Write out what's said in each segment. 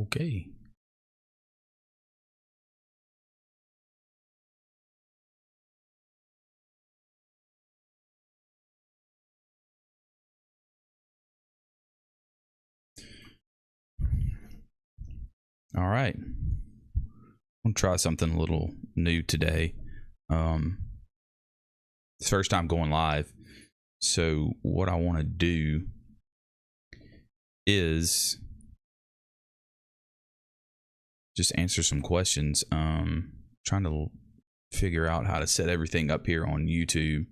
Okay. All right. I'm gonna try something a little new today. It's first time going live. So what I want to do is just answer some questions. Trying to figure out how to set everything up here on YouTube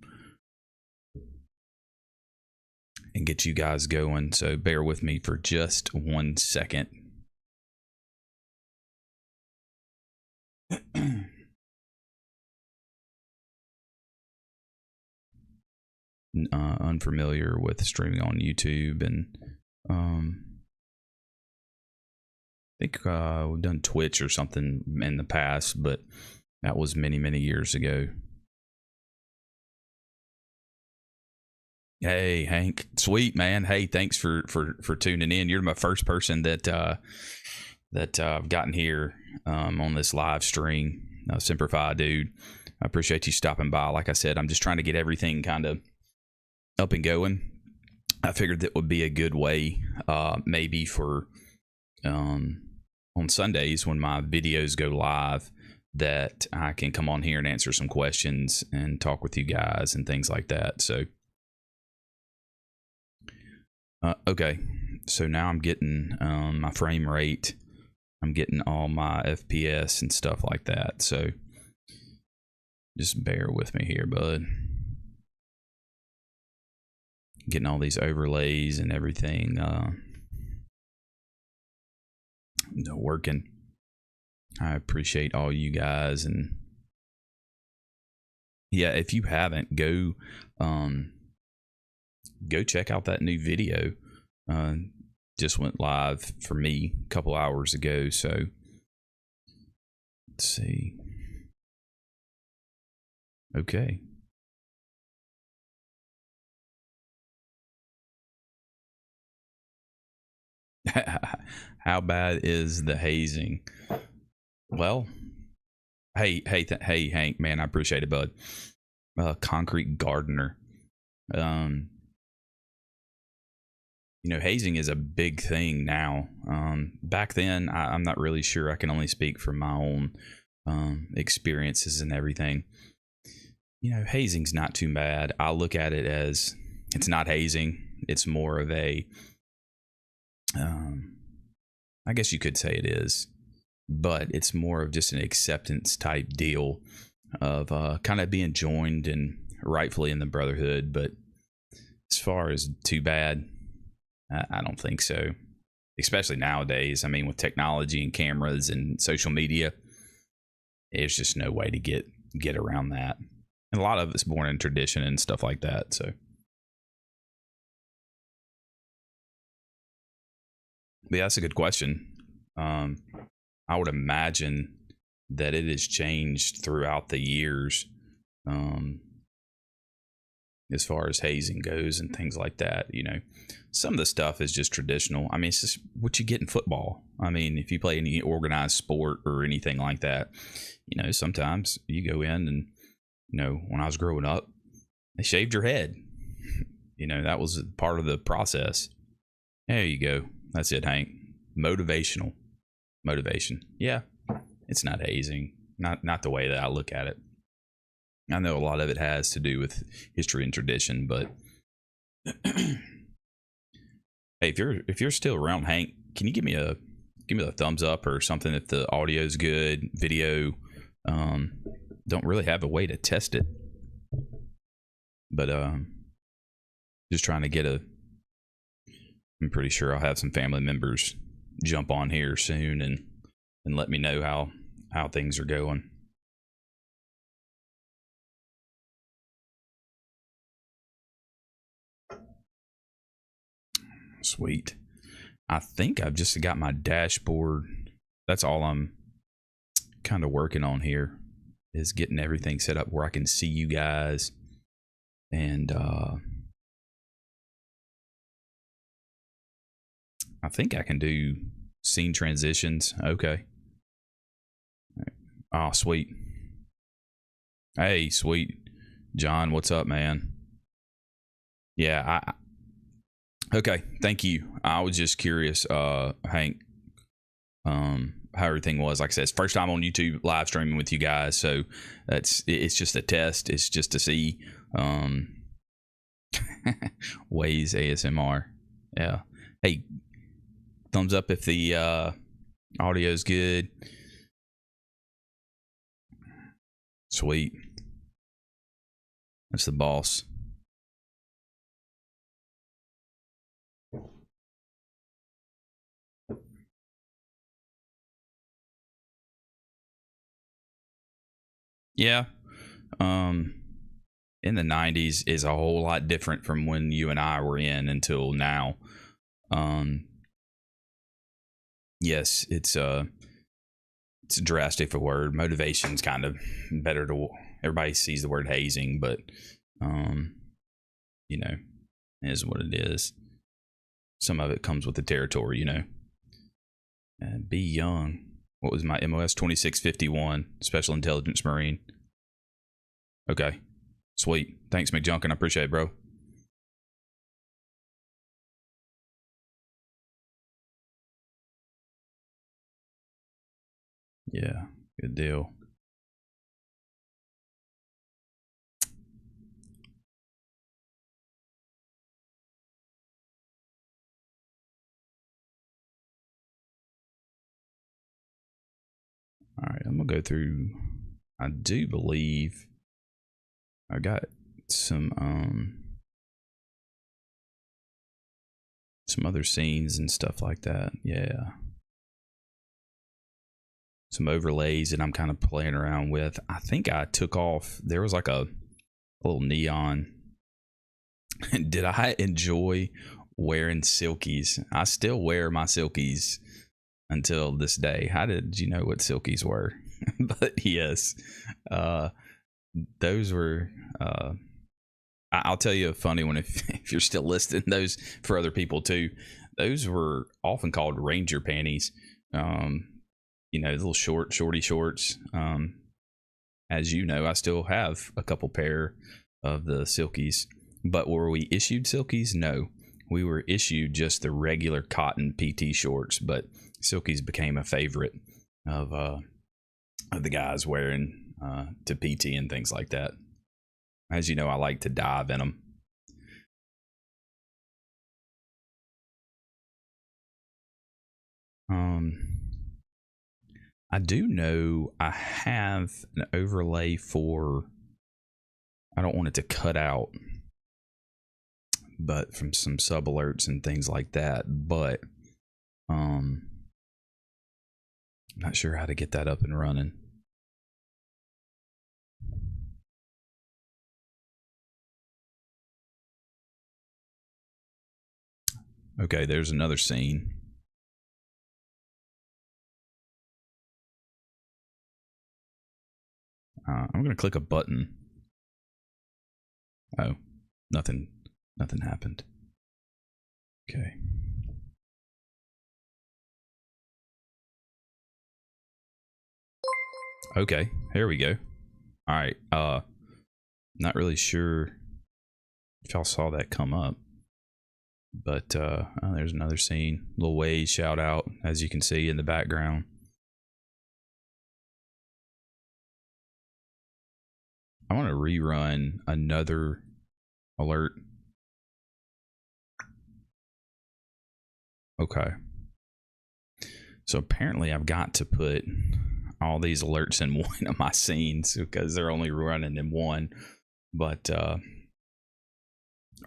and get you guys going. So bear with me for just 1 second. Unfamiliar with streaming on YouTube, and I think we've done Twitch or something in the past, but that was many years ago. Hey Hank, sweet man. Hey, thanks for tuning in. You're my first person that I've gotten here on this live stream. Semper Fi, dude. I appreciate you stopping by. Like I said, I'm just trying to get everything kind of up and going. I figured that would be a good way, maybe for on Sundays when my videos go live, that I can come on here and answer some questions and talk with you guys and things like that. So, okay. So now I'm getting my frame rate. I'm getting all my FPS and stuff like that. So just bear with me here, bud. Getting all these overlays and everything working. I appreciate all you guys, and yeah, if you haven't, go check out that new video. Just went live for me a couple hours ago. So let's see. Okay. How bad is the hazing? Well, hey, Hank, man, I appreciate it, bud. Concrete gardener. Hazing is a big thing now. Back then, I'm not really sure. I can only speak from my own experiences and everything. Hazing's not too bad. I look at it as it's not hazing. It's more of a I guess you could say it is, but it's more of just an acceptance type deal of kind of being joined and rightfully in the brotherhood. But as far as too bad, I don't think so. Especially nowadays. I mean, with technology and cameras and social media, there's just no way to get around that. And a lot of it's born in tradition and stuff like that. So. But yeah, that's a good question. I would imagine that it has changed throughout the years, as far as hazing goes and things like that. Some of the stuff is just traditional. I mean, it's just what you get in football. I mean, if you play any organized sport or anything like that, sometimes you go in and, when I was growing up, they shaved your head. That was part of the process. There you go. That's it, Hank. Motivation. Yeah, it's not hazing. Not the way that I look at it. I know a lot of it has to do with history and tradition, but hey, if you're still around, Hank, can you give me a thumbs up or something if the audio is good? Video, don't really have a way to test it, but just trying to get I'm pretty sure I'll have some family members jump on here soon and let me know how things are going. Sweet. I think I've just got my dashboard. That's all I'm kind of working on here, is getting everything set up where I can see you guys. And I think I can do scene transitions. Okay. Oh, sweet. Hey, sweet. John, what's up, man? Yeah, okay, thank you. I was just curious, Hank, how everything was. Like I said, it's first time on YouTube live streaming with you guys, so it's just a test. It's just to see Waze ASMR. Yeah. Hey, thumbs up if the audio's good. Sweet. That's the boss. Yeah. In the 90s is a whole lot different from when you and I were in until now. Yes, it's a drastic word. Motivation's kind of better to, everybody sees the word hazing, but you know, it is what it is. Some of it comes with the territory, you know. Be young. What was my MOS? 2651, Special Intelligence Marine. Okay. Sweet. Thanks, McJunkin. I appreciate it, bro. Yeah, good deal. All right, I'm gonna go through. I do believe I got some other scenes and stuff like that. Yeah, some overlays that I'm kind of playing around with. I think I took off. There was like a little neon. Did I enjoy wearing silkies? I still wear my silkies until this day. How did you know what silkies were? But yes, those were I'll tell you a funny one if you're still listing those for other people too. Those were often called ranger panties. You know, little shorty shorts. As you know, I still have a couple pair of the silkies, but were we issued silkies? No, we were issued just the regular cotton PT shorts, but silkies became a favorite of the guys wearing to PT and things like that. As you know, I like to dive in them. I do know I have an overlay for, I don't want it to cut out, but from some sub alerts and things like that, but I'm not sure how to get that up and running. Okay, there's another scene. I'm going to click a button. Oh, nothing happened. Okay. Okay, here we go. All right. Not really sure if y'all saw that come up, but oh, there's another scene. Little Waze shout out, as you can see in the background. I want to rerun another alert. Okay. So apparently I've got to put all these alerts in one of my scenes because they're only running in one. But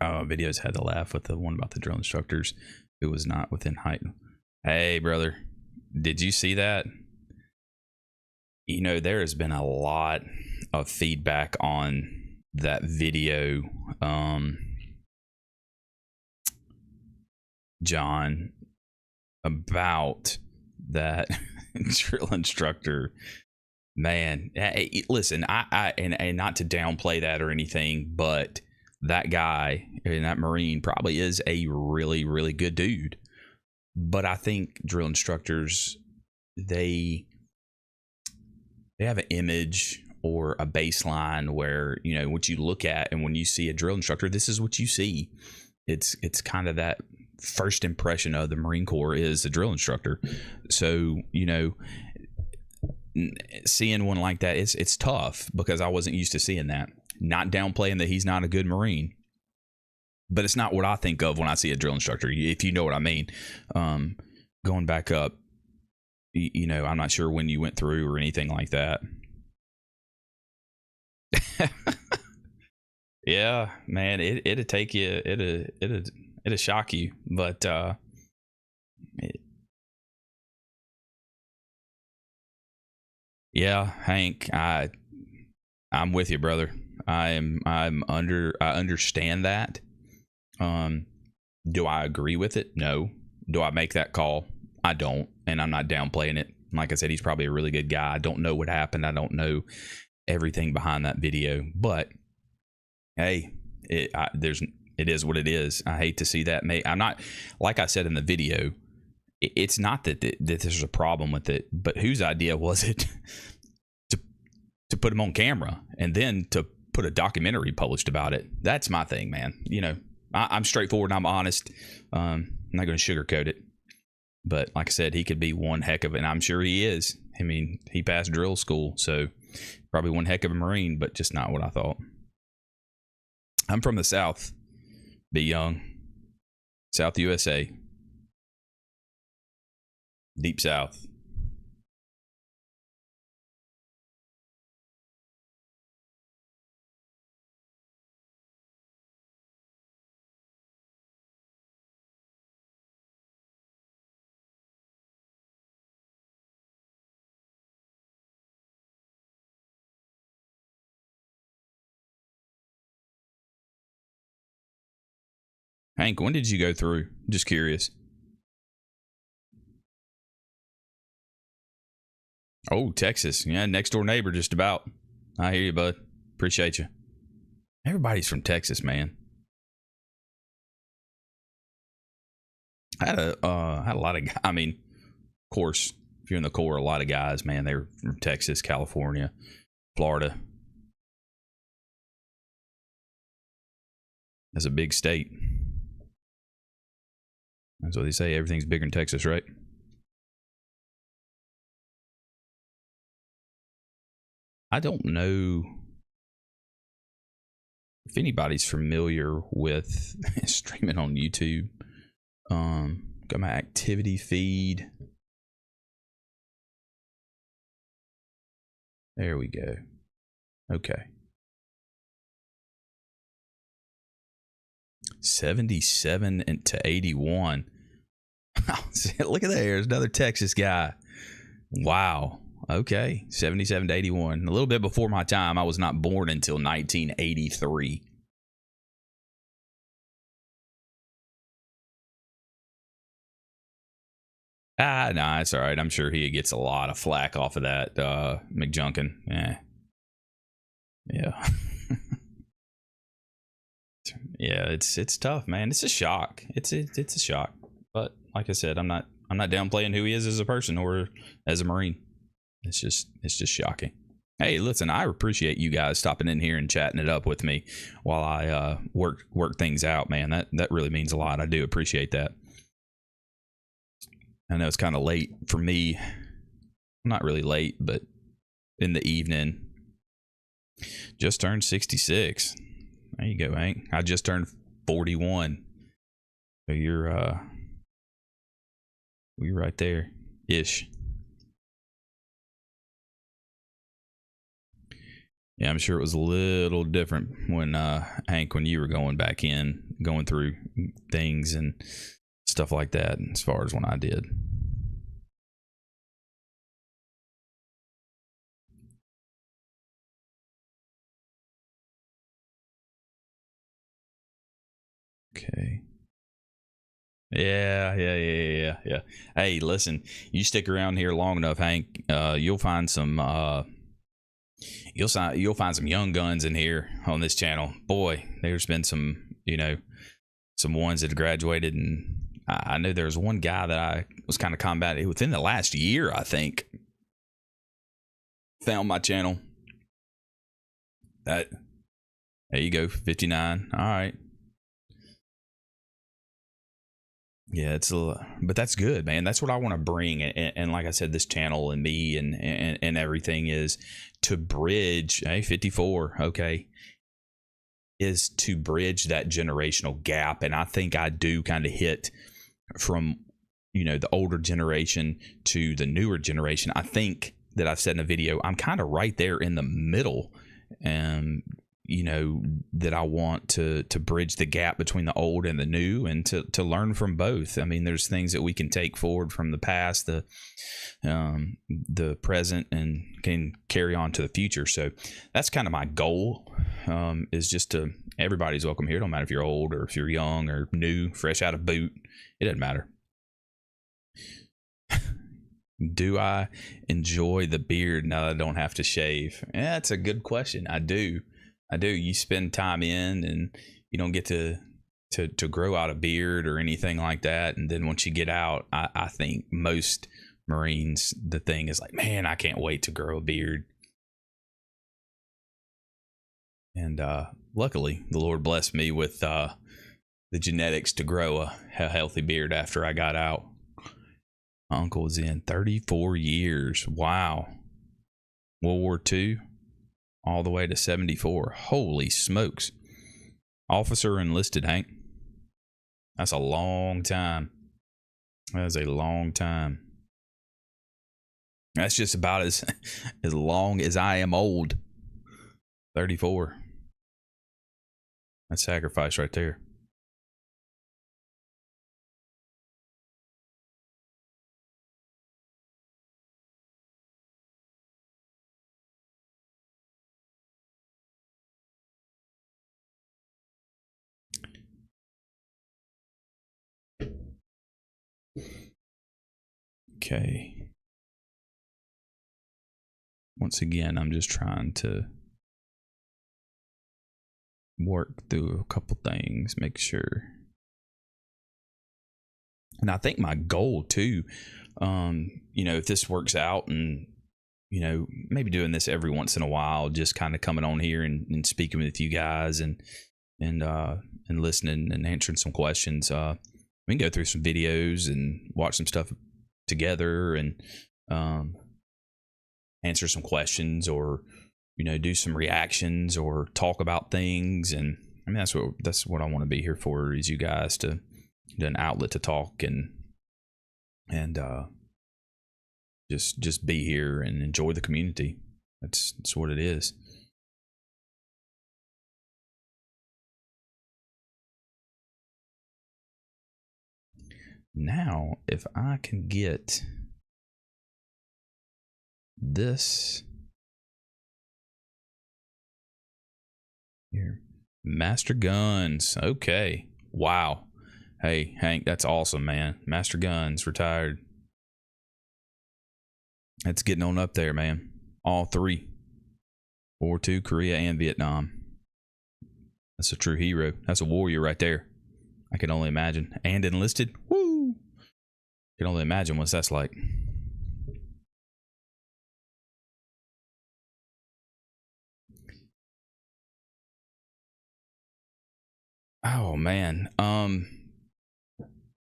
videos had to laugh with the one about the drill instructors who was not within height. Hey, brother, did you see that? You know, there has been a lot of feedback on that video, John, about that drill instructor. Man, hey, listen, I and not to downplay that or anything, but that guy and that Marine probably is a really, really good dude. But I think drill instructors, they have an image or a baseline where, you know, what you look at, and when you see a drill instructor, this is what you see. It's kind of that first impression of the Marine Corps is a drill instructor. So, you know, seeing one like that, it's tough because I wasn't used to seeing that. Not downplaying that he's not a good Marine, but it's not what I think of when I see a drill instructor, if you know what I mean. Going back up, you know, I'm not sure when you went through or anything like that. Yeah, man, it'd take you, it'd shock you, but yeah, Hank, I'm with you, brother. I understand that. Do I agree with it? No. Do I make that call? I don't, and I'm not downplaying it. Like I said, he's probably a really good guy. I don't know what happened. I don't know everything behind that video, but hey, it is what it is. I hate to see that. I'm not, like I said in the video, it's not that there's a problem with it, but whose idea was it to put him on camera and then to put a documentary published about it? That's my thing, man. You know, I'm straightforward and I'm honest. I'm not going to sugarcoat it. But like I said, he could be one heck of it, and I'm sure he is. I mean, he passed drill school, so probably one heck of a Marine, but just not what I thought. I'm from the South. Be young. South USA. Deep South. Hank, when did you go through? Just curious. Oh, Texas. Yeah, next door neighbor, just about. I hear you, bud. Appreciate you. Everybody's from Texas, man. I had a lot of, I mean, of course, if you're in the Corps, a lot of guys, man, they're from Texas, California, Florida. That's a big state. That's what they say. Everything's bigger in Texas, right? I don't know if anybody's familiar with streaming on YouTube. Got my activity feed. There we go. Okay. 77 to 81. Look at there. There's another Texas guy. Wow. Okay. 77 to 81. A little bit before my time. I was not born until 1983. Nah, it's all right. I'm sure he gets a lot of flack off of that. McJunkin. Yeah. Yeah, it's tough, man. It's a shock. It's a shock. But like I said, I'm not downplaying who he is as a person or as a Marine. It's just shocking. Hey, listen, I appreciate you guys stopping in here and chatting it up with me while I work things out, man. That really means a lot. I do appreciate that. I know it's kind of late for me. Not really late, but in the evening. Just turned 66. There you go, Hank. I just turned 41. So you're right there ish. Yeah, I'm sure it was a little different when Hank, when you were going through things and stuff like that, as far as when I did. Okay. Yeah. Hey, listen, you stick around here long enough, Hank, you'll find some you'll find some young guns in here on this channel. Boy, there's been some, some ones that graduated, and I know there's one guy that I was kind of combating within the last year, I think, found my channel. That, there you go, 59. All right. Yeah, it's but that's good, man. That's what I want to bring, and like I said, this channel and me and everything is to bridge. Hey, 54, okay, is to bridge that generational gap, and I think I do kind of hit from the older generation to the newer generation. I think that I've said in a video, I'm kind of right there in the middle, and that I want to bridge the gap between the old and the new, and to learn from both. I mean, there's things that we can take forward from the past, the present, and can carry on to the future. So that's kind of my goal, is just to, everybody's welcome here. Don't matter if you're old or if you're young or new, fresh out of boot. It doesn't matter. Do I enjoy the beard now that I don't have to shave? Yeah, that's a good question. I do. You spend time in, and you don't get to grow out a beard or anything like that. And then once you get out, I think most Marines, the thing is like, man, I can't wait to grow a beard. And luckily, the Lord blessed me with the genetics to grow a healthy beard after I got out. My uncle was in 34 years. Wow. World War II. All the way to 74. Holy smokes. Officer enlisted, Hank. That's a long time. That is a long time. That's just about as long as I am old. 34. That's sacrifice right there. Okay. Once again, I'm just trying to work through a couple things, make sure. And I think my goal too, if this works out, and maybe doing this every once in a while, just kind of coming on here and speaking with you guys and listening and answering some questions. We can go through some videos and watch some stuff together, and answer some questions, or do some reactions, or talk about things. And I mean, that's what I want to be here for, is you guys to an outlet to talk and just be here and enjoy the community. That's what it is. Now, if I can get this here, Master Guns. Okay. Wow. Hey, Hank, that's awesome, man. Master Guns retired. That's getting on up there, man. All three. World War II, Korea, and Vietnam. That's a true hero. That's a warrior right there. I can only imagine. And enlisted. Woo! Can only imagine what that's like. Oh man.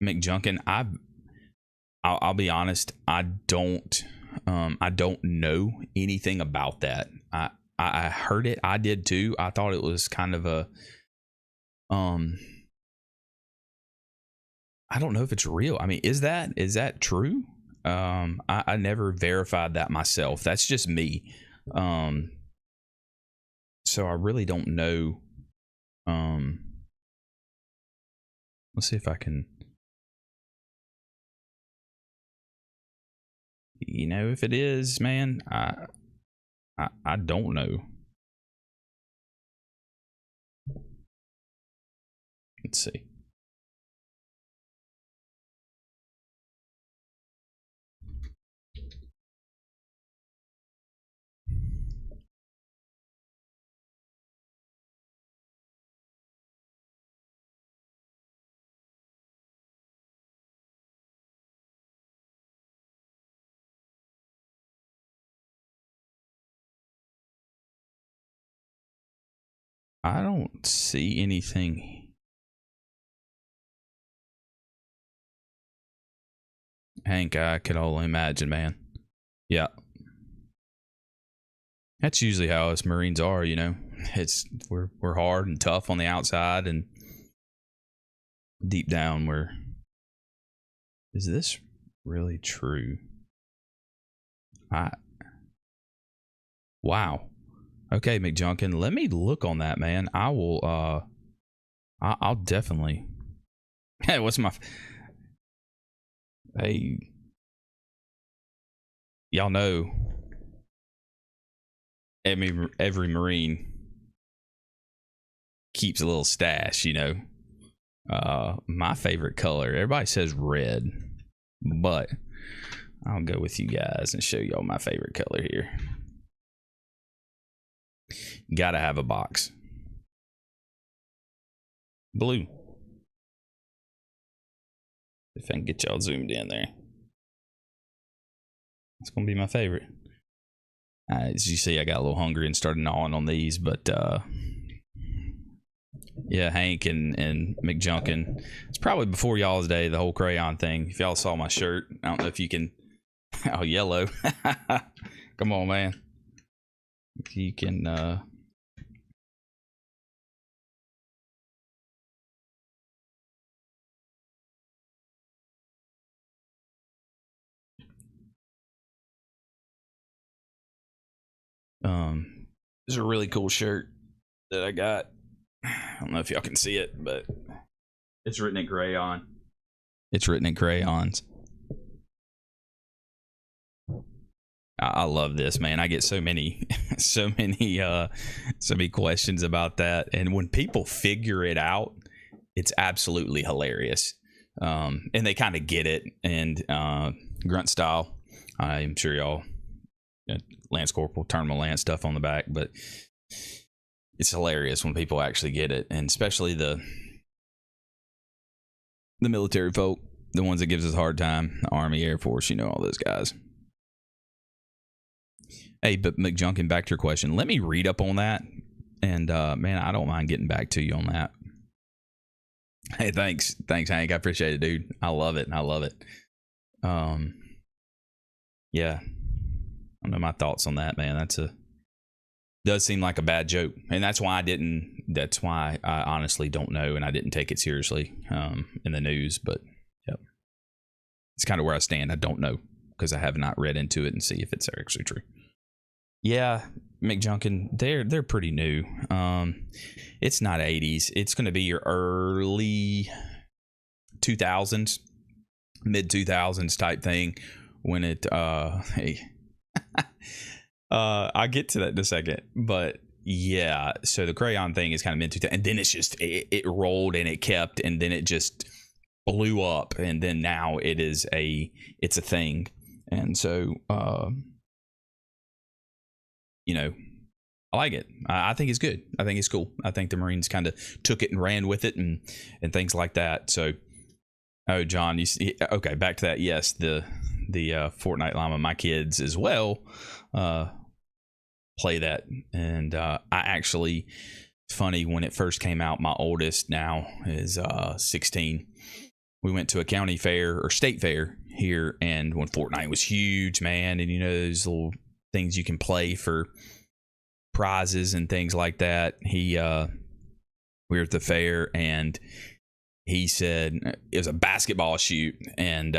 McJunkin, I'll be honest, I don't know anything about that. I heard it. I did too. I thought it was kind of a I don't know if it's real. I mean, is that true? I never verified that myself. That's just me. So I really don't know. Let's see if I can, if it is, man. I don't know. Let's see. I don't see anything. Hank, I could only imagine, man. Yeah. That's usually how us Marines are, you know. We're hard and tough on the outside, and deep down is this really true? Wow. Okay, McJunkin, let me look on that, man. I'll definitely. Hey, hey, y'all know every Marine keeps a little stash, you know. My favorite color, everybody says red, but I'll go with you guys and show y'all my favorite color here. Gotta have a box. Blue. If I can get y'all zoomed in there. It's gonna be my favorite. As you see, I got a little hungry and started gnawing on these, but yeah, Hank and McJunkin. It's probably before y'all's day, the whole crayon thing. If y'all saw my shirt, I don't know if you can. Oh, yellow. Come on, man. If you can. This is a really cool shirt that I got. I don't know if y'all can see it, but it's written in crayon. It's written in crayons. I love this, man. I get so many questions about that, and when people figure it out, it's absolutely hilarious. And they kind of get it. And grunt style, I'm sure y'all, Lance Corporal, Terminal Lance stuff on the back, but it's hilarious when people actually get it, and especially the military folk, the ones that gives us a hard time, the Army, Air Force, you know, all those guys. Hey, but McJunkin, back to your question. Let me read up on that, and man, I don't mind getting back to you on that. Hey, thanks, Hank. I appreciate it, dude. I love it. Yeah, I don't know my thoughts on that, man. Does seem like a bad joke, and that's why I honestly don't know, and I didn't take it seriously in the news. But yep, it's kind of where I stand. I don't know because I have not read into it and see if it's actually true. Yeah, McJunkin, they're pretty new. It's not 80s. It's going to be your early 2000s, mid 2000s type thing. When it hey. I'll get to that in a second, but yeah, so the crayon thing is kind of meant to, and then it's just it rolled and it kept, and then it just blew up, and then now it's a thing, and so you know, I like it. I think it's good. I think it's cool. I think the Marines kind of took it and ran with it, and things like that. So, oh, John, you see, okay, back to that. Yes, the Fortnite llama, my kids as well play that, and I actually, funny, when it first came out, my oldest now is 16. We went to a county fair or state fair here, and when Fortnite was huge, man, and you know those little things you can play for prizes and things like that. We were at the fair, and he said it was a basketball shoot, and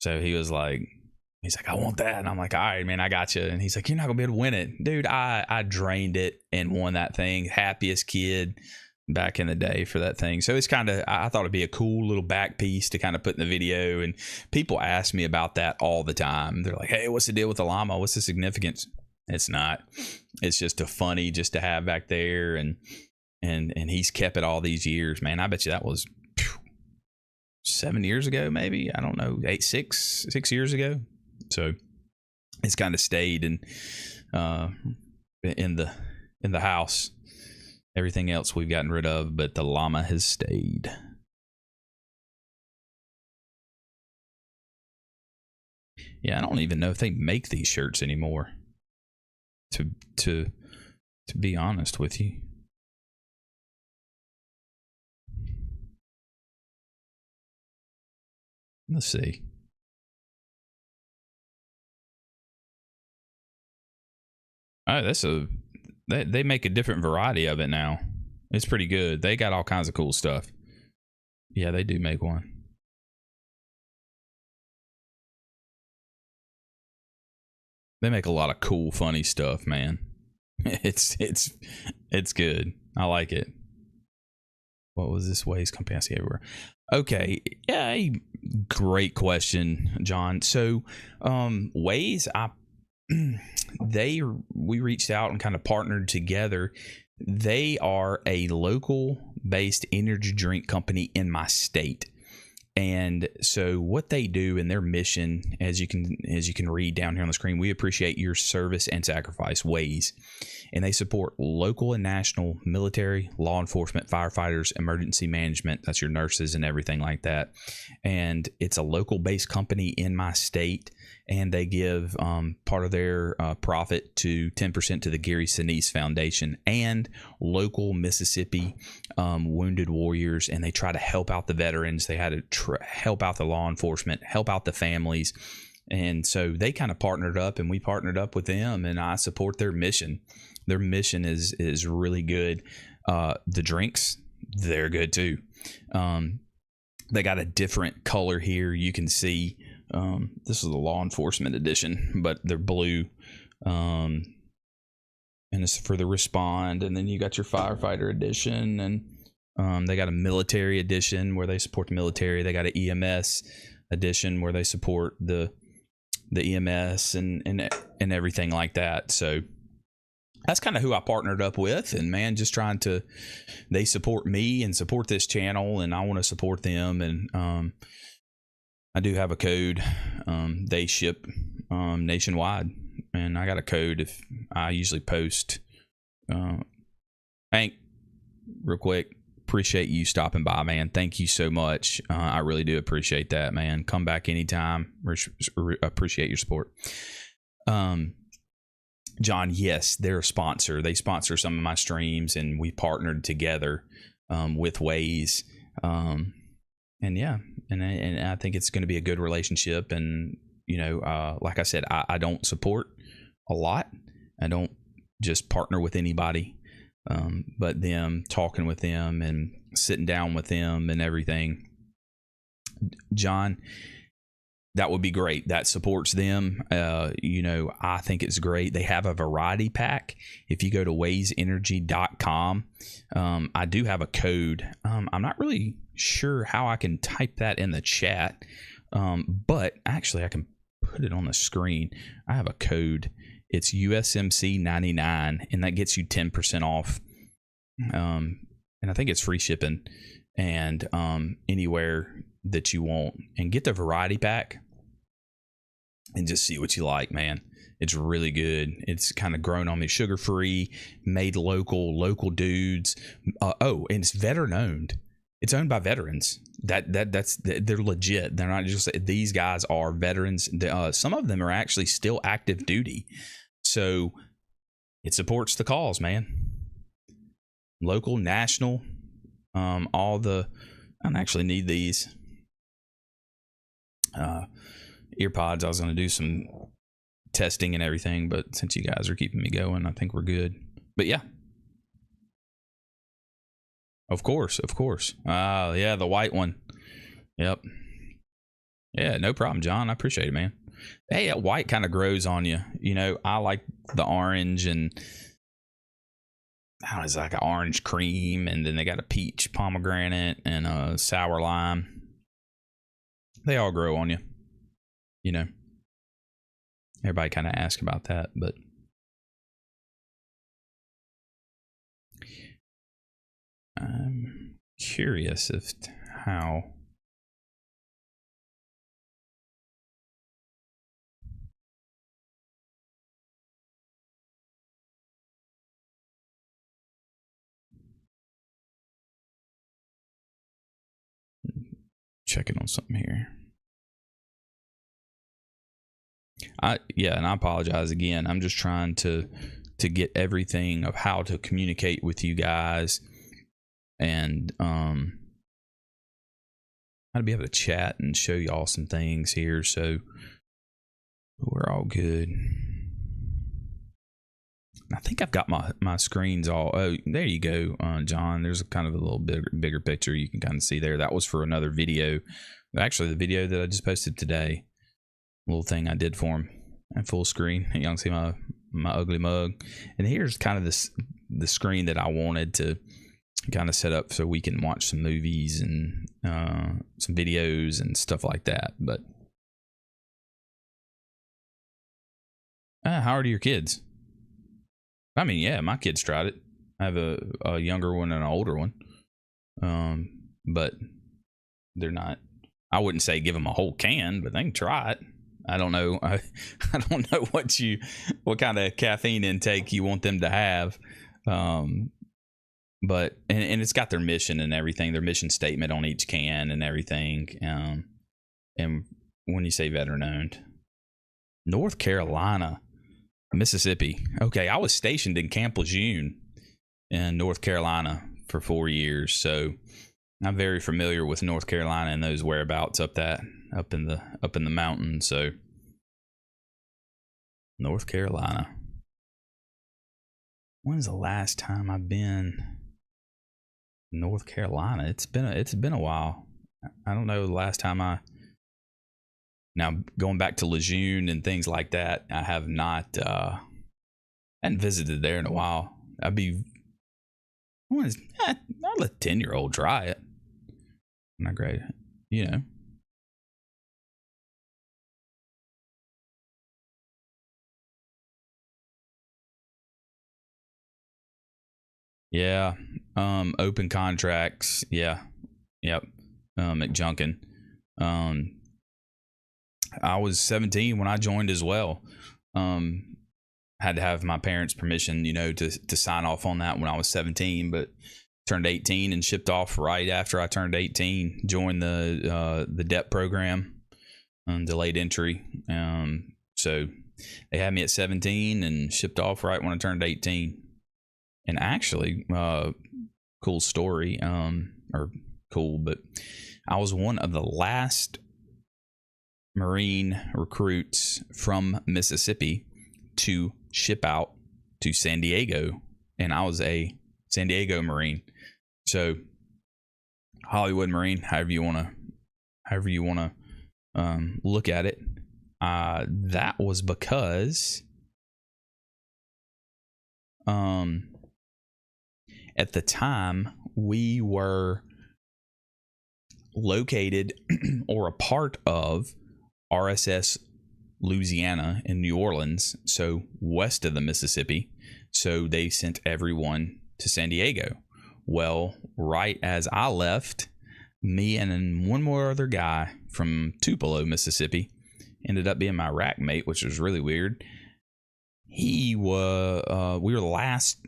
so he's like, I want that. And I'm like, all right, man, I got you. And he's like, you're not gonna be able to win it. Dude, I drained it and won that thing. Happiest kid back in the day for that thing. So it's kind of, I thought it'd be a cool little back piece to kind of put in the video. And people ask me about that all the time. They're like, hey, what's the deal with the llama? What's the significance? It's not. It's just a funny just to have back there. And he's kept it all these years, man. I bet you that was 7 years ago, maybe. I don't know, 6 years ago. So it's kind of stayed in the house. Everything else we've gotten rid of, but the llama has stayed. Yeah, I don't even know if they make these shirts anymore. To be honest with you, Let's see. Oh, they make a different variety of it now. It's pretty good. They got all kinds of cool stuff. Yeah, they do make one. They make a lot of cool, funny stuff, man. It's good. I like it. What was this Waze company I see everywhere? Okay, yeah, great question, John. So, Waze, we reached out and kind of partnered together. They are a local based energy drink company in my state. And so what they do in their mission, as you can read down here on the screen, we appreciate your service and sacrifice, Waze. And they support local and national military, law enforcement, firefighters, emergency management. That's your nurses and everything like that. And it's a local based company in my state. And they give part of their profit to 10% to the Gary Sinise Foundation and local Mississippi wounded warriors. And they try to help out the veterans. They had to help out the law enforcement, help out the families. And so they kind of partnered up, and we partnered up with them, and I support their mission. Their mission is really good. The drinks, they're good too. They got a different color here. You can see this is the law enforcement edition, but they're blue. And it's for the Respond. And then you got your firefighter edition, and they got a military edition where they support the military. They got an EMS edition where they support the EMS and everything like that. So that's kind of who I partnered up with, and man, just trying to, they support me and support this channel, and I want to support them. And I do have a code. They ship nationwide, and I got a code. If I usually post, Hank, real quick, appreciate you stopping by, man. Thank you so much. I really do appreciate that, man. Come back anytime. Appreciate your support. John, yes, they're a sponsor. They sponsor some of my streams, and we partnered together with Waze. And yeah, and I think it's going to be a good relationship. And, you know, like I said, I don't support a lot. I don't just partner with anybody. But them talking with them and sitting down with them and everything, John, that would be great. That supports them. You know, I think it's great. They have a variety pack. If you go to wazeenergy.com, I do have a code. I'm not really sure how I can type that in the chat, but actually I can put it on the screen. I have a code. It's USMC 99, and that gets you 10% off. And I think it's free shipping, and anywhere that you want, and get the variety pack and just see what you like, man. It's really good. It's kind of grown on me, sugar free, made local dudes. And it's veteran owned. It's owned by veterans. They're legit. They're not just, these guys are veterans. Some of them are actually still active duty. So it supports the cause, man. Local, national, I don't actually need these earpods. I was going to do some testing and everything, but since you guys are keeping me going, I think we're good. But yeah. Of course. Yeah, the white one. Yep. Yeah, no problem, John. I appreciate it, man. Hey, that white kind of grows on you. You know, I like the orange, and it's like an orange cream, and then they got a peach pomegranate and a sour lime. They all grow on you. You know, everybody kind of asks about that, but I'm curious how. Checking on something here. And I apologize again. I'm just trying to get everything of how to communicate with you guys, and I'd be able to chat and show y'all some things here, so we're all good. I think I've got my screens all. Oh, there you go, John. There's a kind of a little bigger picture you can kind of see there. That was for another video. Actually, the video that I just posted today. Little thing I did for him at full screen. You can see my ugly mug. And here's kind of the screen that I wanted to kind of set up so we can watch some movies and some videos and stuff like that. But how old are your kids? I mean, yeah, my kids tried it. I have a younger one and an older one. But they're not, I wouldn't say give them a whole can, but they can try it. I don't know. I don't know what kind of caffeine intake you want them to have. But it's got their mission and everything, their mission statement on each can and everything. And when you say veteran owned, North Carolina, Mississippi. Okay, I was stationed in Camp Lejeune in North Carolina for 4 years, so I'm very familiar with North Carolina and those whereabouts up in the mountains. So North Carolina. When's the last time I've been in North Carolina? It's been a while. I don't know the last time now going back to Lejeune and things like that, I have not hadn't visited there in a while. I'll let a 10-year-old try it. Not great, you know. Yeah. Open contracts. Yeah. Yep. McJunkin. I was 17 when I joined as well. Had to have my parents' permission, to sign off on that when I was 17, but turned 18 and shipped off right after I turned 18. Joined the DEP program, delayed entry. So they had me at 17 and shipped off right when I turned 18. And actually, cool story, or cool, but I was one of the last Marine recruits from Mississippi to ship out to San Diego, and I was a San Diego Marine. So Hollywood Marine, however you want to look at it. That was because at the time we were located or a part of RSS Louisiana in New Orleans, so west of the Mississippi. So they sent everyone to San Diego. Well, right as I left, me and one more other guy from Tupelo, Mississippi, ended up being my rack mate, which was really weird. We were the last,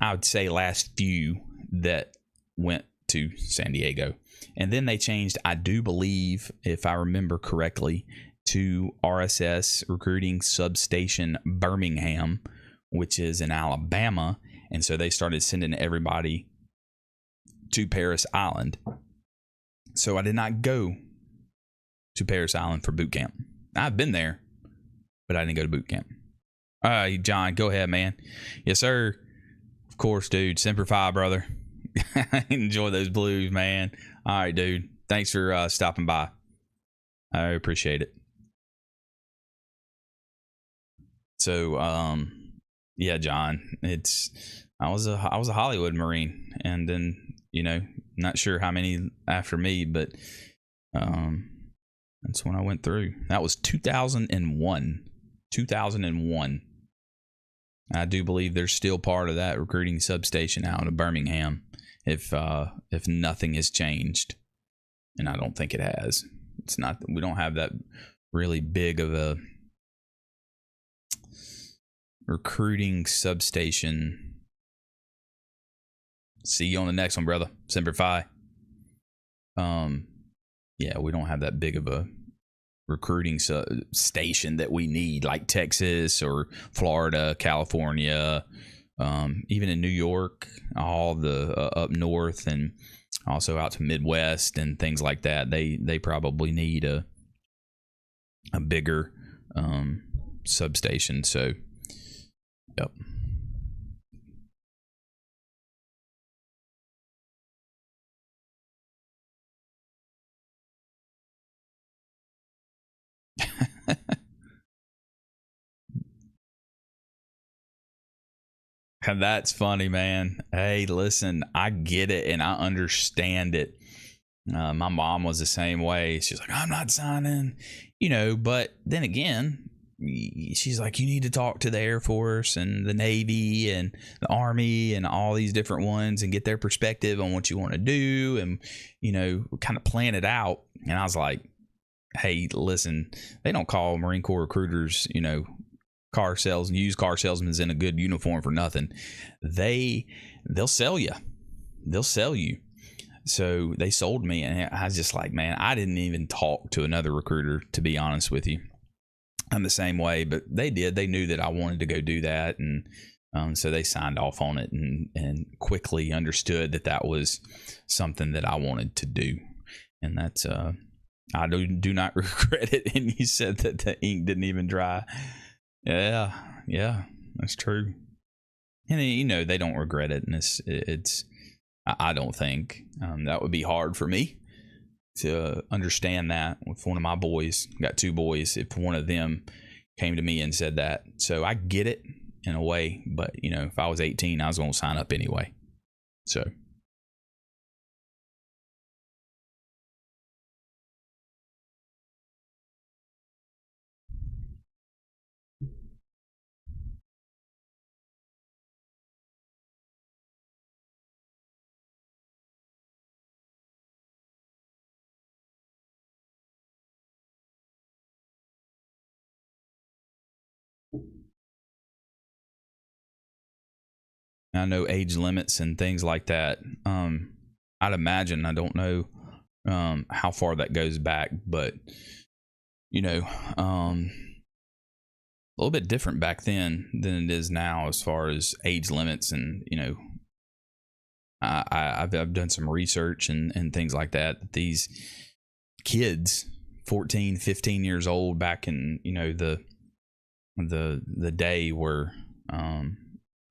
I would say, last few that went to San Diego. And then they changed, I do believe, if I remember correctly, to RSS Recruiting Substation Birmingham, which is in Alabama. And so they started sending everybody to Parris Island. So I did not go to Parris Island for boot camp. I've been there, but I didn't go to boot camp. All right, John, go ahead, man. Yes, sir. Of course, dude. Semper Fi, brother. Enjoy those Blues, man. All right, dude. Thanks for stopping by. I appreciate it. So, yeah, John, I was a Hollywood Marine, and then, not sure how many after me, but that's when I went through. That was 2001. 2001. I do believe they're still part of that recruiting substation out of Birmingham, if nothing has changed, and I don't think it has. It's not. We don't have that really big of a recruiting substation. See you on the next one, brother. Semper Fi. Yeah, we don't have that big of a recruiting station that we need, like Texas or Florida, California, even in New York, all the up north, and Also out to Midwest and things like that. They probably need a bigger substation. So, yep. That's funny, man. Hey, listen, I get it and I understand it. My mom was the same way. She's like, I'm not signing, but then again, she's like, you need to talk to the Air Force and the Navy and the Army and all these different ones and get their perspective on what you want to do and, kind of plan it out. And I was like, hey, listen, they don't call Marine Corps recruiters, used car salesmen in a good uniform for nothing. They'll sell you. They'll sell you. So they sold me, and I was just like, man, I didn't even talk to another recruiter, to be honest with you. I'm the same way, but they did. They knew that I wanted to go do that, and so they signed off on it and quickly understood that was something that I wanted to do. And that's I do not regret it. And you said that the ink didn't even dry. Yeah, that's true. And they don't regret it, and it's I don't think that would be hard for me to understand that. With one of my boys, got 2 boys, if one of them came to me and said that. So I get it in a way, but if I was 18, I was going to sign up anyway. So. I know age limits and things like that. I'd imagine, I don't know how far that goes back, but a little bit different back then than it is now as far as age limits. And I've done some research and things like that. These kids, 14, 15 years old, back in the day, were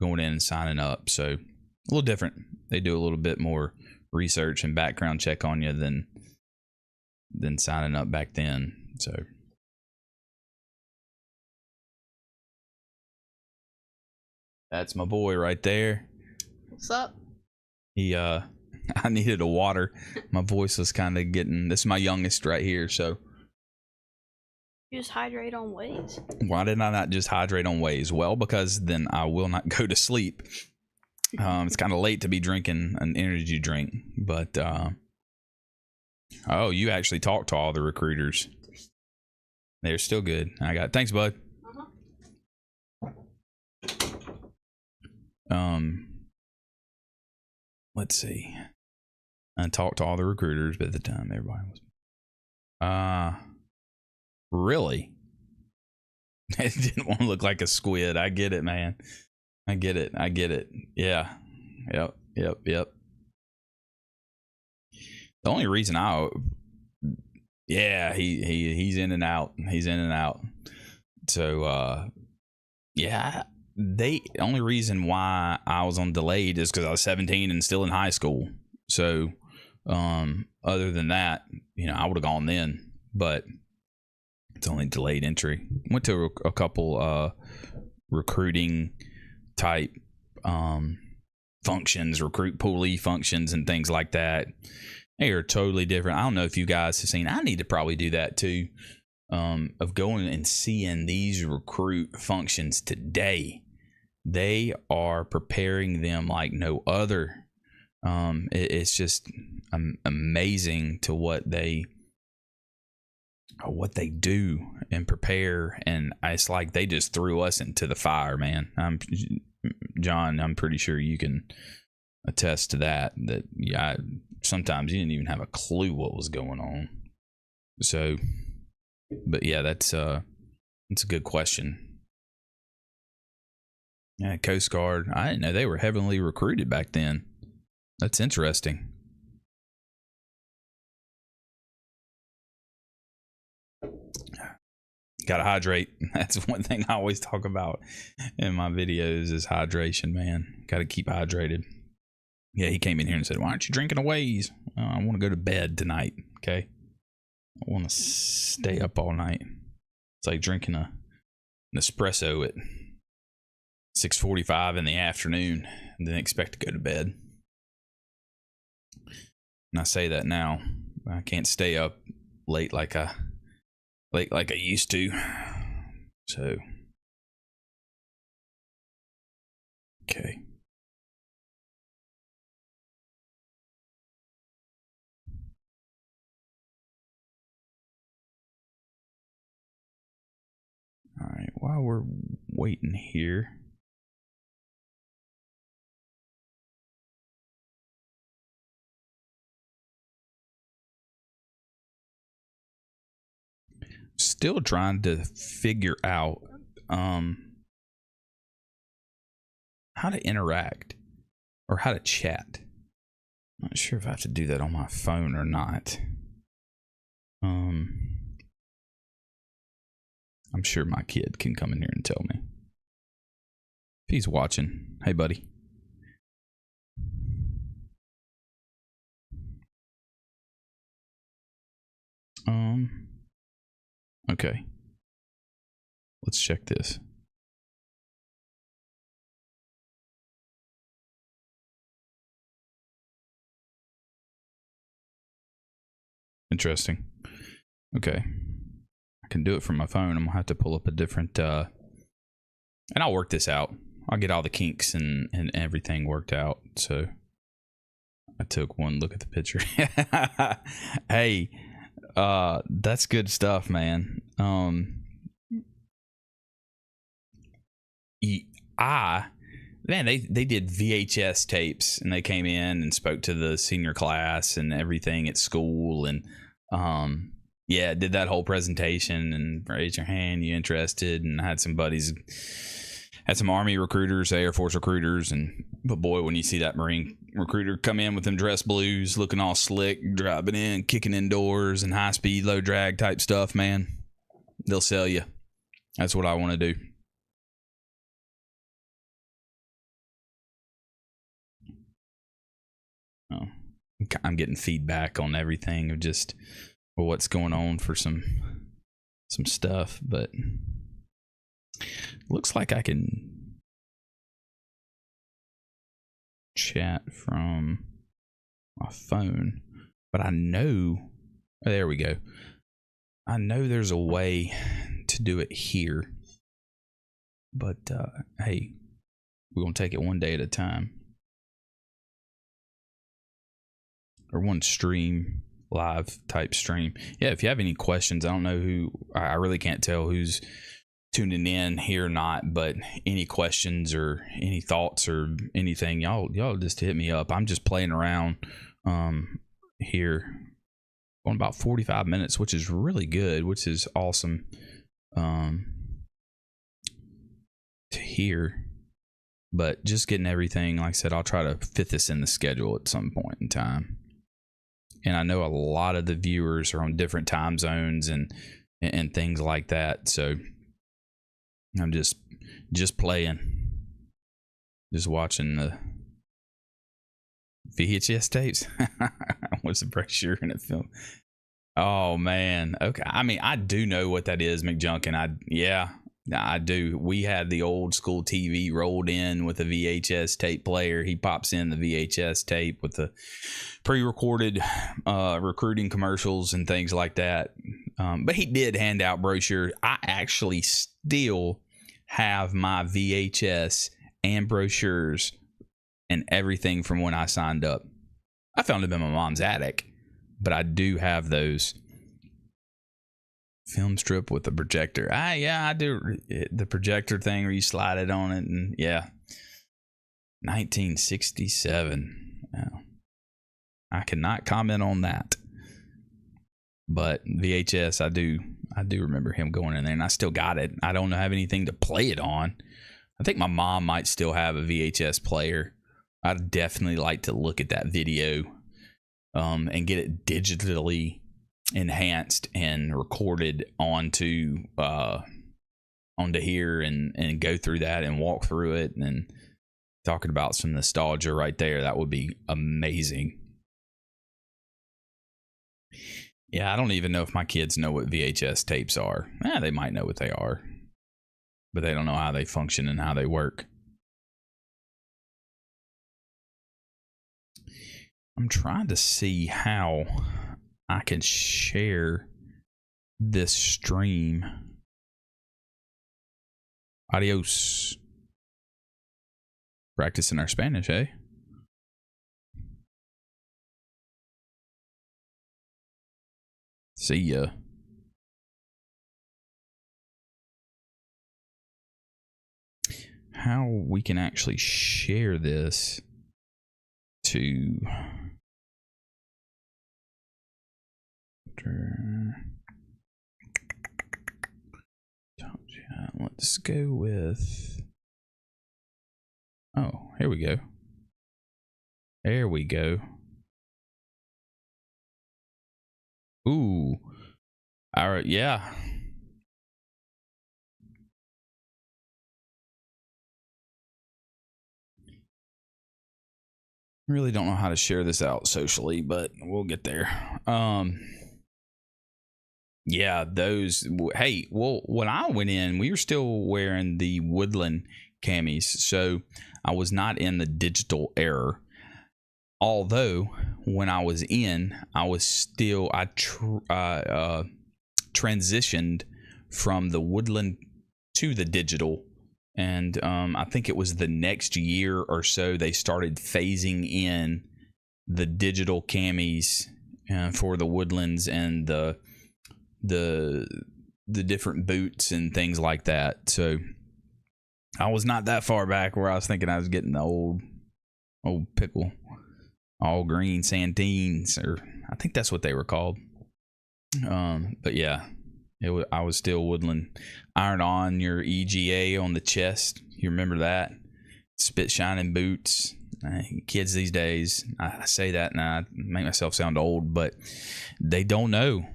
going in and signing up. So a little different. They do a little bit more research and background check on you than signing up back then. So that's my boy right there. What's up? He I needed a water. My voice was kind of getting, this is my youngest right here. So you just hydrate on Waze. Why did I not just hydrate on Waze? Well, because then I will not go to sleep. It's kind of late to be drinking an energy drink, but oh, you actually talked to all the recruiters. They're still good. Thanks, bud. Let's see. I talked to all the recruiters, but at the time everybody was. Really? It didn't want to look like a squid. I get it, man. I get it. Yeah. Yep. The only reason he's in and out. So yeah, the only reason why I was on delayed is because I was 17 and still in high school. So other than that, I would have gone then, but it's only delayed entry. Went to a couple recruiting type functions, recruit poolee functions and things like that. They are totally different. I don't know if you guys have seen, I need to probably do that too, of going and seeing these recruit functions today. They are preparing them like no other. It's just amazing to what they do and prepare, and it's like they just threw us into the fire, man. John, I'm pretty sure you can attest to that yeah, sometimes you didn't even have a clue what was going on. So, but yeah, that's a good question. Yeah, Coast Guard, I didn't know they were heavily recruited back then. That's interesting. Gotta hydrate. That's one thing I always talk about in my videos is hydration, man. Gotta keep hydrated. Yeah, he came in here and said, "Why aren't you drinking a Waze? I want to go to bed tonight." Okay, I want to stay up all night. It's like drinking an espresso at 6:45 in the afternoon and then expect to go to bed. And I say that now. I can't stay up late like I used to. So, okay. All right, while we're waiting here, still trying to figure out how to interact or how to chat. Not sure if I have to do that on my phone or not. I'm sure my kid can come in here and tell me. If he's watching, hey buddy. Okay. Let's check this. Interesting. Okay. I can do it from my phone. I'm gonna have to pull up a different and I'll work this out. I'll get all the kinks and everything worked out. So I took one look at the picture. Hey, that's good stuff, man. They did VHS tapes and they came in and spoke to the senior class and everything at school and did that whole presentation and raise your hand, you interested, and I had some buddies, had some Army recruiters, Air Force recruiters, but boy, when you see that Marine recruiter come in with them dress blues, looking all slick, driving in, kicking indoors and high speed, low drag type stuff, man, they'll sell you. That's what I want to do. Oh, I'm getting feedback on everything of just what's going on for some stuff, but looks like I can chat from my phone, but I know, there we go. I know there's a way to do it here, but hey, we're gonna take it one day at a time, or one stream, live type stream. Yeah, if you have any questions, I don't know who, I really can't tell who's tuning in here or not, but any questions or any thoughts or anything, y'all just hit me up. I'm just playing around here on about 45 minutes, which is really good, which is awesome to hear. But just getting everything, like I said, I'll try to fit this in the schedule at some point in time. And I know a lot of the viewers are on different time zones and things like that. So I'm just playing, just watching the VHS tapes. What's the brochure in a film? Oh man. Okay. I mean, I do know what that is, McJunkin. I do. We had the old school TV rolled in with a VHS tape player. He pops in the VHS tape with the pre-recorded recruiting commercials and things like that. But he did hand out brochures. I actually still have my VHS and brochures and everything from when I signed up. I found them in my mom's attic, but I do have those. Film strip with the projector. I do the projector thing where you slide it on it, and 1967. Wow. I cannot comment on that, but VHS, I do remember him going in there, and I still got it. I don't have anything to play it on. I think my mom might still have a VHS player. I'd definitely like to look at that video, and get it digitally enhanced and recorded onto here and go through that and walk through it and talking about some nostalgia right there. That would be amazing. Yeah, I don't even know if my kids know what VHS tapes are. They might know what they are, but they don't know how they function and how they work. I'm trying to see how I can share this stream. Adios. Practicing our Spanish, eh? See ya. How we can actually share this to let's go with, oh, here we go. There we go. Ooh. All right, yeah. Really don't know how to share this out socially, but we'll get there. Yeah, those. Hey, well, when I went in, we were still wearing the Woodland camis, so I was not in the digital era. Although when I was in, I was still transitioned from the Woodland to the digital, and I think it was the next year or so they started phasing in the digital camis for the Woodlands and the different boots and things like that. So I was not that far back where I was thinking I was getting the old pickle, all green Santines, or I think that's what they were called. But yeah, I was still Woodland. Iron on your EGA on the chest. You remember that? Spit shining boots. Kids these days, I say that and I make myself sound old, but they don't know.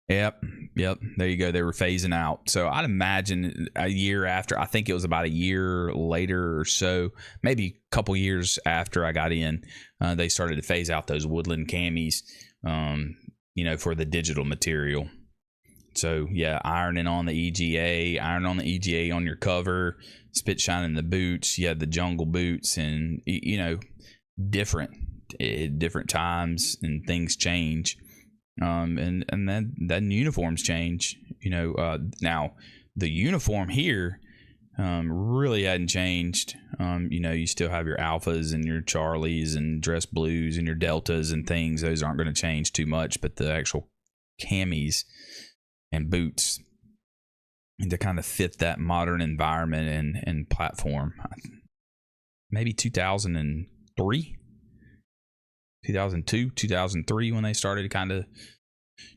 Yep. There you go. They were phasing out. So I'd imagine a year after, I think it was about a year later or so, maybe a couple years after I got in, they started to phase out those Woodland camis, for the digital material. So yeah, ironing on the EGA, on your cover, spit shining the boots. You had the jungle boots, and different times and things change. And then uniforms change. Now the uniform here really hadn't changed. You still have your alphas and your Charlies and dress blues and your deltas and things. Those aren't going to change too much, but the actual camis and boots, and to kind of fit that modern environment and platform. Maybe 2003. 2002, 2003 when they started to kind of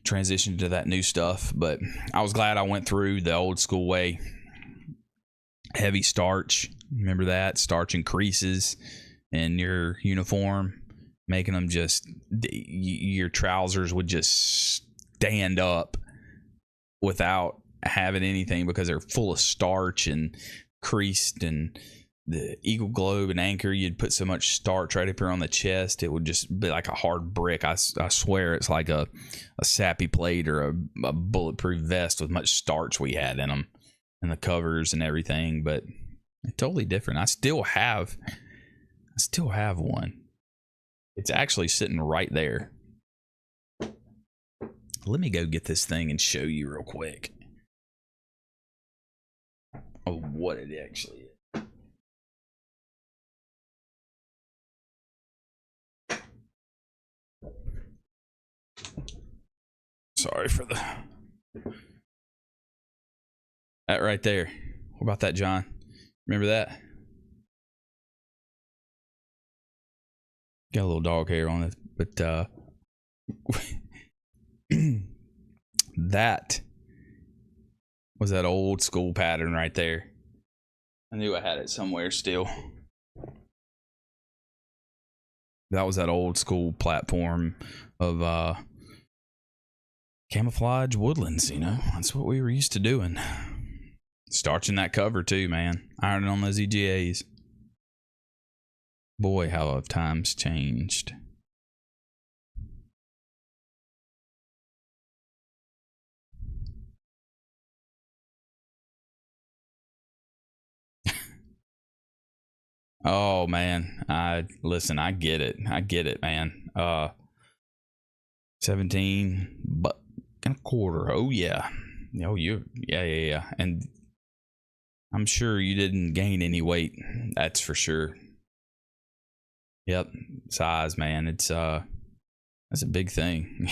transition to that new stuff. But I was glad I went through the old school way. Heavy starch. Remember that? Starch and creases in your uniform, making them just, your trousers would just stand up without having anything because they're full of starch and creased. And the Eagle Globe and Anchor, you'd put so much starch right up here on the chest, it would just be like a hard brick. I swear it's like a sappy plate or a bulletproof vest with much starch we had in them, and the covers and everything. But it's totally different. I still have one. It's actually sitting right there. Let me go get this thing and show you real quick of what it actually is. Sorry for that right there. What about that, John? Remember that? Got a little dog hair on it, but that was that old school pattern right there. I knew I had it somewhere still. That was that old school platform of camouflage woodlands, you know. That's what we were used to doing. Starching that cover too, man. Ironing on those EGAs. Boy, how have times changed. Oh man, I get it, man. 17 but and a quarter. Oh yeah. Oh, yeah. And I'm sure you didn't gain any weight. That's for sure. Yep, size, man. It's that's a big thing.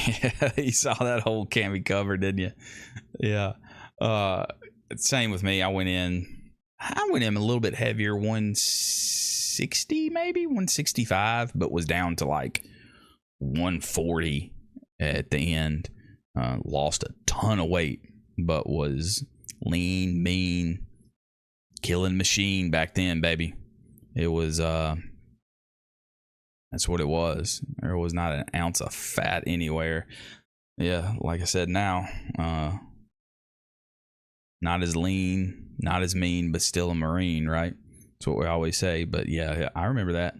You saw that whole cami cover, didn't you? Yeah. Same with me. I went in a little bit heavier, 160 maybe, 165, but was down to like 140 at the end. Lost a ton of weight, but was lean, mean, killing machine back then, baby. It was that's what it was. There was not an ounce of fat anywhere. Yeah, like I said, now not as lean, not as mean, but still a Marine, right? That's what we always say. But yeah, I remember that.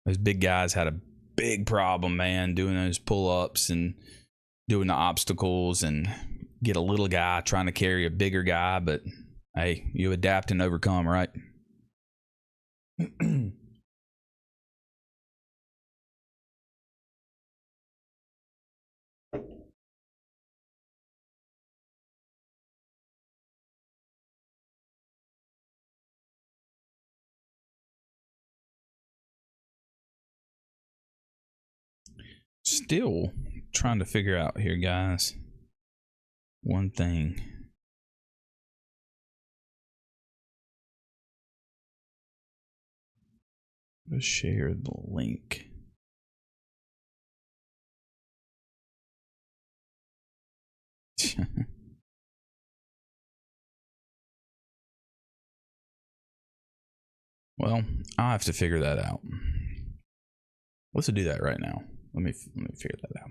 Those big guys had a big problem, man, doing those pull-ups and doing the obstacles, and get a little guy trying to carry a bigger guy. But hey, you adapt and overcome, right? Still trying to figure out here, guys, one thing. Let's share the link. Well, I'll have to figure that out. Let's do that right now. Let me figure that out.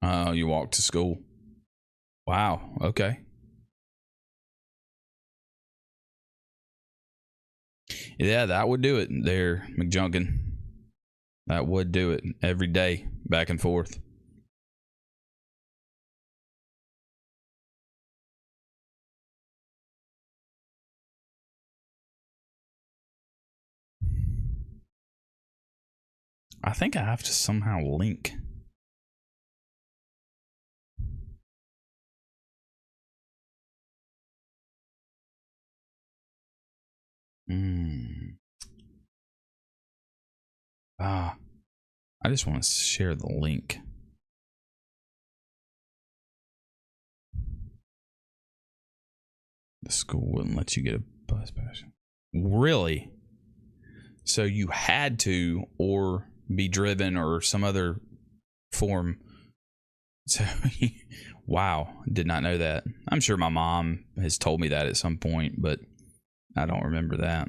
Oh, you walked to school. Wow. Okay. Yeah, that would do it there, McJunkin. That would do it every day, back and forth. I think I have to somehow link. I just want to share the link. The school wouldn't let you get a bus pass. Really? So you had to, or be driven, or some other form. So, wow, did not know that. I'm sure my mom has told me that at some point, but I don't remember that.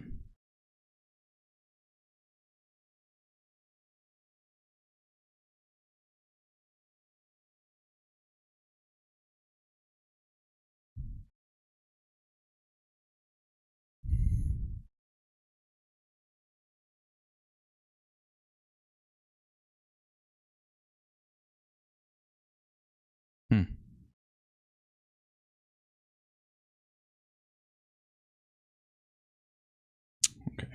Okay.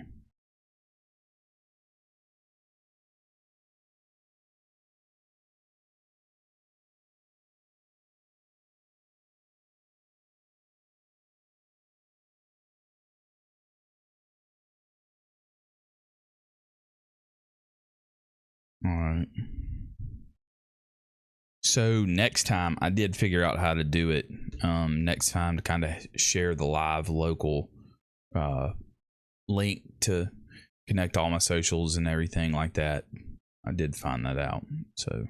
All right. So next time, I did figure out how to do it. Next time, to kind of share the live local link to connect all my socials and everything like that. I did find that out. So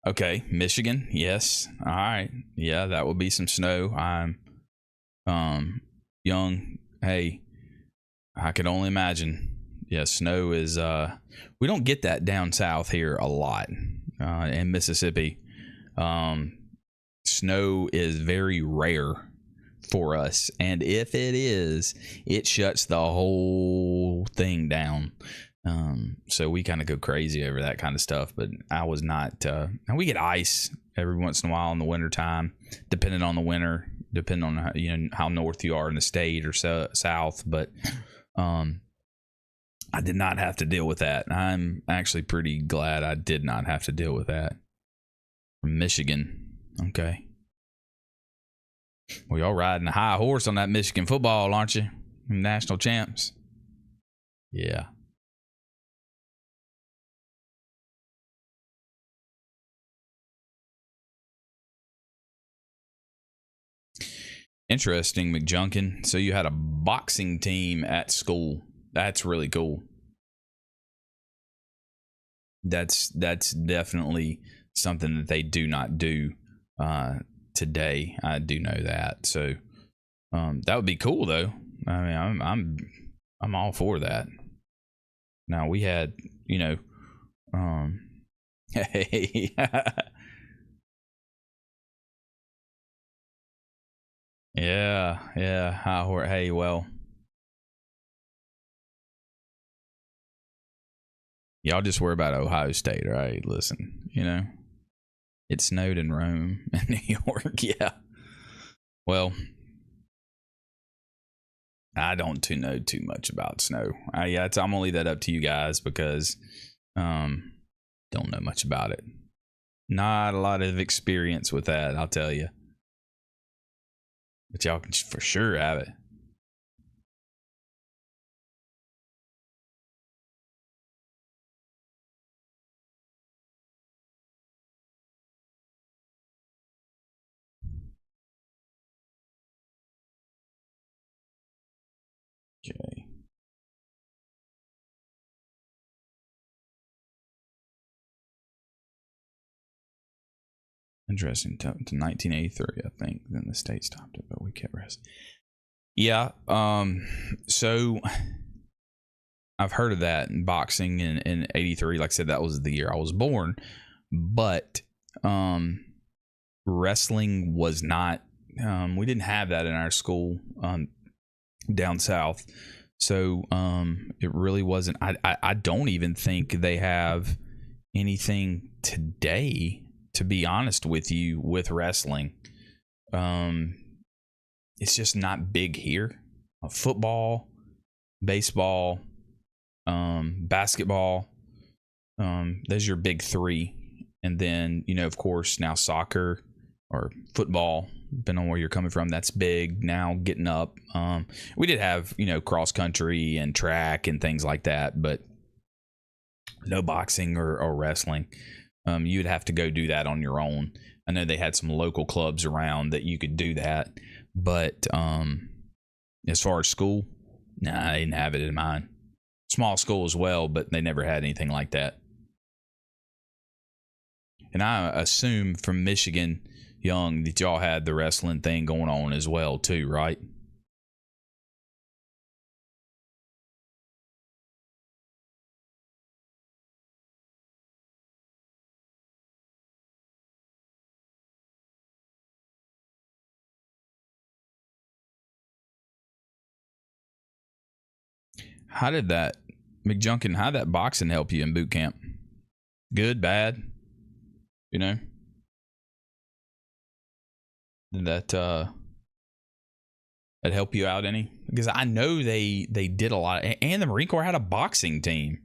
Okay, Michigan, yes. All right, yeah, that would be some snow. I'm young. Hey, I could only imagine. Yeah, snow is. We don't get that down south here a lot in Mississippi. Snow is very rare for us, and if it is, it shuts the whole thing down. So we kind of go crazy over that kind of stuff, but I was not. And we get ice every once in a while in the wintertime, depending on the winter, depending on how, how north you are in the state or south. But I did not have to deal with that. I'm actually pretty glad I did not have to deal with that. From Michigan, okay. Well, y'all riding a high horse on that Michigan football, aren't you? National champs. Yeah. Interesting, McJunkin. So you had a boxing team at school. That's really cool. That's definitely something that they do not do today. I do know that. So that would be cool, though. I mean, I'm all for that. Now we had, hey. Yeah. Hey, well, y'all just worry about Ohio State, right? Listen, it snowed in Rome and New York. Yeah. Well, I don't know too much about snow. I'm gonna leave that up to you guys because don't know much about it. Not a lot of experience with that, I'll tell you. But y'all can for sure have it. Okay. Interesting. To 1983, I think. Then the state stopped it, but we kept rest. Yeah. So I've heard of that in boxing in 83. Like I said, that was the year I was born. But wrestling was not. We didn't have that in our school down south. So it really wasn't. I don't even think they have anything today, to be honest with you, with wrestling. It's just not big here. Football, baseball, basketball, those are your big three. And then, of course, now soccer or football, depending on where you're coming from, that's big now, getting up. We did have, cross country and track and things like that, but no boxing or wrestling. You would have to go do that on your own. I know they had some local clubs around that you could do that, but as far as school, nah, I didn't have it in mine. Small school as well, but they never had anything like that. And I assume from Michigan Young that y'all had the wrestling thing going on as well too, right? How did that McJunkin? How did that boxing help you in boot camp? Good, bad? Did that help you out any? Because I know they did a lot, and the Marine Corps had a boxing team.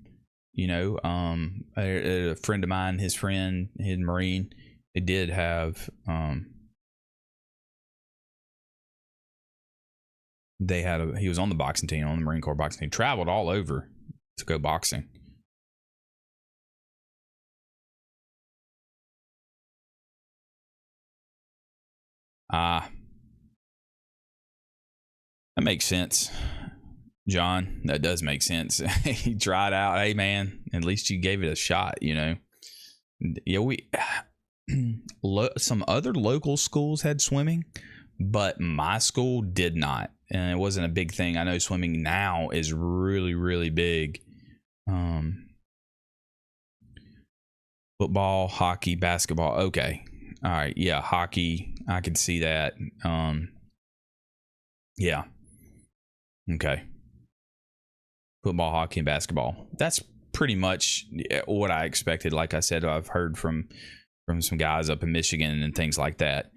A friend of mine, his Marine, they did have he was on the boxing team, on the Marine Corps boxing team, traveled all over to go boxing. That makes sense, John. That does make sense. He tried out. Hey, man, at least you gave it a shot, Yeah, we some other local schools had swimming, but my school did not, and it wasn't a big thing. I know swimming now is really, really big. Football, hockey, basketball. Okay, all right, yeah, hockey. I can see that. Yeah, okay. Football, hockey, and basketball. That's pretty much what I expected. Like I said, I've heard from some guys up in Michigan and things like that.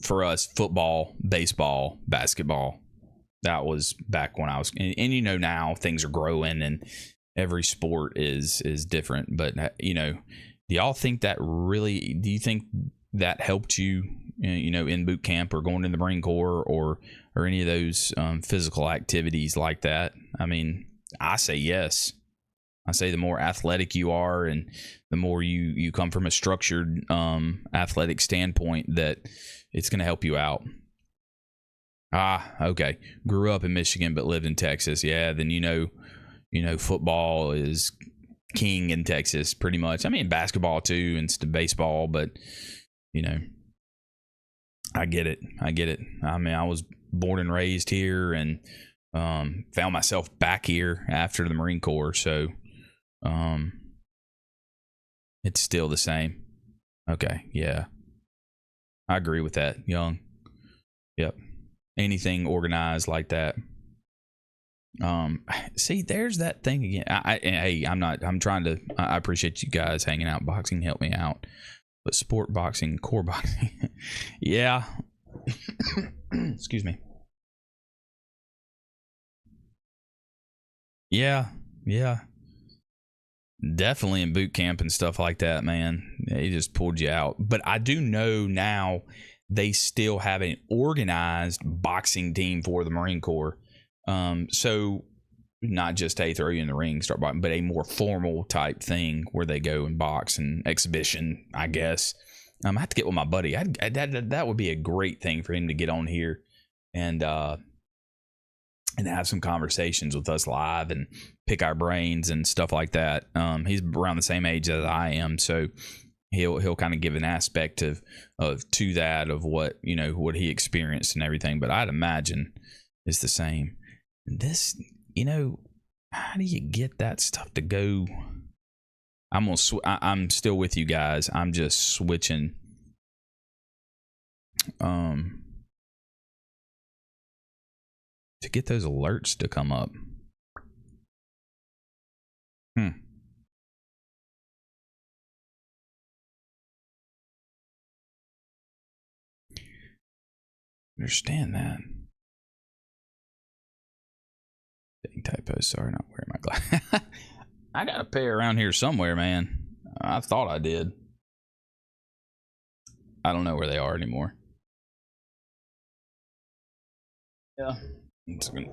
For us, football, baseball, basketball. That was back when I was, and you know, now things are growing and every sport is different. But you know, do y'all think that really? Do you think that helped you, you know, in boot camp or going in the Marine Corps or any of those physical activities like that? I mean, I say yes. I say the more athletic you are and the more you come from a structured athletic standpoint, that it's going to help you out. Okay. Grew up in Michigan but lived in Texas. Yeah, then you know football is king in Texas pretty much. I mean basketball too and baseball, but you know, I get it. I mean, I was born and raised here and found myself back here after the Marine Corps, so it's still the same. Okay, yeah. I agree with that, Young. Yep. Anything organized like that. See, there's that thing again. I appreciate you guys hanging out. Boxing helped me out. But sport boxing, core boxing. Yeah. Excuse me. Yeah. Definitely in boot camp and stuff like that, man. He just pulled you out. But I do know now they still have an organized boxing team for the Marine Corps. So not just hey, throw you in the ring, start boxing, but a more formal type thing where they go and box and exhibition, I guess. I have to get with my buddy. That would be a great thing for him to get on here and have some conversations with us live and pick our brains and stuff like that. He's around the same age as I am, so he'll kind of give an aspect of to that of what, you know, what he experienced and everything. But I'd imagine it's the same. This, you know, how do you get that stuff to go? I'm still with you guys. I'm just switching. To get those alerts to come up. Understand that. Dang typo. Sorry, not wearing my glasses. I got a pair around here somewhere, man. I thought I did. I don't know where they are anymore. Yeah. It's gonna...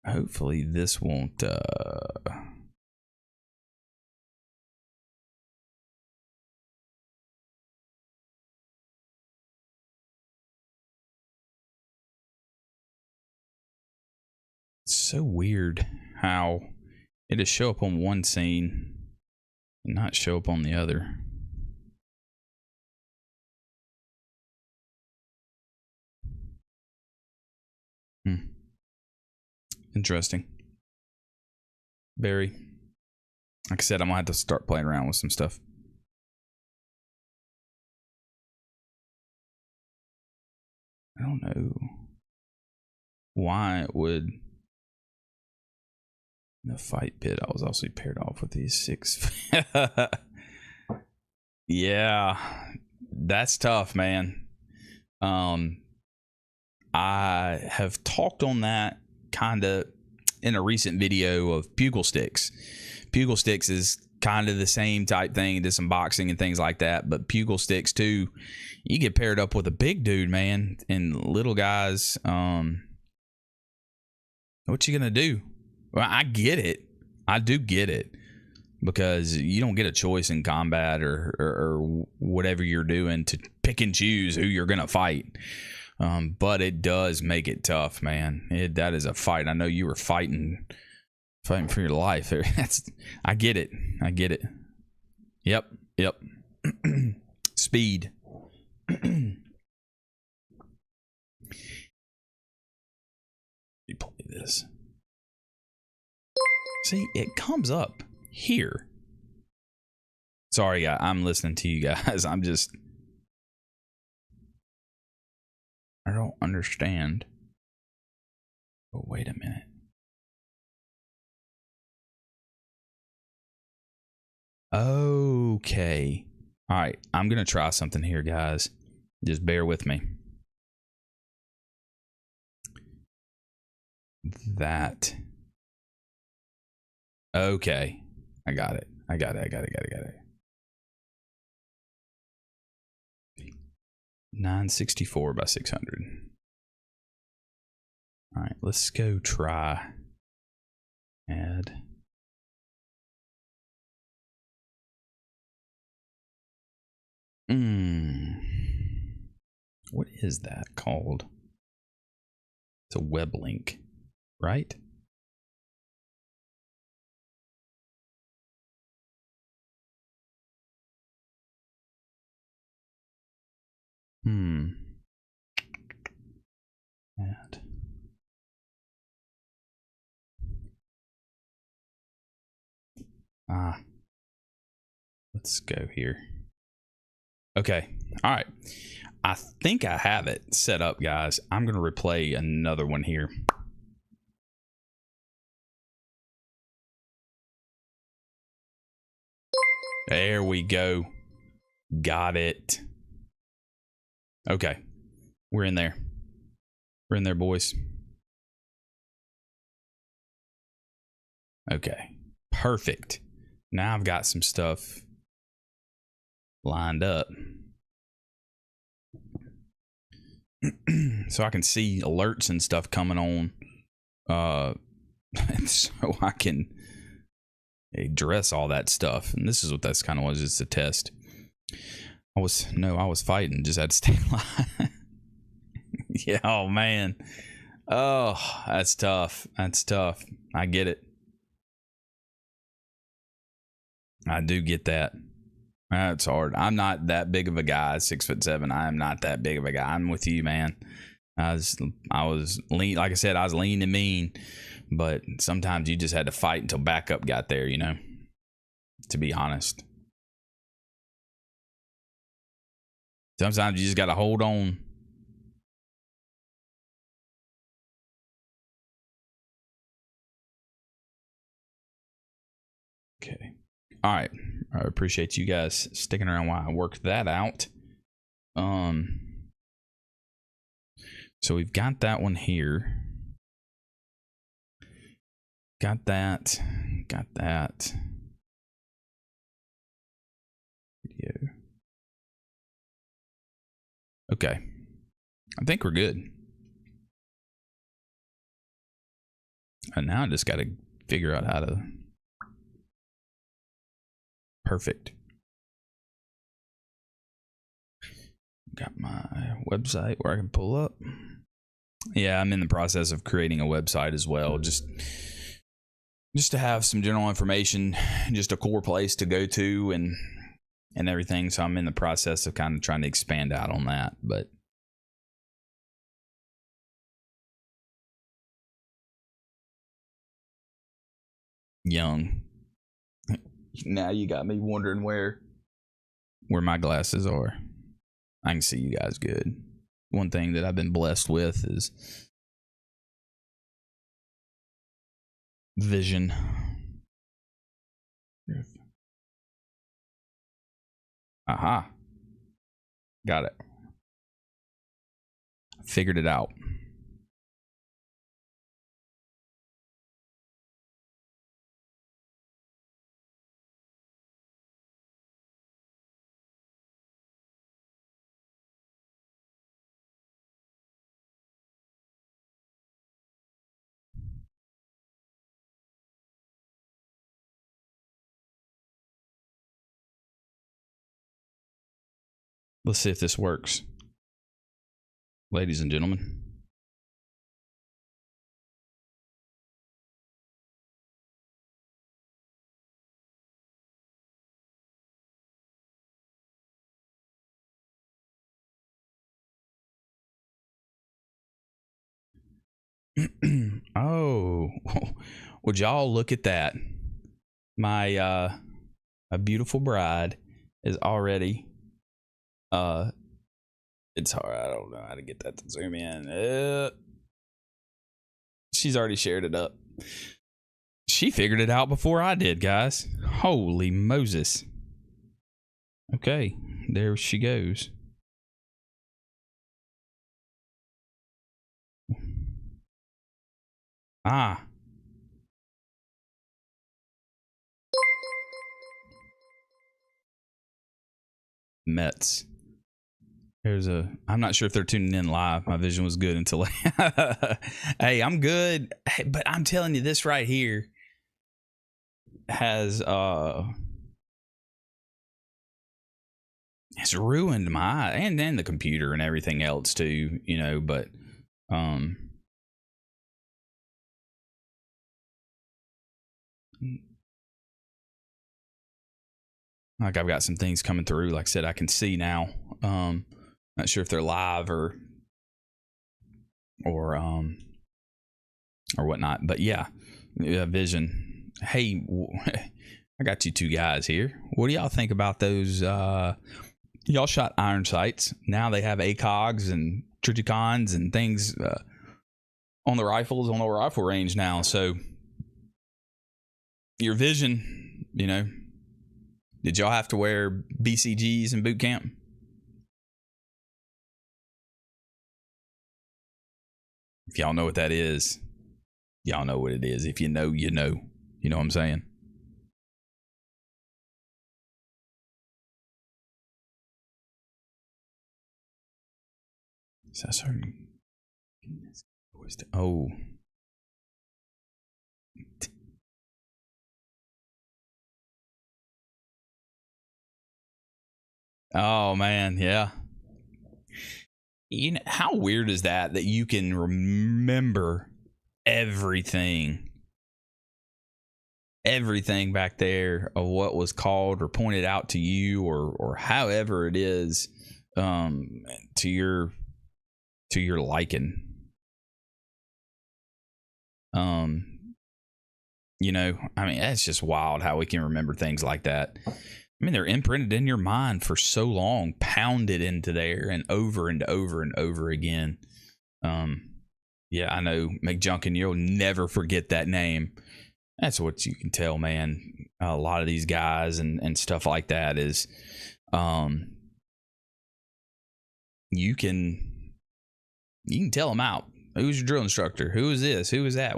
hopefully this won't it's so weird how it'll show up on one scene and not show up on the other. Interesting. Barry. Like I said, I'm gonna have to start playing around with some stuff. I don't know why it would. In the fight pit, I was also paired off with these 6. Yeah, that's tough, man. I have talked on that kind of in a recent video of Pugil Sticks. Pugil Sticks is kind of the same type thing, did some boxing and things like that, but Pugil Sticks too, you get paired up with a big dude, man, and little guys, what you gonna do? Well, I get it. I do get it. because you don't get a choice in combat or whatever you're doing to pick and choose who you're gonna fight. But it does make it tough, man. That is a fight. I know you were fighting for your life. I get it. Yep. Speed. Replay this. See, it comes up here. Sorry, I'm listening to you guys. I don't understand. Oh, wait a minute. Okay. All right. I'm going to try something here, guys. Just bear with me. That. Okay. I got it. 964 by 600. All right. Let's go try. Add. What is that called? It's a web link, right? Add. Let's go here. Okay. All right. I think I have it set up, guys. I'm going to replay another one here. There we go. Got it. Okay. We're in there. We're in there, boys. Okay. Perfect. Now I've got some stuff lined up. So I can see alerts and stuff coming on. So I can address all that stuff. And this is what that's kind of was, just a test. I was fighting, just had to stay alive. Yeah, oh man. Oh, that's tough. I get it. I do get that. That's hard. I'm not that big of a guy, 6'7". I am not that big of a guy. I'm with you, man. I was lean, like I said, I was lean and mean, but sometimes you just had to fight until backup got there, you know, to be honest. Sometimes you just got to hold on. Okay. All right. I appreciate you guys sticking around while I work that out. So we've got that one here. Got that. Video. Okay. I think we're good. And now I just got to figure out how to. Perfect. Got my website where I can pull up. Yeah, I'm in the process of creating a website as well. Just to have some general information, just a core place to go to and everything. So I'm in the process of kind of trying to expand out on that. But young. Now you got me wondering where my glasses are. I can see you guys good. One thing that I've been blessed with is vision. Aha. Got it. Figured it out. Let's see if this works. Ladies and gentlemen. Oh, would y'all look at that? My a beautiful bride is already it's hard. I don't know how to get that to zoom in. She's already shared it up. She figured it out before I did, guys. Holy Moses. Okay, there she goes. Ah. Mets. I'm not sure if they're tuning in live. My vision was good until hey, I'm good. Hey, but I'm telling you, this right here has it's ruined my and then the computer and everything else too, but like I've got some things coming through. Like I said, I can see now. Not sure if they're live or whatnot, but yeah, vision. Hey, I got you two guys here. What do y'all think about those? Y'all shot iron sights. Now they have ACOGs and Trijicons and things on the rifles on the rifle range now. So your vision, did y'all have to wear BCGs in boot camp? If y'all know what that is, y'all know what it is. If you know, you know. You know what I'm saying? Oh. Oh, man. Yeah. How weird is that you can remember everything back there of what was called or pointed out to you or however it is to your liking. That's just wild how we can remember things like that. They're imprinted in your mind for so long, pounded into there and over and over and over again. Yeah, I know, McJunkin, you'll never forget that name. That's what you can tell, man. A lot of these guys and stuff like that is, you can tell them out. Who's your drill instructor? Who is this? Who is that?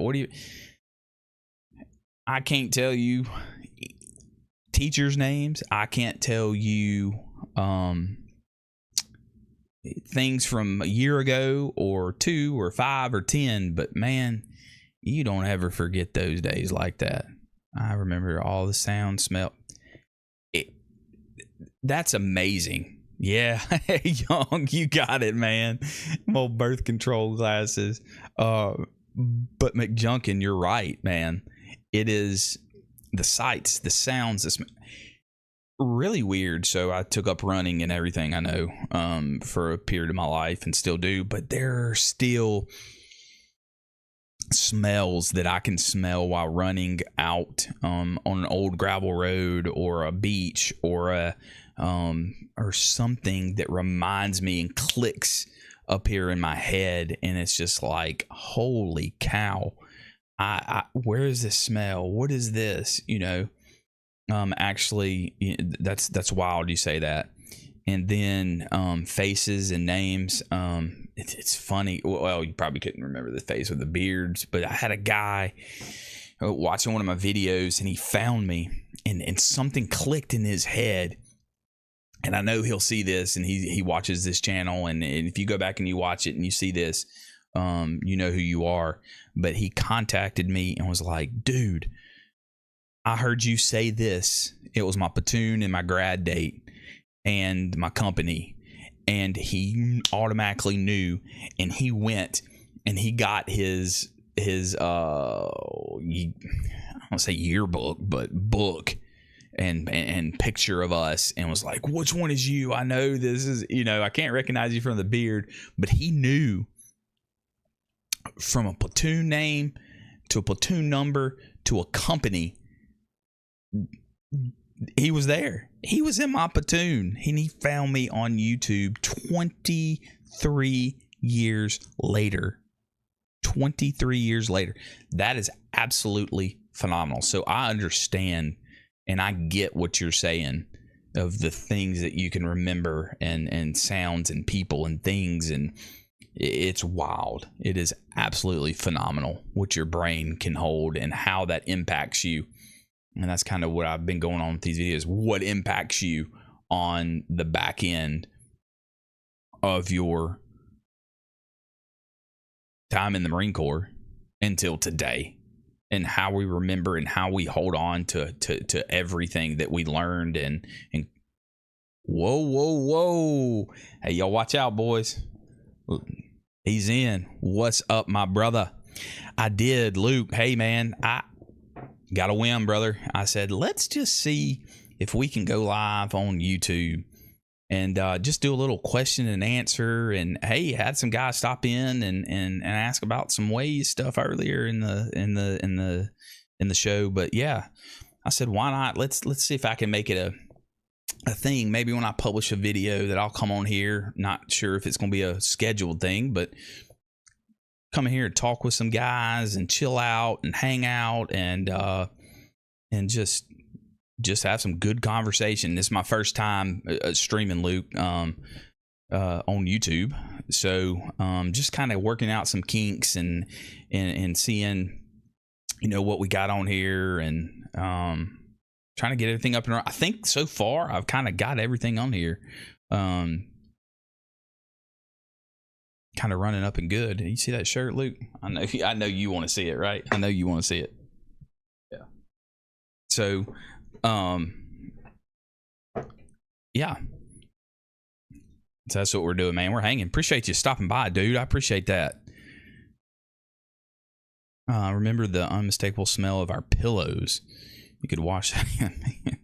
I can't tell you teachers' names. I can't tell you things from a year ago or 2 or 5 or 10, but man, you don't ever forget those days like that. I remember all the sound, smell. That's amazing. Yeah, Young, you got it, man. Old birth control glasses. But McJunkin, you're right, man. It is the sights, the sounds, this really weird. So I took up running and everything, I know, for a period of my life and still do, but there are still smells that I can smell while running out on an old gravel road or a beach or something that reminds me and clicks up here in my head, and it's just like, holy cow. Where is this smell? What is this? Actually, that's wild. You say that, and then faces and names. It's funny. Well, you probably couldn't remember the face with the beards, but I had a guy watching one of my videos, and he found me, and something clicked in his head. And I know he'll see this, and he watches this channel, and if you go back and you watch it and you see this, you know who you are. But he contacted me and was like, dude, I heard you say this. It was my platoon and my grad date and my company. and he automatically knew, and he went and he got his I don't want to say yearbook, but book and picture of us, and was like, which one is you? I know this is, I can't recognize you from the beard, but he knew from a platoon name to a platoon number to a company. He was there. He was in my platoon, and he found me on YouTube 23 years later. 23 years later. That is absolutely phenomenal. So I understand and I get what you're saying of the things that you can remember, and sounds and people and things, and it's wild. It is absolutely phenomenal what your brain can hold and how that impacts you. And that's kind of what I've been going on with these videos. What impacts you on the back end of your time in the Marine Corps until today, and how we remember and how we hold on to everything that we learned. And whoa. Hey, y'all watch out, boys. He's in. What's up, my brother? I did, Luke. Hey, man, I got a win, brother. I said, let's just see if we can go live on YouTube and just do a little question and answer. And hey, had some guys stop in and ask about some ways stuff earlier in the show. But yeah, I said, why not? Let's see if I can make it a thing. Maybe when I publish a video that I'll come on here. Not sure if it's going to be a scheduled thing, but come in here and talk with some guys and chill out and hang out and just have some good conversation. This is my first time streaming, Luke, on YouTube. So just kind of working out some kinks and seeing, what we got on here, and trying to get everything up and running. I think so far I've kind of got everything on here. Kind of running up and good. You see that shirt, Luke? I know you want to see it, right? I know you want to see it. Yeah. So, yeah. So that's what we're doing, man. We're hanging. Appreciate you stopping by, dude. I appreciate that. Remember the unmistakable smell of our pillows. You could wash that in.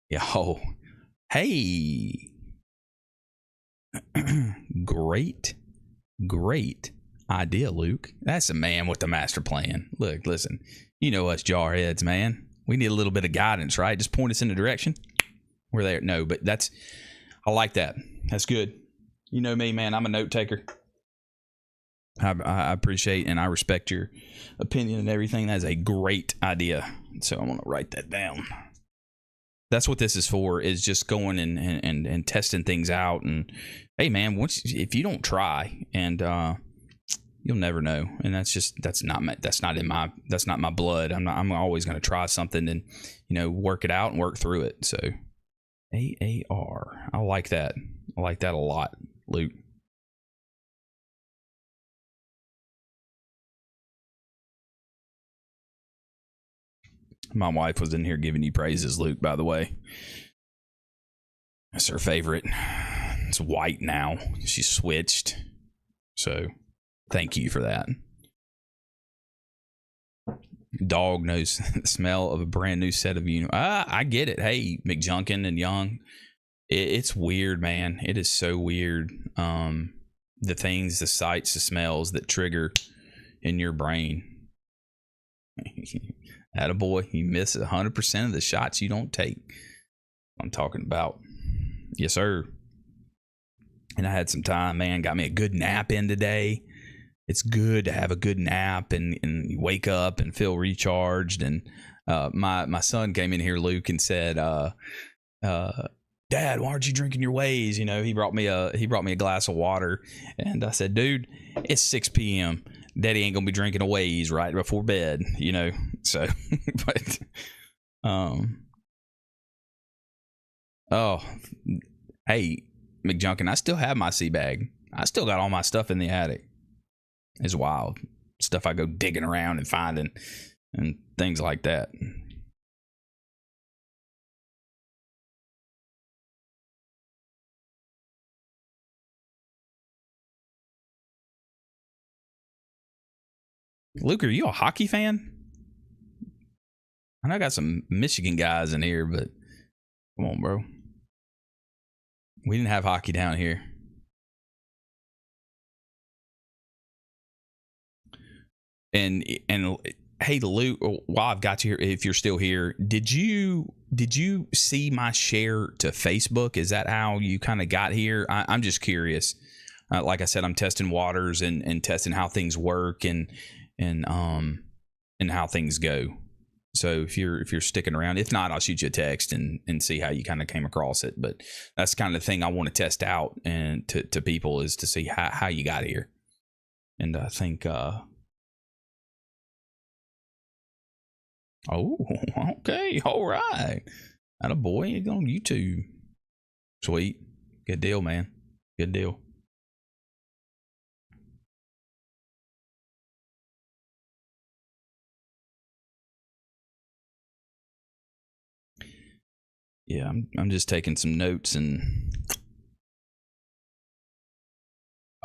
Yo. Hey. Great idea, Luke. That's a man with the master plan. Look, listen, us jarheads, man. We need a little bit of guidance, right? Just point us in the direction. We're there. No, but I like that. That's good. You know me, man. I'm a note taker. I appreciate and I respect your opinion and everything. That's a great idea. So I'm going to write that down. That's what this is for, is just going and testing things out. And hey, man, if you don't try, and you'll never know. And that's not my blood. I'm always going to try something and work it out and work through it. So AAR, I like that. I like that a lot, Luke. My wife was in here giving you praises, Luke, by the way. That's her favorite. It's white now. She switched. So thank you for that. Dog knows the smell of a brand new set of uniforms. I get it. Hey, McJunkin and Young. It's weird, man. It is so weird. The things, the sights, the smells that trigger in your brain. Attaboy, you miss 100% of the shots you don't take. I'm talking about. Yes, sir. And I had some time, man. Got me a good nap in today. It's good to have a good nap and you wake up and feel recharged. And my son came in here, Luke, and said, Dad, why aren't you drinking your Waze? He brought me a glass of water, and I said, dude, it's 6 p.m. Daddy ain't gonna be drinking a Waze right before bed, So, but, oh, hey, McJunkin, I still have my sea bag. I still got all my stuff in the attic. It's wild stuff I go digging around and finding and things like that. Luke, are you a hockey fan? I know I got some Michigan guys in here, but come on, bro. We didn't have hockey down here. And hey, Luke, while I've got you here, if you're still here, did you see my share to Facebook? Is that how you kind of got here? I'm just curious. Like I said, I'm testing waters and testing how things work and how things go. So if you're sticking around, if not, I'll shoot you a text and see how you kind of came across it. But that's kind of the thing I want to test out and to people is to see how you got here. And I think oh, okay, all right. Attaboy, you go on YouTube. Sweet. Good deal, man. Good deal. Yeah, I'm just taking some notes and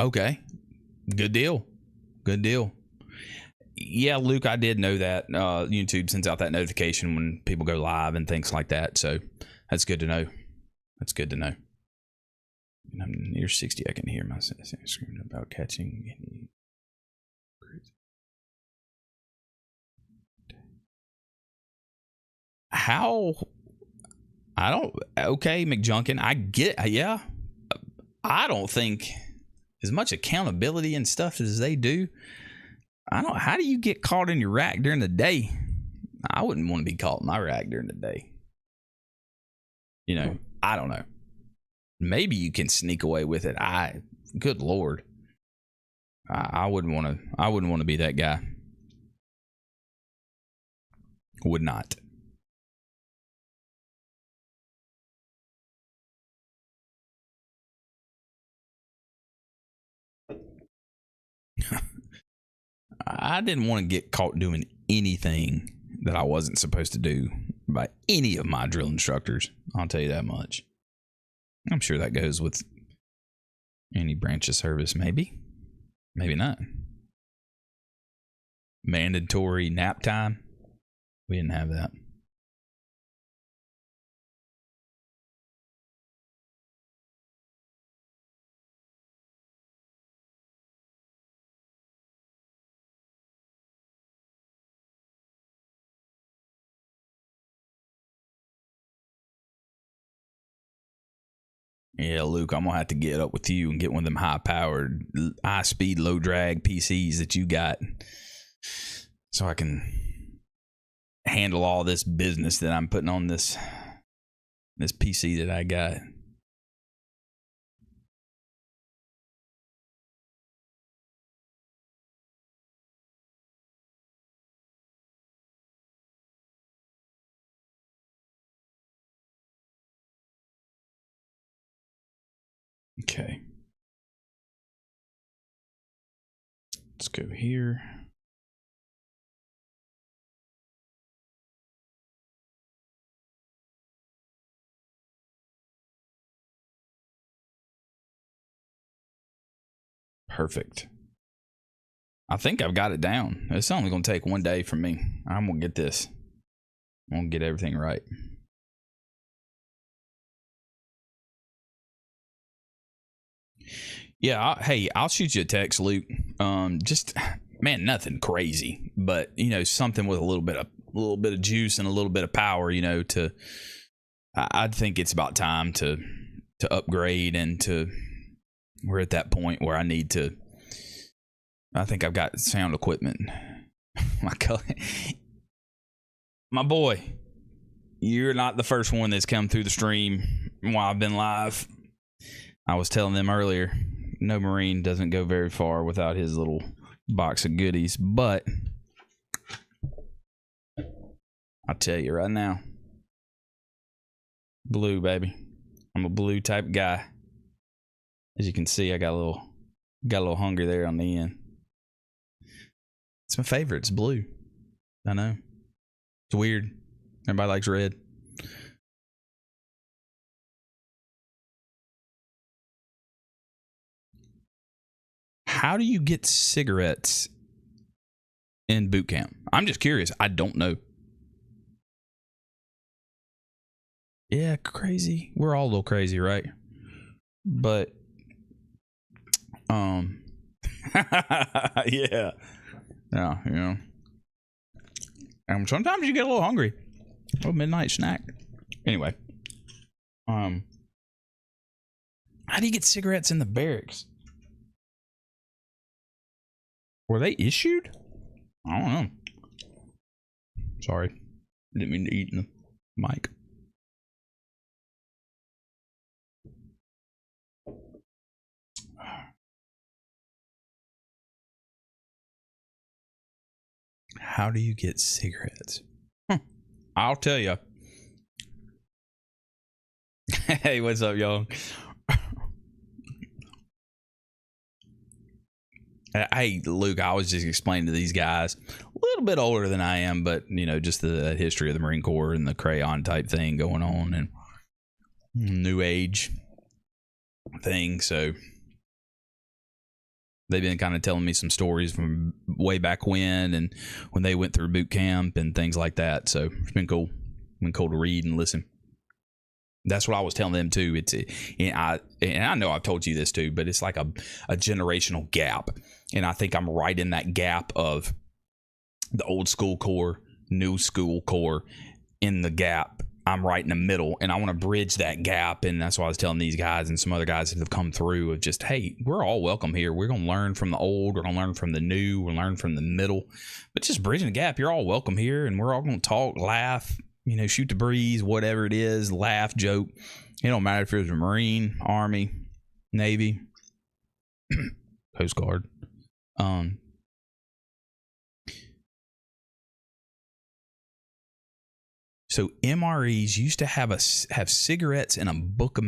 okay. Good deal. Good deal. Yeah, Luke, I did know that YouTube sends out that notification when people go live and things like that. So that's good to know. That's good to know. And I'm near 60. I can hear myself screaming about catching any. How? I don't. Okay, McJunkin. I get. Yeah. I don't think as much accountability and stuff as they do. I don't. How do you get caught in your rack during the day? I wouldn't want to be caught in my rack during the day. You know, I don't know. Maybe you can sneak away with it. Good Lord, I wouldn't want to. I wouldn't want to be that guy. Would not. I didn't want to get caught doing anything that I wasn't supposed to do by any of my drill instructors. I'll tell you that much. I'm sure that goes with any branch of service, maybe. Maybe not. Mandatory nap time. We didn't have that. Yeah, Luke, I'm going to have to get up with you and get one of them high-powered, high-speed, low-drag PCs that you got so I can handle all this business that I'm putting on this PC that I got. Okay. Let's go here. Perfect. I think I've got it down. It's only going to take one day for me. I'm going to get this. I'm going to get everything right. Yeah, hey, I'll shoot you a text, Luke. Just man, nothing crazy, but you know, something with a little bit of juice and a little bit of power. You know, I think it's about time to upgrade and we're at that point where I need to. I think I've got sound equipment. My boy, you're not the first one that's come through the stream while I've been live. I was telling them earlier, no Marine doesn't go very far without his little box of goodies. But I'll tell you right now, blue, baby. I'm a blue type guy. As you can see, I got a little hungry there on the end. It's my favorite. It's blue. I know. It's weird. Everybody likes red. How do you get cigarettes in boot camp? I'm just curious. I don't know. Yeah, crazy. We're all a little crazy, right? But yeah. Yeah, you know. And sometimes you get a little hungry. A little midnight snack. Anyway. How do you get cigarettes in the barracks? Were they issued? I don't know. Sorry. Didn't mean to eat in the mic. How do you get cigarettes? I'll tell you. Hey, what's up, y'all? Hey, Luke, I was just explaining to these guys, a little bit older than I am, but, you know, just the history of the Marine Corps and the crayon type thing going on and new age thing. So they've been kind of telling me some stories from way back when and when they went through boot camp and things like that. So it's been cool. Been cool to read and listen. That's what I was telling them too. And I know I've told you this too, but it's like a generational gap. And I think I'm right in that gap of the old school Corps, new school Corps. In the gap, I'm right in the middle, and I want to bridge that gap. And that's why I was telling these guys and some other guys that have come through of just, hey, we're all welcome here. We're going to learn from the old. We're going to learn from the new. We'll learn from the middle. But just bridging the gap, you're all welcome here, and we're all going to talk, laugh, you know, shoot the breeze, whatever it is, laugh, joke. It don't matter if it was a Marine, Army, Navy, Coast Guard. So MREs used to have cigarettes and a book of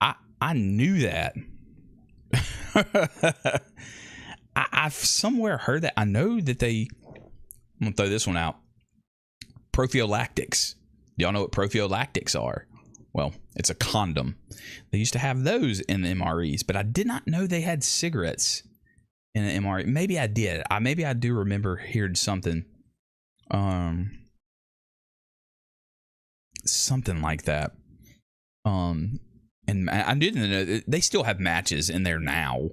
I knew that. I've somewhere heard that. I know that I'm gonna throw this one out. Prophylactics. Do y'all know what prophylactics are? Well, it's a condom. They used to have those in the MREs, but I did not know they had cigarettes in an MRE. Maybe I did. Maybe I do remember hearing something. Something like that. And I didn't know they still have matches in there now,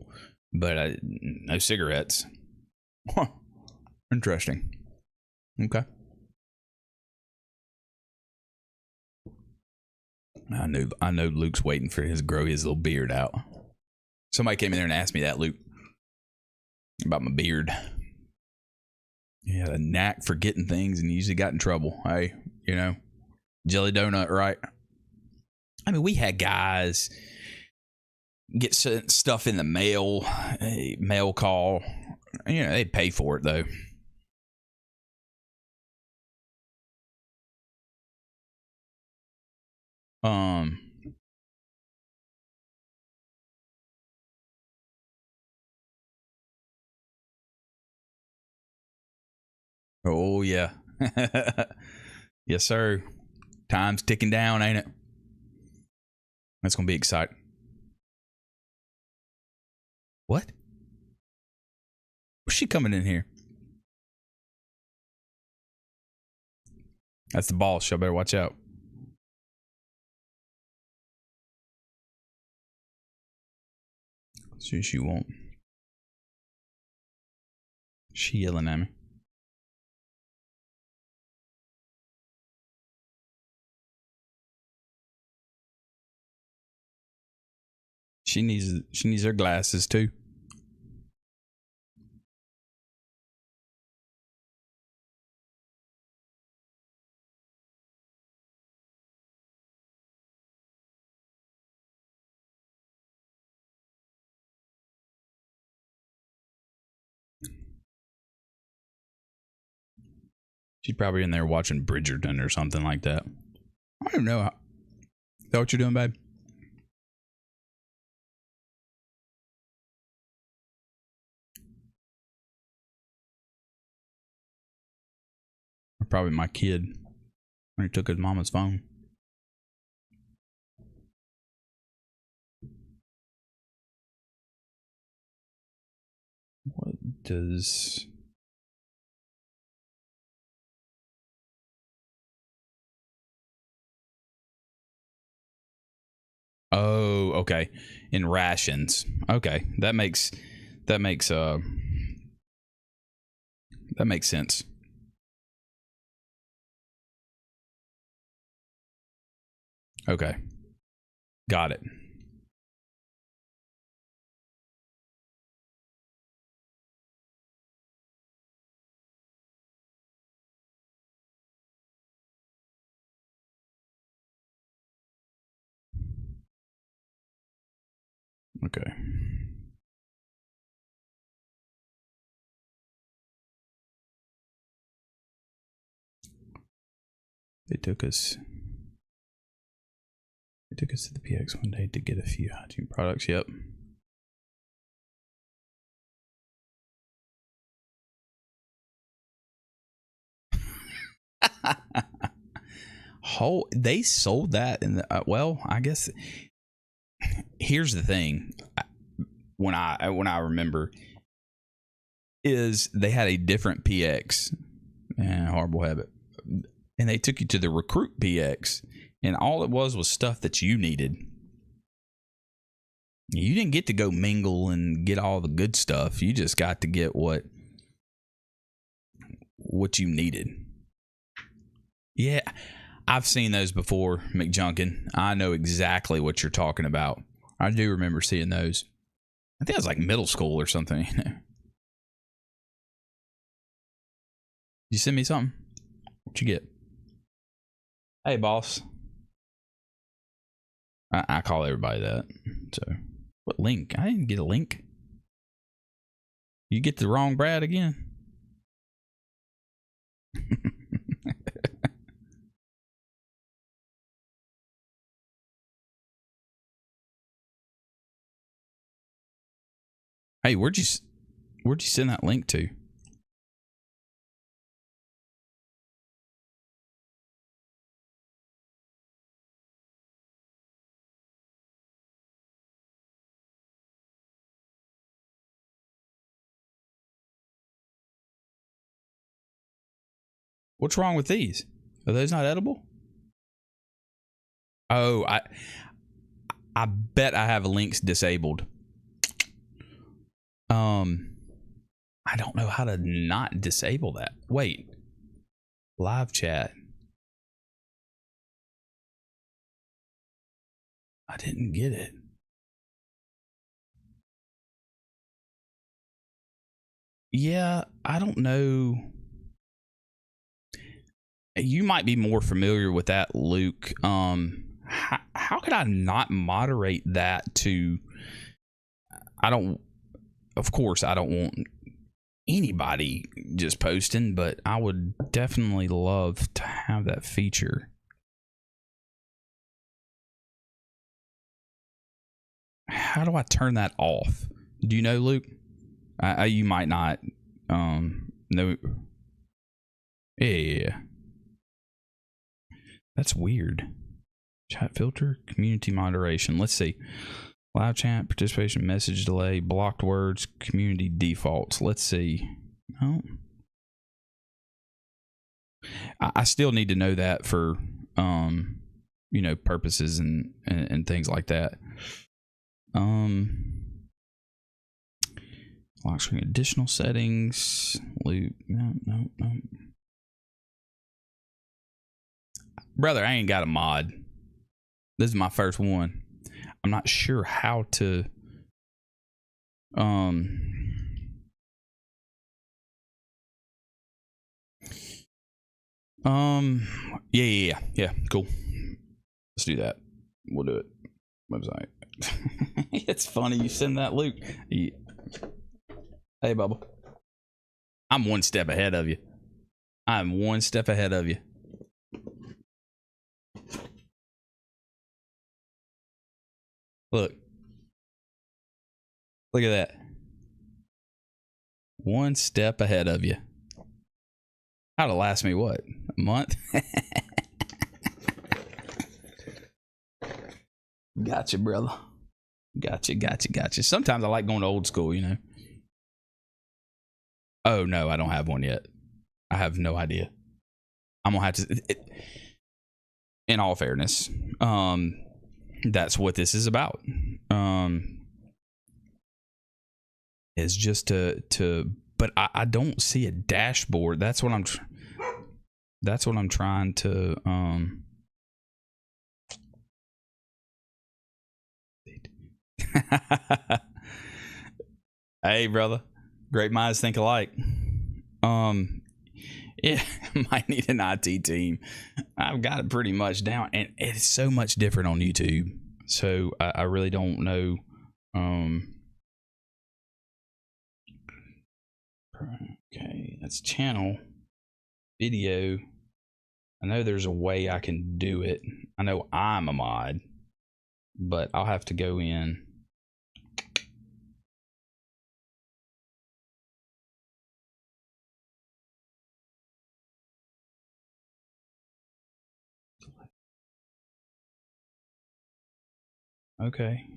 but no cigarettes. Huh. Interesting. Okay. I know Luke's waiting for grow his little beard out. Somebody came in there and asked me that, Luke, about my beard. He had a knack for getting things and he usually got in trouble. Hey, you know, jelly donut, right? I mean, we had guys get stuff in the mail, a mail call. You know, they'd pay for it, though. Oh, yeah. Yes, sir. Time's ticking down, ain't it? That's going to be exciting. What? What's she coming in here? That's the boss. Y'all better watch out. See, she won't. She yelling at me. She needs her glasses too. She's probably in there watching Bridgerton or something like that. I don't know. Is that what you're doing, babe? Or probably my kid when he took his mama's phone. What does Oh, okay. In rations. Okay. That makes that makes sense. Okay. Got it. Okay. They took us to the PX one day to get a few hygiene products. Yep. They sold that in the well, I guess here's the thing. When I remember is they had a different PX, horrible habit, and they took you to the Recruit PX, and all it was stuff that you needed. You didn't get to go mingle and get all the good stuff. You just got to get what you needed. Yeah, I've seen those before, McJunkin. I know exactly what you're talking about. I do remember seeing those. I think it was like middle school or something. You send me something? What'd you get? Hey, boss. I call everybody that. So, what link? I didn't get a link. You get the wrong Brad again? Hey, where'd you send that link to? What's wrong with these? Are those not edible? Oh, I bet I have links disabled. I don't know how to not disable that. Wait. Live chat. I didn't get it. Yeah, I don't know. You might be more familiar with that, Luke. How could I not moderate that to... Of course, I don't want anybody just posting, but I would definitely love to have that feature. How do I turn that off? Do you know, Luke? You might not know. Yeah. That's weird. Chat filter, community moderation. Let's see. Live chat, participation, message delay, blocked words, community defaults. Let's see. Oh. I still need to know that for purposes and things like that. Lock screen, additional settings. Loop. No. Brother, I ain't got a mod. This is my first one. I'm not sure how to yeah, cool. Let's do that. We'll do it. Website. It's funny you send that, Luke. Yeah. Hey, Bubba. I'm one step ahead of you. Look at that. One step ahead of you. That'll last me what? A month? Gotcha, brother. Gotcha. Sometimes I like going to old school, Oh, no, I don't have one yet. I have no idea. I'm going to have to... in all fairness, that's what this is about. Is just to but I don't see a dashboard. That's what I'm trying to Hey brother, great minds think alike. Yeah, might need an IT team. I've got it pretty much down, and it's so much different on YouTube. So I really don't know. Okay, that's channel video. I know there's a way I can do it. I know I'm a mod, but I'll have to go in. Okay.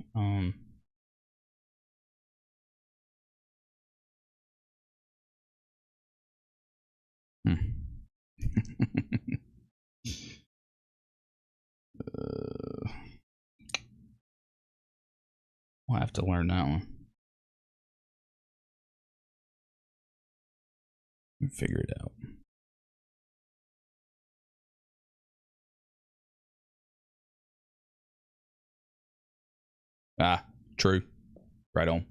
I'll have to learn that one. Figure it out. Ah, true. Right on.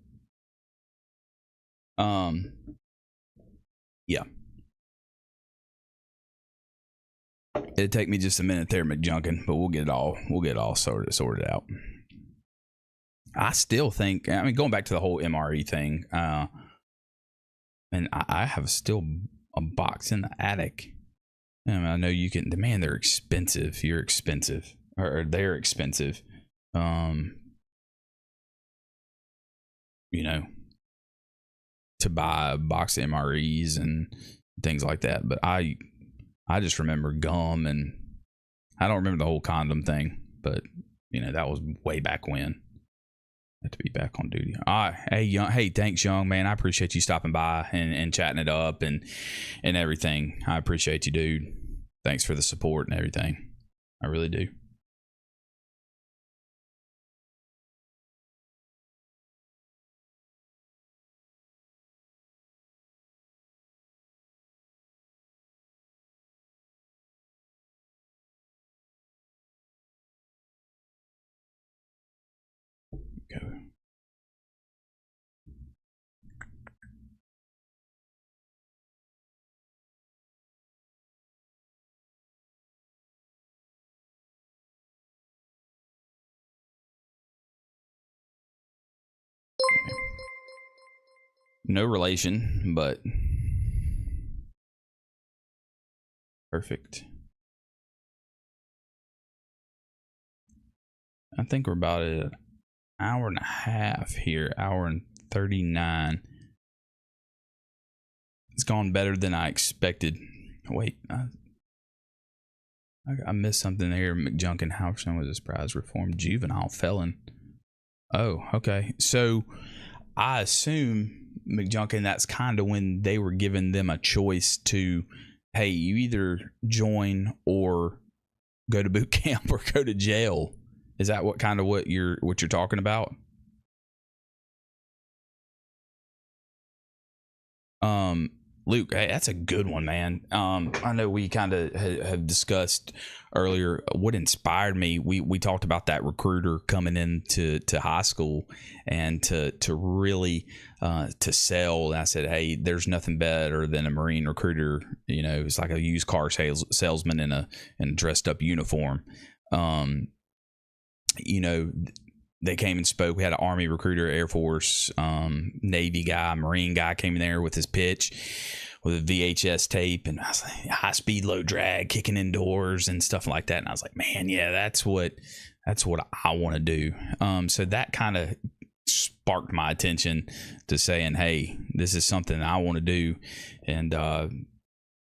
Yeah. It'd take me just a minute there, McJunkin, but we'll get it all sorted out. I still think, I mean, going back to the whole MRE thing, and I have still a box in the attic. I mean, I know you can, man, they're expensive. You're expensive, or they're expensive. You know, to buy a box of MREs and things like that. But I just remember gum, and I don't remember the whole condom thing, but you know, that was way back when. I have to be back on duty. All right. Hey, thanks, Young man. I appreciate you stopping by and chatting it up and everything. I appreciate you, dude. Thanks for the support and everything. I really do. Go. No relation, but perfect. I think we're about an hour and a half here, hour and 39. It's gone better than I expected. Wait, I missed something there. McJunkin Halverson was a surprise reformed juvenile felon. Oh, okay. So I assume, McJunkin, that's kind of when they were giving them a choice to, hey, you either join or go to boot camp or go to jail. Is that what you're talking about? Luke, hey, that's a good one, man. I know we kind of have discussed earlier what inspired me. We talked about that recruiter coming into high school and to really to sell. And I said, hey, there's nothing better than a Marine recruiter. You know, it's like a used car salesman in a dressed up uniform. You know, they came and spoke. We had an Army recruiter, Air Force, Navy guy, Marine guy came in there with his pitch with a VHS tape, and I was like, high speed, low drag, kicking indoors and stuff like that. And I was like, man, yeah, that's what I want to do. So that kind of sparked my attention to saying, hey, this is something I want to do. And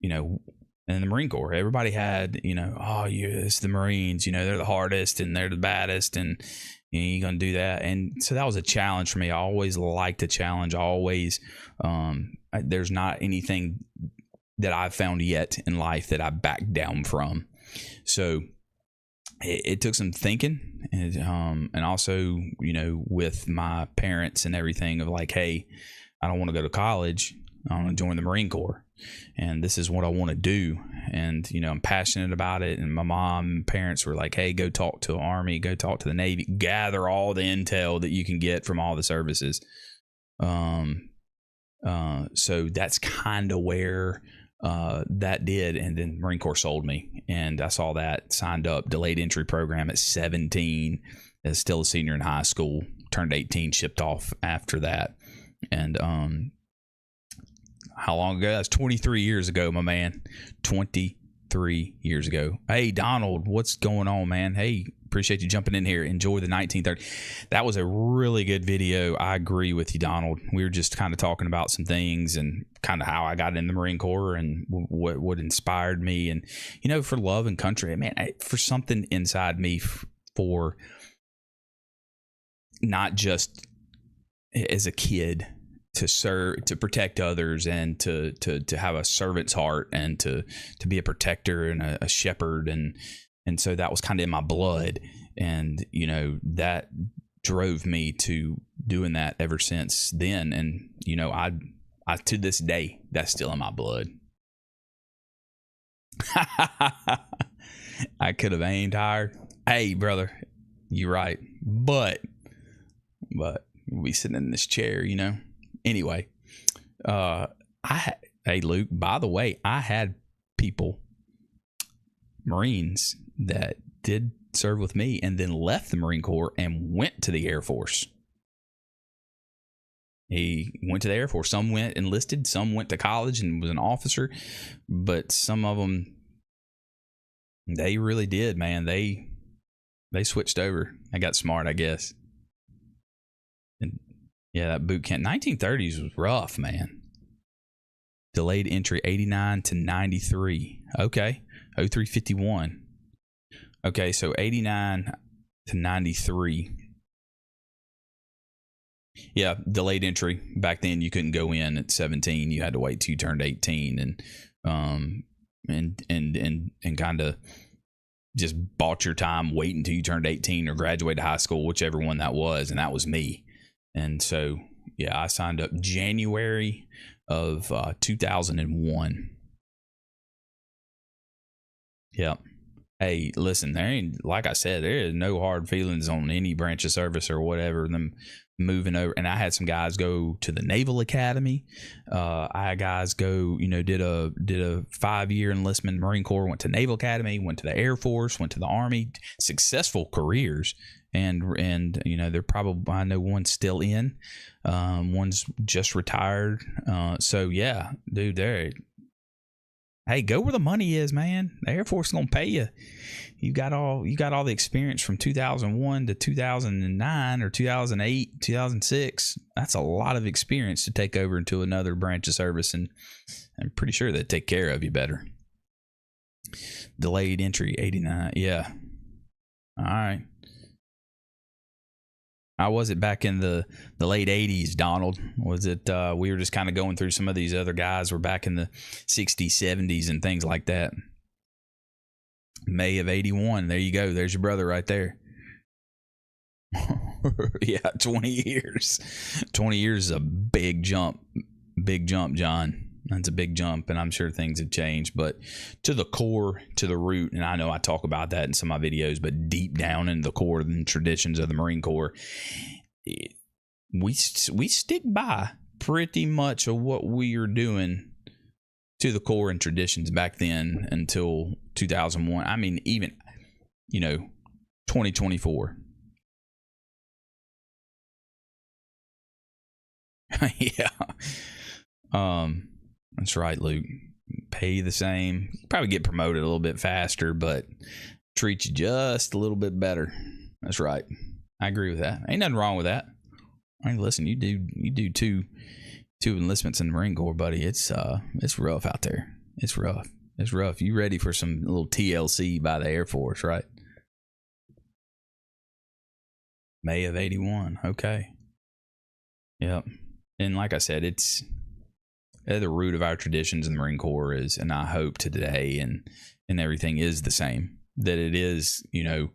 you know, in the Marine Corps, everybody had, you know, oh, it's the Marines, you know, they're the hardest and they're the baddest, and you know, you're gonna do that. And so that was a challenge for me. I always liked a challenge. I always there's not anything that I've found yet in life that I backed down from. So it took some thinking. and also, you know, with my parents and everything of like, hey, I don't want to go to college. I want to join the Marine Corps, and this is what I want to do. And, you know, I'm passionate about it. And my mom and parents were like, hey, go talk to the Army, go talk to the Navy, gather all the intel that you can get from all the services. So that's kind of where that did. And then Marine Corps sold me, and I saw that, signed up, delayed entry program at 17, as still a senior in high school, turned 18, shipped off after that. And how long ago? That's 23 years ago, my man. 23 years ago. Hey, Donald, what's going on, man? Hey, appreciate you jumping in here. Enjoy the 1930. That was a really good video. I agree with you, Donald. We were just kind of talking about some things and kind of how I got in the Marine Corps and what inspired me. And, you know, for love and country, man, for something inside me for not just as a kid, to serve, to protect others, and to have a servant's heart, and to be a protector and a shepherd, and so that was kind of in my blood, and you know that drove me to doing that ever since then. And you know, I to this day, that's still in my blood. I could have aimed higher. Hey, brother, you're right, but we'll be sitting in this chair, you know. Anyway, hey, Luke, by the way, I had people, Marines, that did serve with me and then left the Marine Corps and went to the Air Force. He went to the Air Force. Some went enlisted, some went to college and was an officer, but some of them, they really did, man. They switched over. They got smart, I guess. And yeah, that boot camp, 1930s was rough, man. Delayed entry 89 to 93. Okay. 0351. Okay, so 89 to 93. Yeah, delayed entry. Back then you couldn't go in at 17. You had to wait till you turned 18, and kind of just bought your time waiting until you turned 18 or graduated high school, whichever one that was, and that was me. And so, yeah, I signed up January of 2001. Yeah. Hey, listen, there ain't, like I said, there is no hard feelings on any branch of service or whatever, them moving over. And I had some guys go to the Naval Academy. I had guys go, you know, did a 5-year enlistment in the Marine Corps, went to Naval Academy, went to the Air Force, went to the Army, successful careers. And you know, they're probably, I know one's still in, one's just retired. So yeah, dude, hey, go where the money is, man. The Air Force is gonna pay you. You got all the experience from 2001 to 2009 or 2008, 2006. That's a lot of experience to take over into another branch of service, and I'm pretty sure they take care of you better. Delayed entry 89. Yeah. All right. How was it back in the late 80s, Donald? Was it, we were just kind of going through some of these other guys were back in the 60s, 70s and things like that. May of 81. There you go. There's your brother right there. Yeah, 20 years. 20 years is a big jump. Big jump, John. That's a big jump, and I'm sure things have changed. But to the core, to the root, and I know I talk about that in some of my videos, but deep down in the core and traditions of the Marine Corps, we stick by pretty much of what we are doing to the core and traditions back then until 2001. I mean, even, you know, 2024. Yeah. That's right, Luke. Pay you the same. You probably get promoted a little bit faster, but treat you just a little bit better. That's right. I agree with that. Ain't nothing wrong with that. I mean, listen, you do two enlistments in the Marine Corps, buddy. It's rough out there. It's rough. It's rough. You ready for some little TLC by the Air Force, right? May of 81. Okay. Yep. And like I said, it's the root of our traditions in the Marine Corps is, and I hope today and everything is the same, that it is, you know,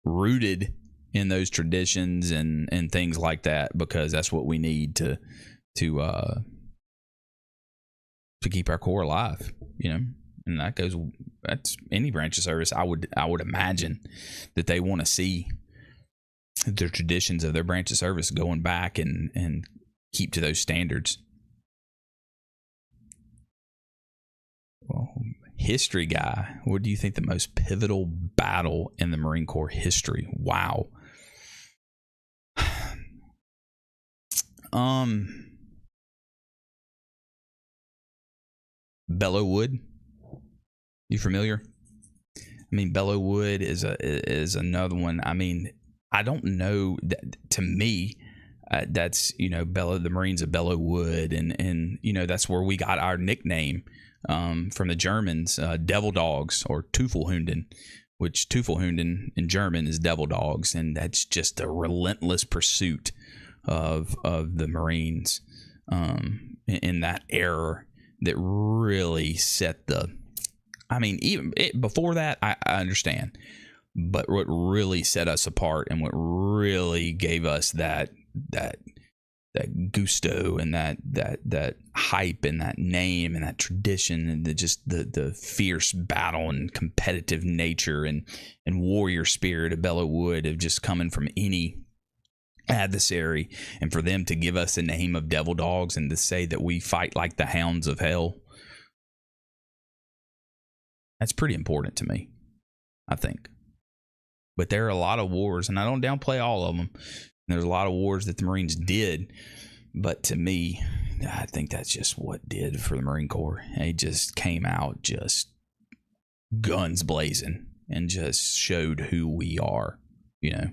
rooted in those traditions and things like that, because that's what we need to keep our Corps alive, you know. And that's any branch of service. I would imagine that they want to see the traditions of their branch of service going back and keep to those standards. Well, history guy, what do you think the most pivotal battle in the Marine Corps history? Wow. Belleau Wood. You familiar? I mean, Belleau Wood is another one. I mean, I don't know. To me, that's, you know, the Marines of Belleau Wood, and you know, that's where we got our nickname from the Germans, Devil Dogs, or Teufelhunden, which Teufelhunden in German is devil dogs, and that's just a relentless pursuit of the Marines in that era that really set the. I mean, even before that, I understand, but what really set us apart and what really gave us that gusto and that hype and that name and that tradition and the fierce battle and competitive nature and warrior spirit of Belleau Wood, of just coming from any adversary, and for them to give us the name of Devil Dogs and to say that we fight like the hounds of hell. That's pretty important to me, I think. But there are a lot of wars, and I don't downplay all of them. There's a lot of wars that the Marines did, but to me, I think that's just what did for the Marine Corps. They just came out just guns blazing and just showed who we are, you know.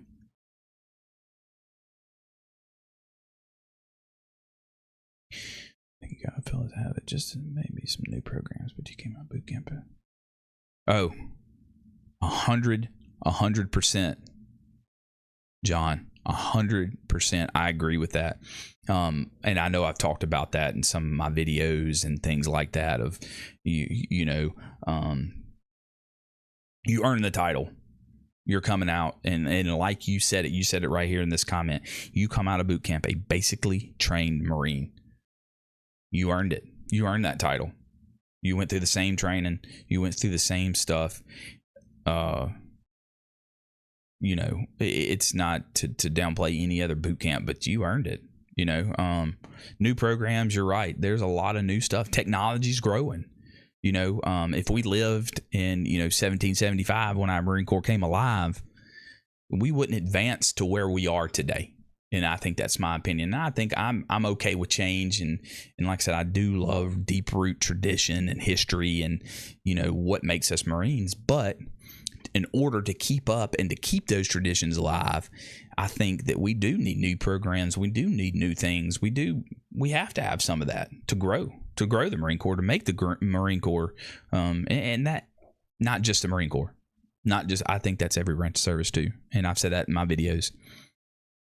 I think God fellas have it. Just maybe some new programs, but you came out boot camp. Oh, 100%, John. 100%. I agree with that. And I know I've talked about that in some of my videos and things like that of, you know, you earn the title. You're coming out, and like you said it right here in this comment. You come out of boot camp a basically trained Marine. You earned it. You earned that title. You went through the same training. You went through the same stuff. You know, it's not to downplay any other boot camp, but you earned it. You know, new programs, you're right. There's a lot of new stuff. Technology's growing. You know, if we lived in, 1775 when our Marine Corps came alive, we wouldn't advance to where we are today. And I think that's my opinion. And I think I'm okay with change. And like I said, I do love deep root tradition and history and, what makes us Marines. But in order to keep up and to keep those traditions alive, I think that we do need new programs. We do need new things. We have to have some of that to grow the Marine Corps, to make the Marine Corps, and that not just the Marine Corps, I think that's every branch of service too. And I've said that in my videos.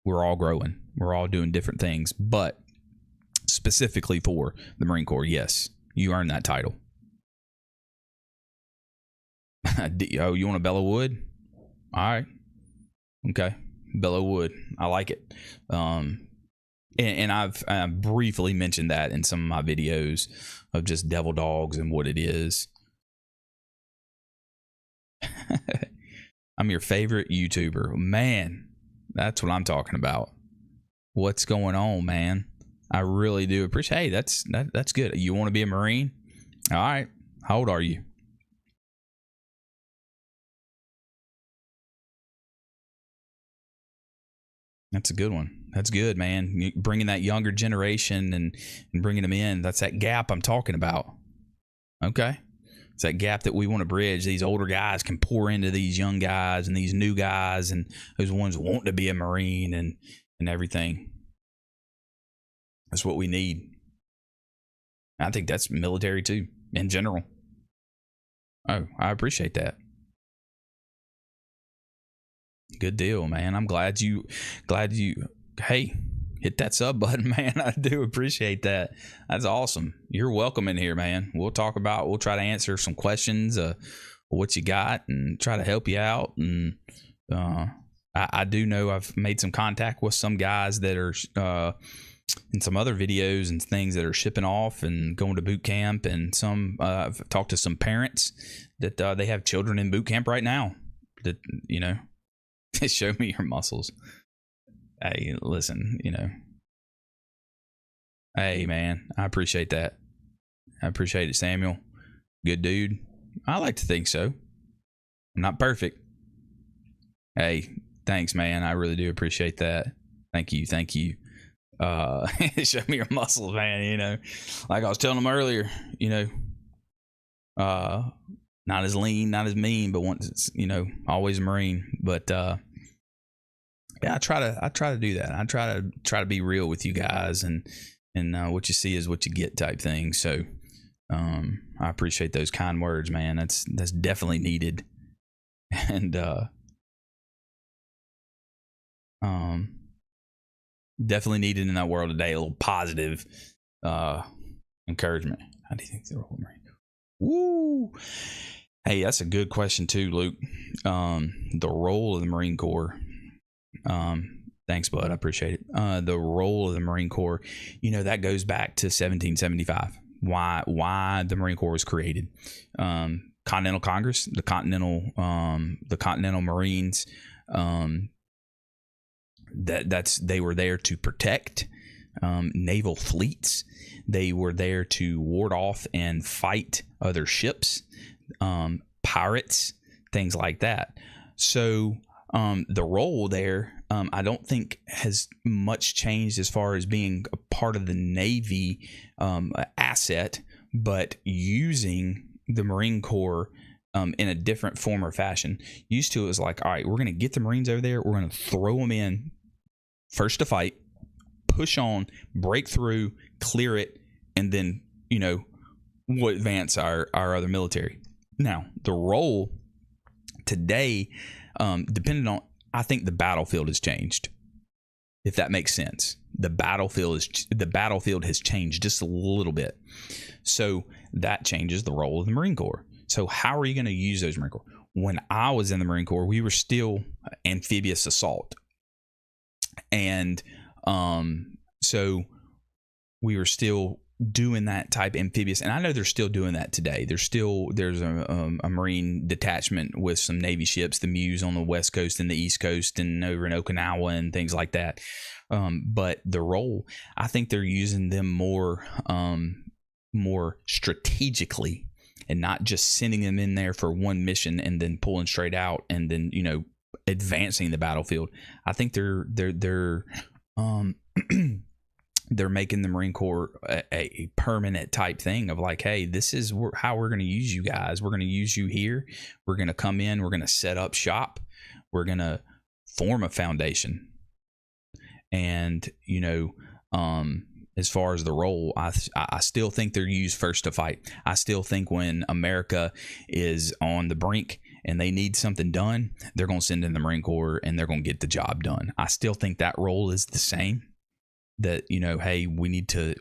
We're all growing. We're all doing different things, but specifically for the Marine Corps, yes, you earned that title. Oh, you want a Belleau Wood? All right. Okay. Belleau Wood. I like it. And I've briefly mentioned that in some of my videos of just Devil Dogs and what it is. I'm your favorite YouTuber. Man, that's what I'm talking about. What's going on, man? I really do appreciate. Hey, that's good. You want to be a Marine? All right. How old are you? That's a good one. That's good, man. Bringing that younger generation and bringing them in. That's that gap I'm talking about. Okay. It's that gap that we want to bridge. These older guys can pour into these young guys and these new guys and those ones want to be a Marine and everything. That's what we need. I think that's military too, in general. Oh, I appreciate that. Good deal, man. I'm glad you hey, hit that sub button, man. I do appreciate that. That's awesome. You're welcome in here, man. We'll try to answer some questions, what you got, and try to help you out and I do know I've made some contact with some guys that are in some other videos and things that are shipping off and going to boot camp, and some I've talked to some parents that they have children in boot camp right now that, you know, show me your muscles. Hey, listen, you know, hey man, I appreciate that. I appreciate it, Samuel. Good dude. I like to think so. I'm not perfect. Hey, thanks, man. I really do appreciate that. Thank you. Show me your muscles, man. You know, like I was telling them earlier, you know, not as lean, not as mean, but once it's, you know, always a Marine. But yeah, I try to do that. I try to be real with you guys, and what you see is what you get type thing. So I appreciate those kind words, man. That's definitely needed. And definitely needed in that world today. A little positive encouragement. How do you think the role, Marine? Woo! Hey, that's a good question too, Luke. The role of the Marine Corps. Thanks, bud. I appreciate it. The role of the Marine Corps, you know, that goes back to 1775. Why the Marine Corps was created? Continental Congress, the Continental Marines. They were there to protect naval fleets. They were there to ward off and fight other ships, pirates, things like that. So the role there, I don't think has much changed as far as being a part of the Navy asset, but using the Marine Corps in a different form or fashion. Used to, it was like, all right, we're going to get the Marines over there. We're going to throw them in first to fight, push on, break through, clear it, and then, you know, we'll advance our other military. Now, the role today, depending on, I think the battlefield has changed, if that makes sense. The battlefield has changed just a little bit. So that changes the role of the Marine Corps. So how are you going to use those Marine Corps? When I was in the Marine Corps, we were still amphibious assault. And so we were still doing that type amphibious, and I know they're still doing that today. There's a Marine detachment with some Navy ships, the Muse on the West Coast and the East Coast and over in Okinawa and things like that. But the role, I think they're using them more strategically, and not just sending them in there for one mission and then pulling straight out and then, you know, advancing the battlefield. I think they're making the Marine Corps a permanent type thing of like, hey, this is how we're going to use you guys. We're going to use you here. We're going to come in. We're going to set up shop. We're going to form a foundation. And, you know, as far as the role, I still think they're used first to fight. I still think when America is on the brink and they need something done, they're going to send in the Marine Corps and they're going to get the job done. I still think that role is the same. That, you know, hey, we need to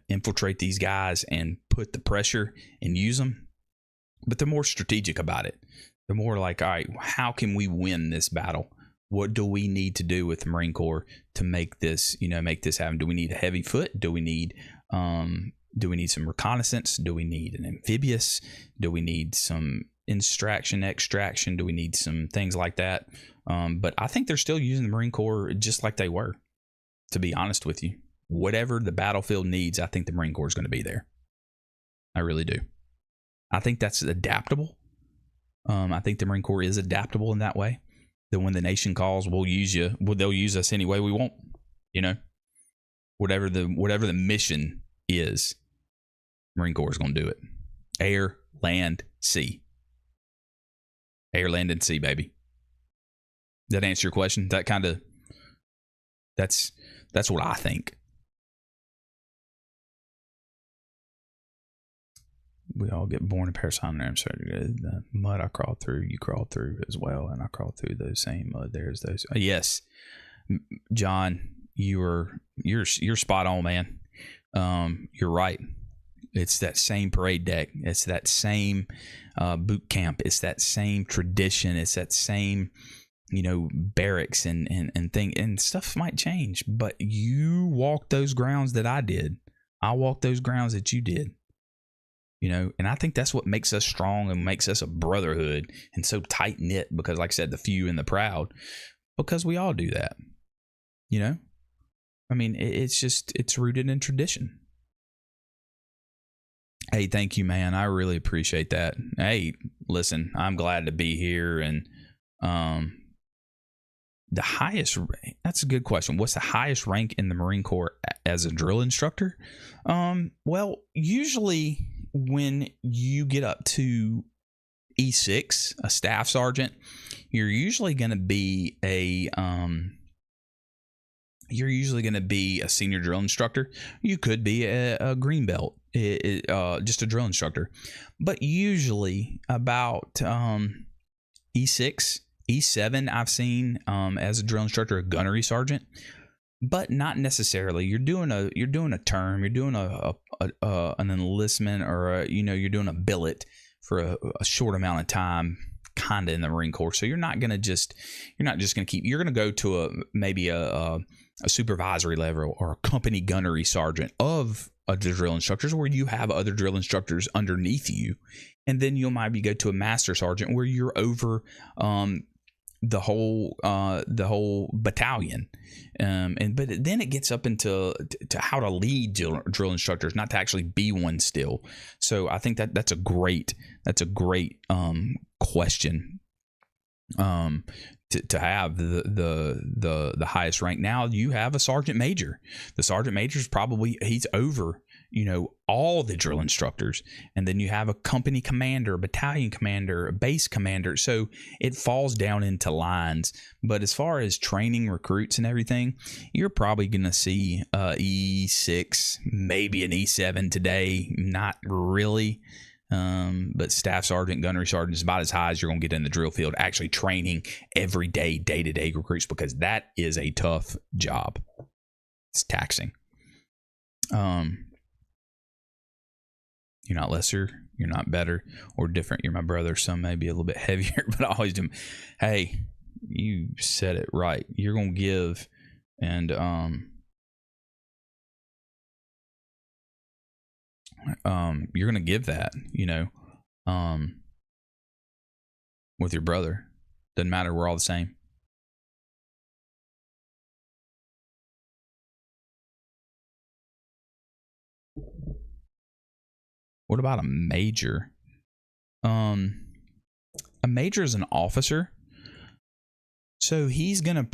infiltrate these guys and put the pressure and use them. But they're more strategic about it. They're more like, all right, how can we win this battle? What do we need to do with the Marine Corps to make this happen? Do we need a heavy foot? Do we need some reconnaissance? Do we need an amphibious? Do we need some extraction? Do we need some things like that? But I think they're still using the Marine Corps just like they were, to be honest with you. Whatever the battlefield needs, I think the Marine Corps is going to be there. I really do. I think that's adaptable. I think the Marine Corps is adaptable in that way. That when the nation calls, we'll use you. They'll use us any way we want. You know, whatever the mission is, Marine Corps is going to do it. Air, land, sea. Air, land, and sea, baby. Does that answer your question? That's what I think. We all get born in parasite. I'm sorry. The mud I crawled through, you crawled through as well, and I crawled through those same mud. There's those. Yes, John, you're spot on, man. You're right. It's that same parade deck. It's that same boot camp. It's that same tradition. It's that same barracks and thing, and stuff might change, but you walk those grounds that I did. I walked those grounds that you did. And I think that's what makes us strong and makes us a brotherhood and so tight knit, because like I said, the few and the proud, because we all do that. I mean, it's rooted in tradition. Hey, thank you, man. I really appreciate that. Hey, listen, I'm glad to be here. And the highest, that's a good question. What's the highest rank in the Marine Corps as a drill instructor? Well, usually when you get up to E6, a staff sergeant, you're usually going to be a senior drill instructor. You could be a green belt, just a drill instructor. But usually about E6, E7, I've seen as a drill instructor, a gunnery sergeant, but not necessarily. You're doing a term, you're doing an enlistment, or you're doing a billet for a short amount of time, kind of in the Marine Corps. So you're not just going to keep. You're going to go to maybe a supervisory level or a company gunnery sergeant of drill instructors, where you have other drill instructors underneath you, and then you'll maybe go to a master sergeant where you're over the whole battalion, but then it gets up into how to lead drill instructors, not to actually be one still. So I think that's a great question to have the highest rank. Now you have a sergeant major. The sergeant major is he's over all the drill instructors, and then you have a company commander, a battalion commander, a base commander. So it falls down into lines. But as far as training recruits and everything, you're probably going to see E6, maybe an E7 today. Not really. But staff sergeant, gunnery sergeant is about as high as you're going to get in the drill field, actually training every day-to-day recruits, because that is a tough job. It's taxing. You're not lesser, you're not better or different. You're my brother. Some may be a little bit heavier, but I always do. Hey, you said it right. You're going to give, and you're going to give that, with your brother. Doesn't matter. We're all the same. What about a major? A major is an officer. So he's really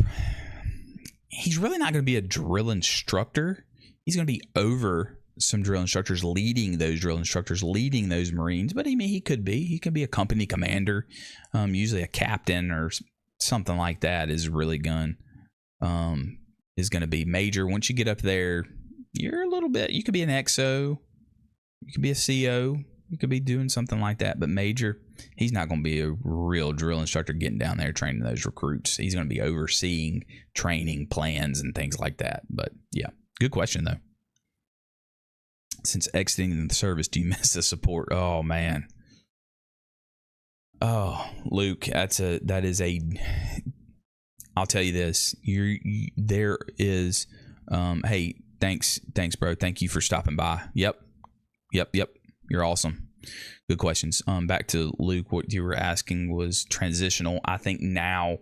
not going to be a drill instructor. He's going to be over some drill instructors, leading those drill instructors, leading those Marines. But he could be a company commander, usually a captain or something like that is really going to be major. Once you get up there, you're a little bit, you could be an XO, you could be a CO, you could be doing something like that. But major, he's not going to be a real drill instructor getting down there training those recruits. He's going to be overseeing training plans and things like that. But yeah, good question though. Since exiting the service, do you miss the support? Oh man. Oh, Luke, I'll tell you this. There is, hey, thanks, bro. Thank you for stopping by. Yep. You're awesome. Good questions. Back to Luke, what you were asking was transitional. I think now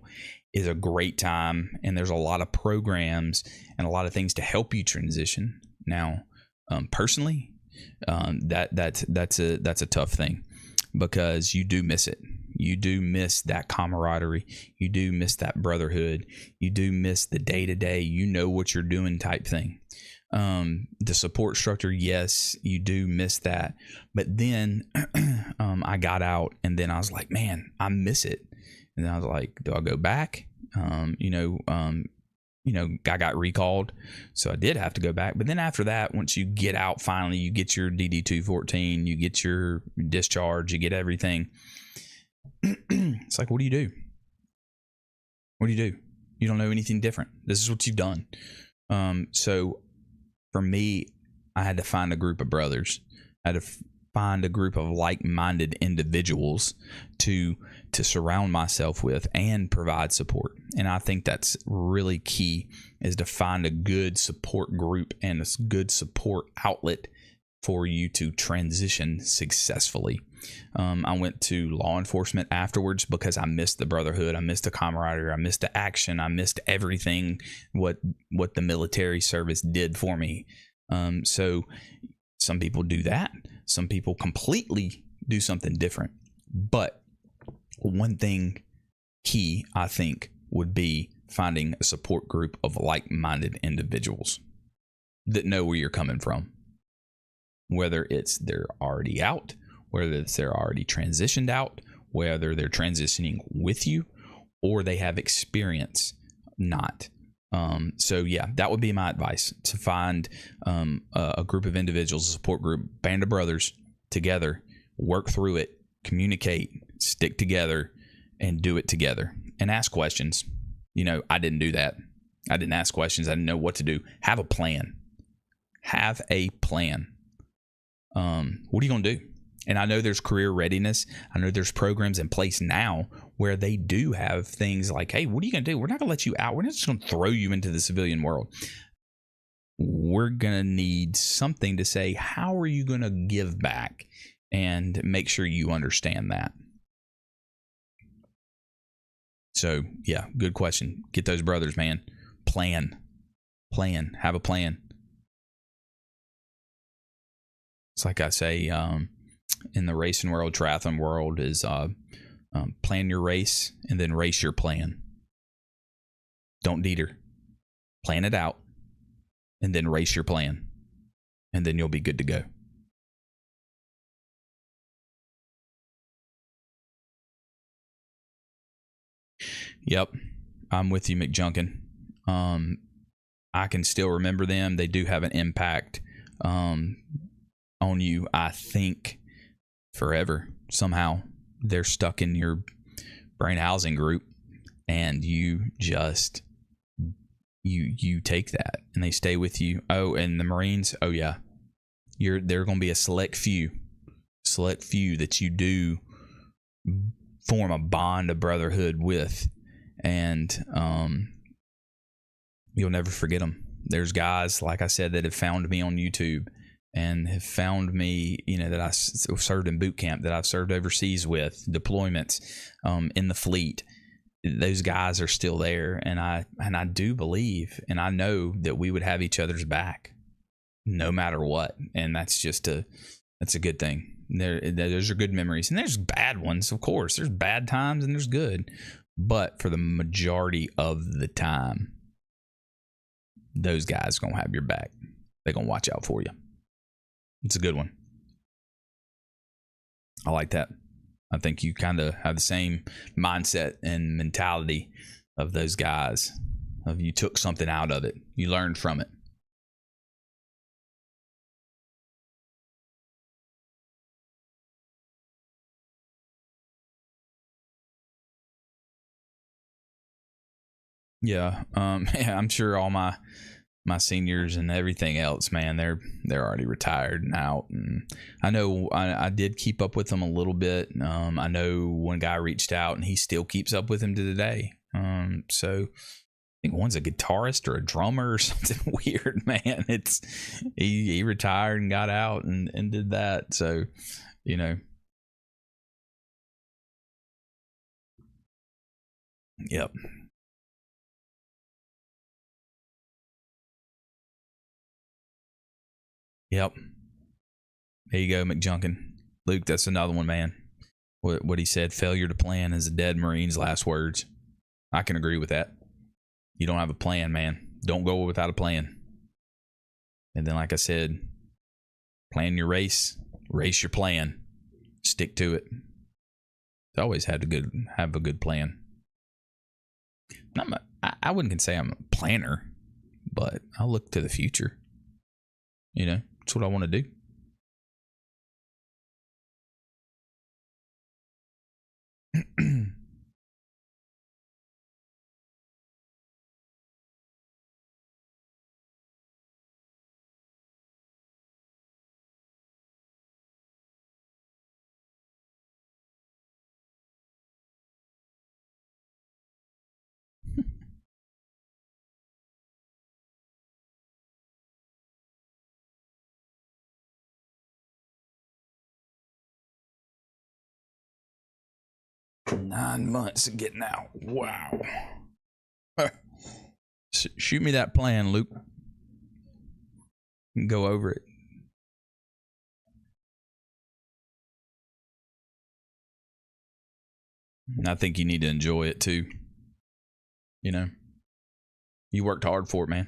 is a great time, and there's a lot of programs and a lot of things to help you transition. Now, personally, that's a tough thing, because you do miss it. You do miss that camaraderie. You do miss that brotherhood. You do miss the day-to-day, what you're doing type thing. The support structure, yes, you do miss that. But then I got out, and then I was like, man, I miss it. And then I was like, do I go back? I got recalled, so I did have to go back. But then after that, once you get out, finally, you get your DD-214, you get your discharge, you get everything. It's like, what do you do? What do you do? You don't know anything different. This is what you've done. So for me, I had to find a group of brothers. I had to find a group of like-minded individuals to surround myself with and provide support. And I think that's really key, is to find a good support group and a good support outlet for you to transition successfully. I went to law enforcement afterwards because I missed the brotherhood, I missed the camaraderie, I missed the action, I missed everything what the military service did for me. So some people do that. Some people completely do something different. But one thing key, I think, would be finding a support group of like-minded individuals that know where you're coming from. Whether it's they're already out, whether it's they're already transitioned out, whether they're transitioning with you, or they have experience not. So yeah, that would be my advice, to find a group of individuals, a support group, band of brothers together, work through it, communicate, stick together, and do it together, and ask questions. I didn't do that. I didn't ask questions. I didn't know what to do. Have a plan. Have a plan. What are you going to do? And I know there's career readiness. I know there's programs in place now where they do have things like, hey, what are you going to do? We're not going to let you out. We're not just going to throw you into the civilian world. We're going to need something to say, how are you going to give back, and make sure you understand that. So, yeah, good question. Get those brothers, man. Plan. Have a plan. It's like I say, in the racing world, triathlon world, is plan your race and then race your plan. Don't deter. Plan it out and then race your plan. And then you'll be good to go. Yep. I'm with you, McJunkin. I can still remember them. They do have an impact on you, I think, forever. Somehow they're stuck in your brain housing group, and you just you take that and they stay with you. Oh, and the Marines, oh yeah, they're going to be a select few that you do form a bond of brotherhood with, and you'll never forget them. There's guys, like I said, that have found me on YouTube and have found me, that I served in boot camp, that I've served overseas with, deployments, in the fleet. Those guys are still there, and I do believe, and I know that we would have each other's back no matter what, and that's a good thing. Those are good memories, and there's bad ones, of course. There's bad times and there's good, but for the majority of the time, those guys are gonna have your back. They're gonna watch out for you. It's a good one. I like that. I think you kind of have the same mindset and mentality of those guys. Of you took something out of it. You learned from it. Yeah. Yeah, I'm sure all my seniors and everything else, man, they're already retired and out. And I know I did keep up with them a little bit. I know one guy reached out, and he still keeps up with him to today. So I think one's a guitarist or a drummer or something weird, man. It's he retired and got out and did that. So, Yep. Yep. There you go, McJunkin. Luke, that's another one, man. What he said, failure to plan is a dead Marine's last words. I can agree with that. You don't have a plan, man. Don't go without a plan. And then, like I said, plan your race, race your plan, stick to it. Always have a good plan. I wouldn't say I'm a planner, but I look to the future. That's what I want to do. 9 months of getting out. Wow. Shoot me that plan, Luke. Go over it. And I think you need to enjoy it too. You know, you worked hard for it, man.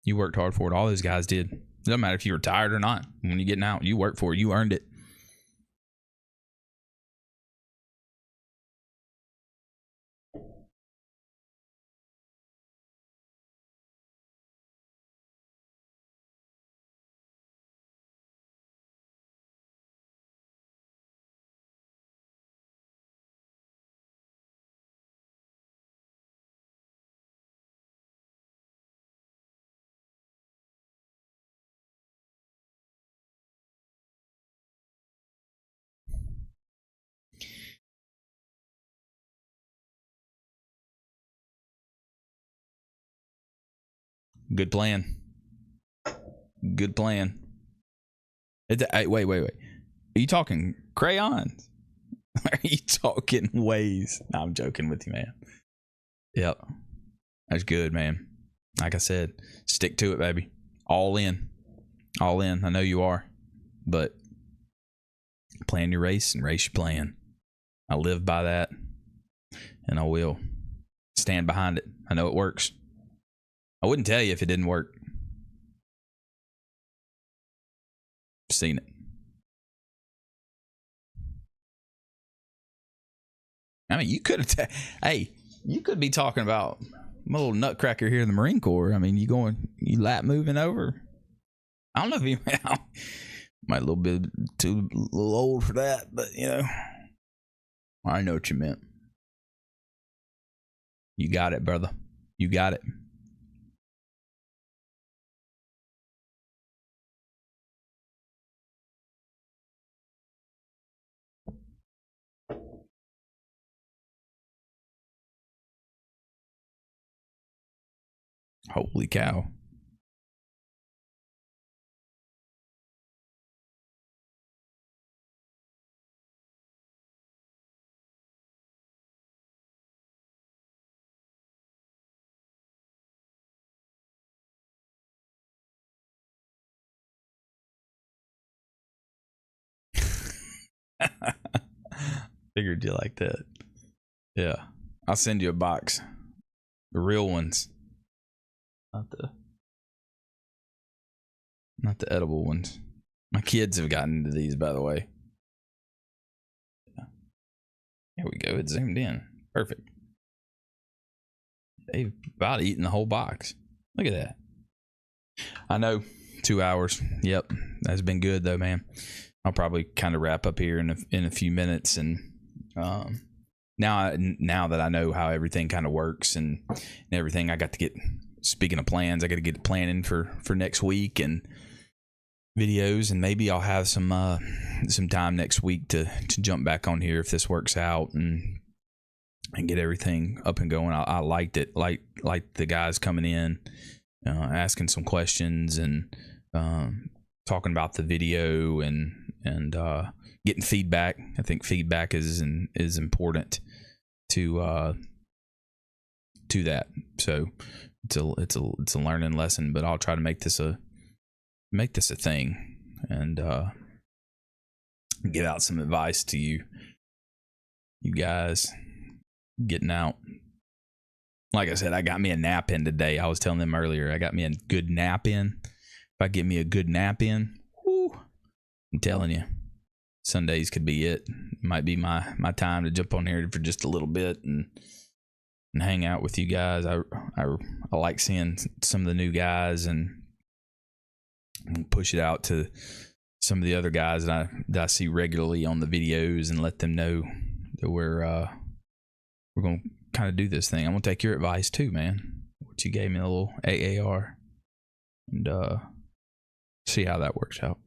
You worked hard for it. All those guys did. It doesn't matter if you were tired or not. When you're getting out, you worked for it. You earned it. Good plan. Good plan. Hey, wait. Are you talking crayons? Are you talking ways? No, I'm joking with you, man. Yep. That's good, man. Like I said, stick to it, baby. All in. All in. I know you are. But plan your race and race your plan. I live by that. And I will stand behind it. I know it works. I wouldn't tell you if it didn't work. Seen it. I mean, you could have. Hey, you could be talking about my little nutcracker here in the Marine Corps. I mean, you lap moving over. I don't know if you might a little bit too little old for that, but you know, I know what you meant. You got it, brother. You got it. Holy cow. Figured you like that. Yeah. I'll send you a box. The real ones. Not the edible ones. My kids have gotten into these, by the way. Here we go. It zoomed in. Perfect. They've about eaten the whole box. Look at that. I know. 2 hours. Yep. That's been good though, man. I'll probably kind of wrap up here in a few minutes, and now that I know how everything kind of works and everything, I got to get. Speaking of plans, I got to get planning for next week and videos, and maybe I'll have some time next week to jump back on here if this works out and get everything up and going. I liked it, like the guys coming in, asking some questions and talking about the video and getting feedback. I think feedback is important to that. So it's a learning lesson, but I'll try to make this a thing and give out some advice to you guys getting out. Like I said, I got me a nap in today. I was telling them earlier, I got me a good nap in. If I get me a good nap in, whoo, I'm telling you, Sundays could be it. Might be my time to jump on here for just a little bit and hang out with you guys. I like seeing some of the new guys and push it out to some of the other guys that I see regularly on the videos and let them know that we're going to kind of do this thing. I'm going to take your advice too, man. What you gave me, a little AAR, and see how that works out.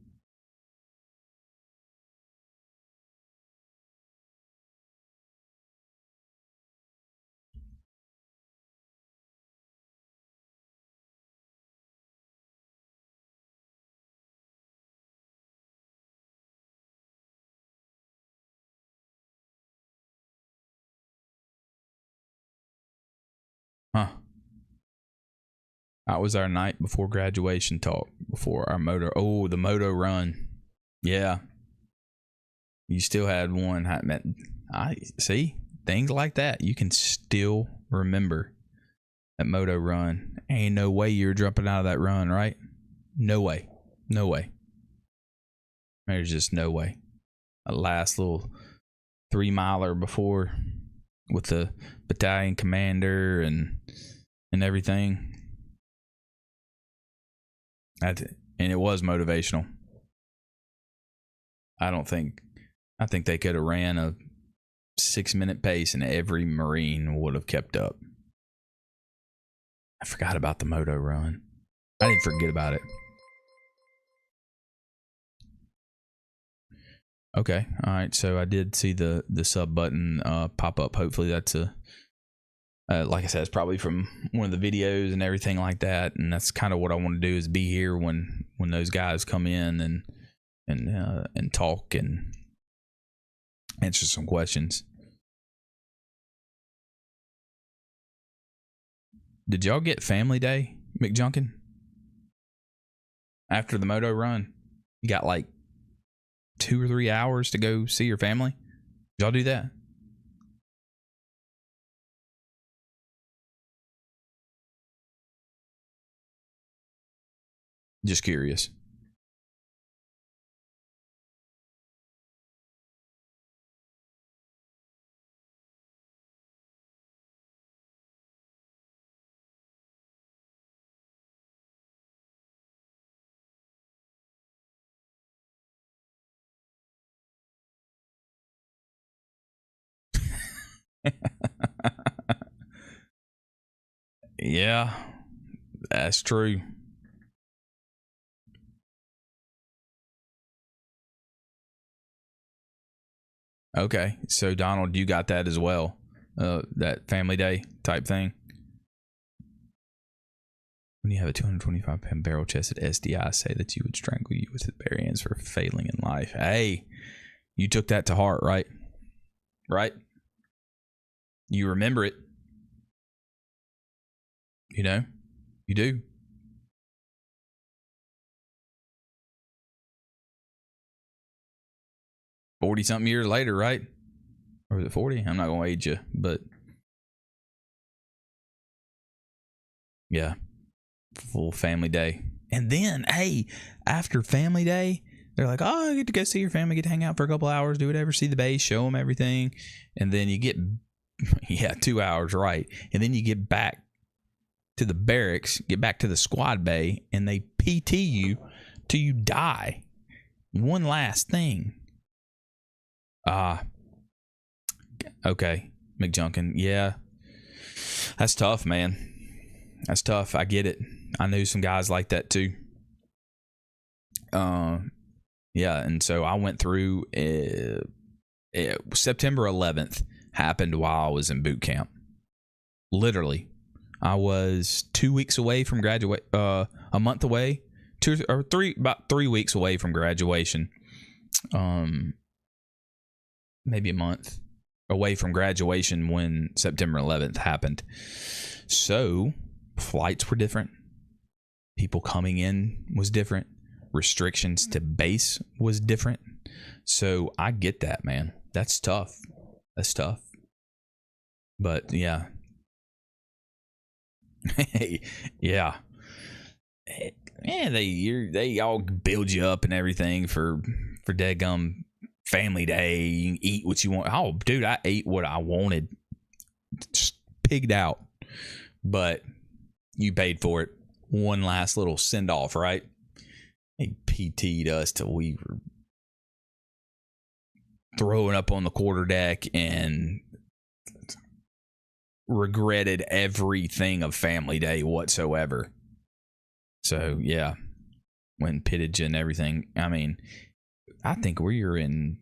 That was our night before graduation talk, before our moto. Oh, the moto run. Yeah. You still had one. I see things like that. You can still remember that moto run. Ain't no way you're jumping out of that run, right? No way. No way. There's just no way. A last little 3 miler before with the battalion commander and everything. And it was motivational. I think they could have ran a 6-minute pace and every Marine would have kept up. I forgot about the moto run. I didn't forget about it. Okay. All right. So I did see the sub button pop up. Hopefully that's like I said, it's probably from one of the videos and everything like that. And that's kind of what I want to do, is be here when those guys come in and talk and answer some questions. Did y'all get family day, McJunkin? After the moto run, you got like 2 or 3 hours to go see your family. Did y'all do that? Just curious. Yeah, that's true. Okay, so Donald, you got that as well, that family day type thing. When you have a 225-pound barrel-chested SDI, say that you would strangle you with the bare hands for failing in life. Hey, you took that to heart, right? Right? You remember it. You know? You do. $40-something years later, right? Or was it 40? I'm not going to age you, but yeah, full family day. And then, hey, after family day, they're like, oh, you get to go see your family, get to hang out for a couple hours, do whatever, see the base, show them everything. And then you get, 2 hours, right? And then you get back to the barracks, get back to the squad bay, and they PT you till you die. One last thing. Okay, McJunkin. Yeah, that's tough, man. That's tough. I get it. I knew some guys like that too. Yeah, and so I went through. September 11th happened while I was in boot camp. Literally, I was 2 weeks away from graduate. A month away, about 3 weeks away from graduation. Maybe a month away from graduation when September 11th happened. So flights were different. People coming in was different. Restrictions to base was different. So I get that, man. That's tough. That's tough. But yeah. Yeah. Yeah, they all build you up and everything for dadgum family day. You can eat what you want. Oh, dude, I ate what I wanted. Just pigged out. But you paid for it. One last little send off, right? They PT'd us till we were throwing up on the quarterdeck and regretted everything of family day whatsoever. So yeah, when pittage and everything. I mean, I think we were in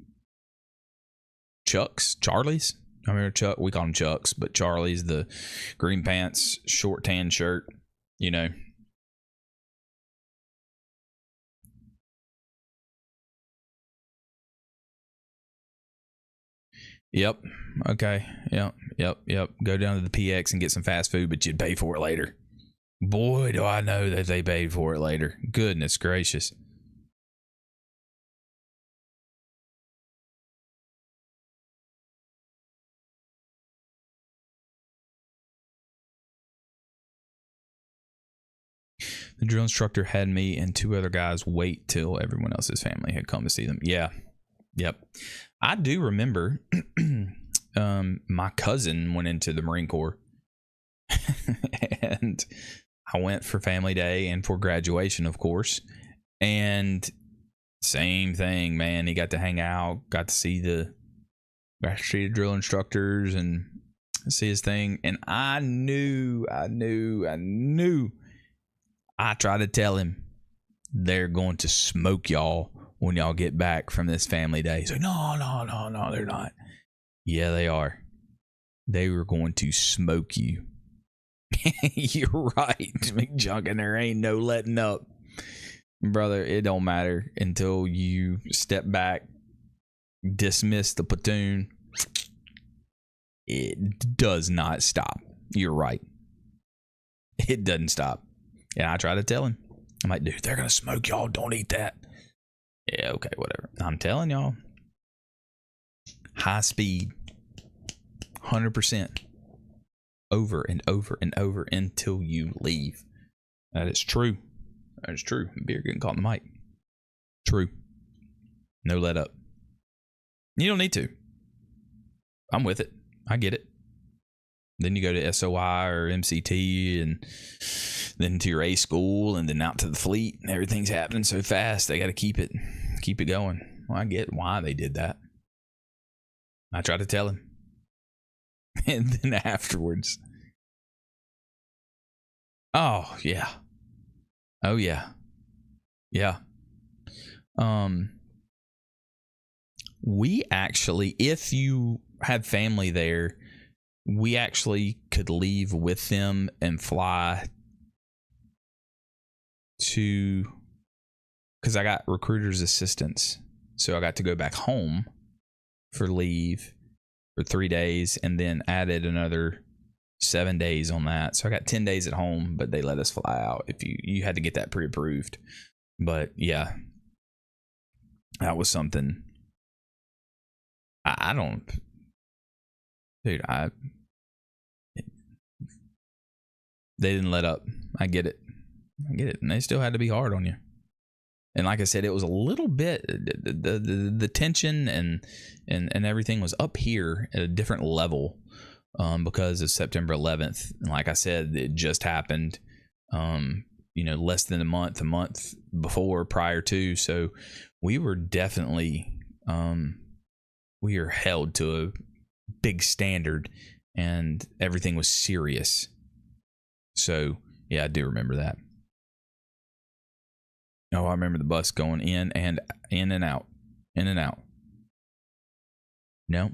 Charlie's. I remember Chuck. We call them Chucks, but Charlie's, the green pants, short tan shirt. You know. Yep. Okay. Yep. Go down to the PX and get some fast food, but you'd pay for it later. Boy, do I know that they paid for it later. Goodness gracious. The drill instructor had me and two other guys wait till everyone else's family had come to see them. Yeah. Yep. I do remember my cousin went into the Marine Corps and I went for family day and for graduation, of course. And same thing, man. He got to hang out, got to see the drill instructors and see his thing. And I tried to tell him they're going to smoke y'all when y'all get back from this family day. He's like, no, they're not. Yeah, they are. They were going to smoke you. You're right, McJunkin. There ain't no letting up. Brother, it don't matter until you step back, dismiss the platoon. It does not stop. You're right. It doesn't stop. And I try to tell him. I'm like, dude, they're going to smoke y'all. Don't eat that. Yeah, okay, whatever. I'm telling y'all. High speed. 100%. Over and over and over until you leave. That is true. That is true. Beer getting caught in the mic. True. No let up. You don't need to. I'm with it. I get it. Then you go to SOI or MCT and then to your A school and then out to the fleet and everything's happening so fast. They got to keep it going. Well, I get why they did that. I try to tell him. And then afterwards. Oh, yeah. Oh, yeah. Yeah. We actually, if you have family there, we actually could leave with them and fly to, because I got recruiter's assistance. So I got to go back home for leave for 3 days and then added another 7 days on that. So I got 10 days at home, but they let us fly out if you had to get that pre-approved. But yeah, that was something. I don't, dude, they didn't let up. I get it. And they still had to be hard on you. And like I said, it was a little bit, the tension and everything was up here at a different level because of September 11th. And like I said, it just happened, less than a month before, prior to. So we were definitely, we are held to a big standard and everything was serious. So yeah, I do remember that. Oh, I remember the bus going in and out. No,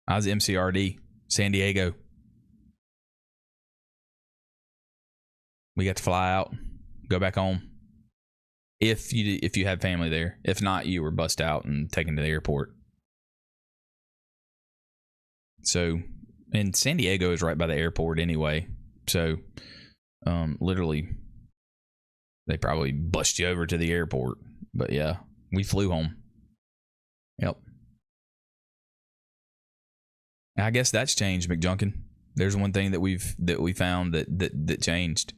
I was MCRD, San Diego. We got to fly out, go back home. If you had family there, if not, you were bussed out and taken to the airport. So, and San Diego is right by the airport anyway. So, literally, they probably bussed you over to the airport. But yeah, we flew home. Yep. I guess that's changed, McJunkin. There's one thing that we found that changed.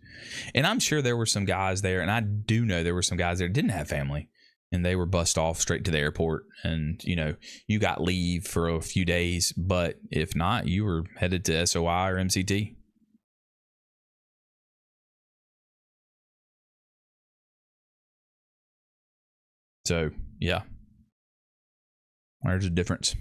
And I'm sure there were some guys there, and I do know there were some guys there that didn't have family, and they were bussed off straight to the airport. And, you got leave for a few days, but if not, you were headed to SOI or MCT. So, yeah. There's a difference.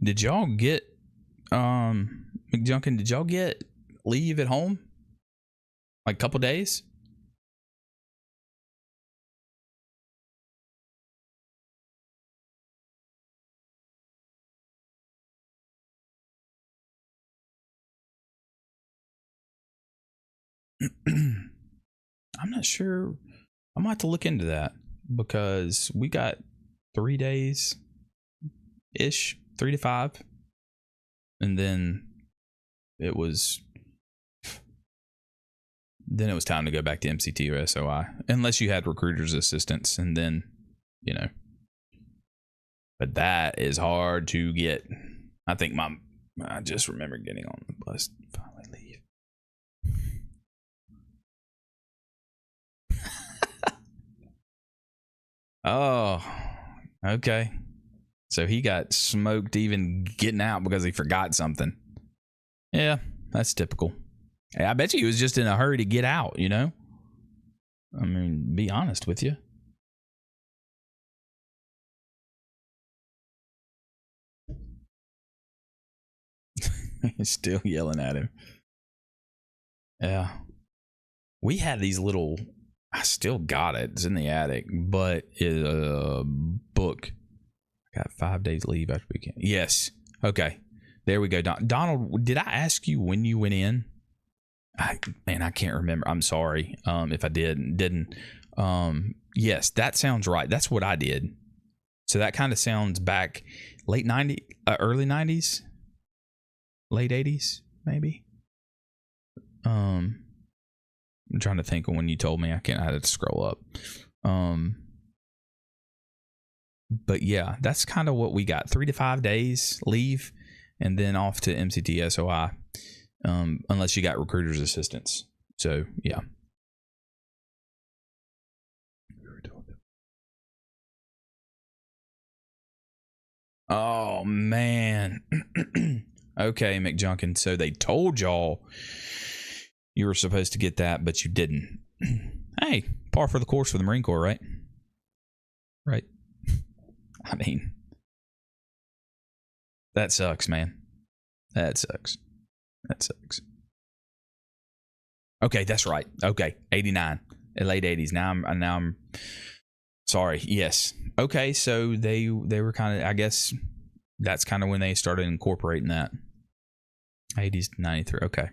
Did y'all get McJunkin? Did y'all get leave at home? Like a couple days? I'm not sure. I might have to look into that because we got 3 days ish, 3 to 5, and then it was time to go back to MCT or SOI, unless you had recruiter's assistance, and then but that is hard to get. I think I just remember getting on the bus and finally leave. Oh, okay. So he got smoked even getting out because he forgot something. Yeah, that's typical. Hey, I bet you he was just in a hurry to get out, I mean, be honest with you. He's still yelling at him. Yeah. We had these little... I still got it. It's in the attic, but it's a book. I got 5 days leave after weekend. Yes. Okay. There we go. Donald, did I ask you when you went in? I can't remember. I'm sorry if I didn't. Yes, that sounds right. That's what I did. So that kind of sounds back late 90s, early 90s, late 80s, maybe. I'm trying to think of when you told me. I had to scroll up. But yeah, that's kind of what we got. 3 to 5 days leave, and then off to MCT SOI, unless you got recruiter's assistance. So yeah. Oh man. Okay, McJunkin. So they told y'all you were supposed to get that, but you didn't. Hey, par for the course for the Marine Corps, right? Right. I mean, that sucks, man. That sucks. Okay, that's right. Okay, 89, late 80s. Now I'm sorry. Yes. Okay, so they were kind of, I guess that's kind of when they started incorporating that. 80s to 93. Okay.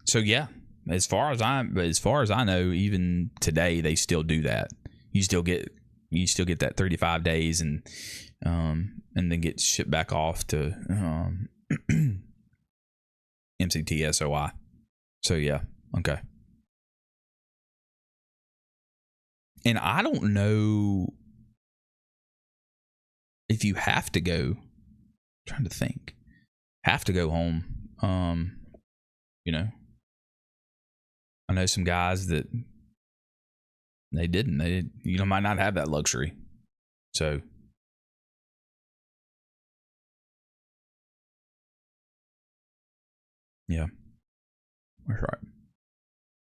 So yeah, as far as I know, even today they still do that. You still get that 35 days and then get shipped back off to MCT SOI. So yeah, okay. And I don't know if you have to go. I'm trying to think. Have to go home. I know some guys that they didn't. They might not have that luxury. So yeah, that's right.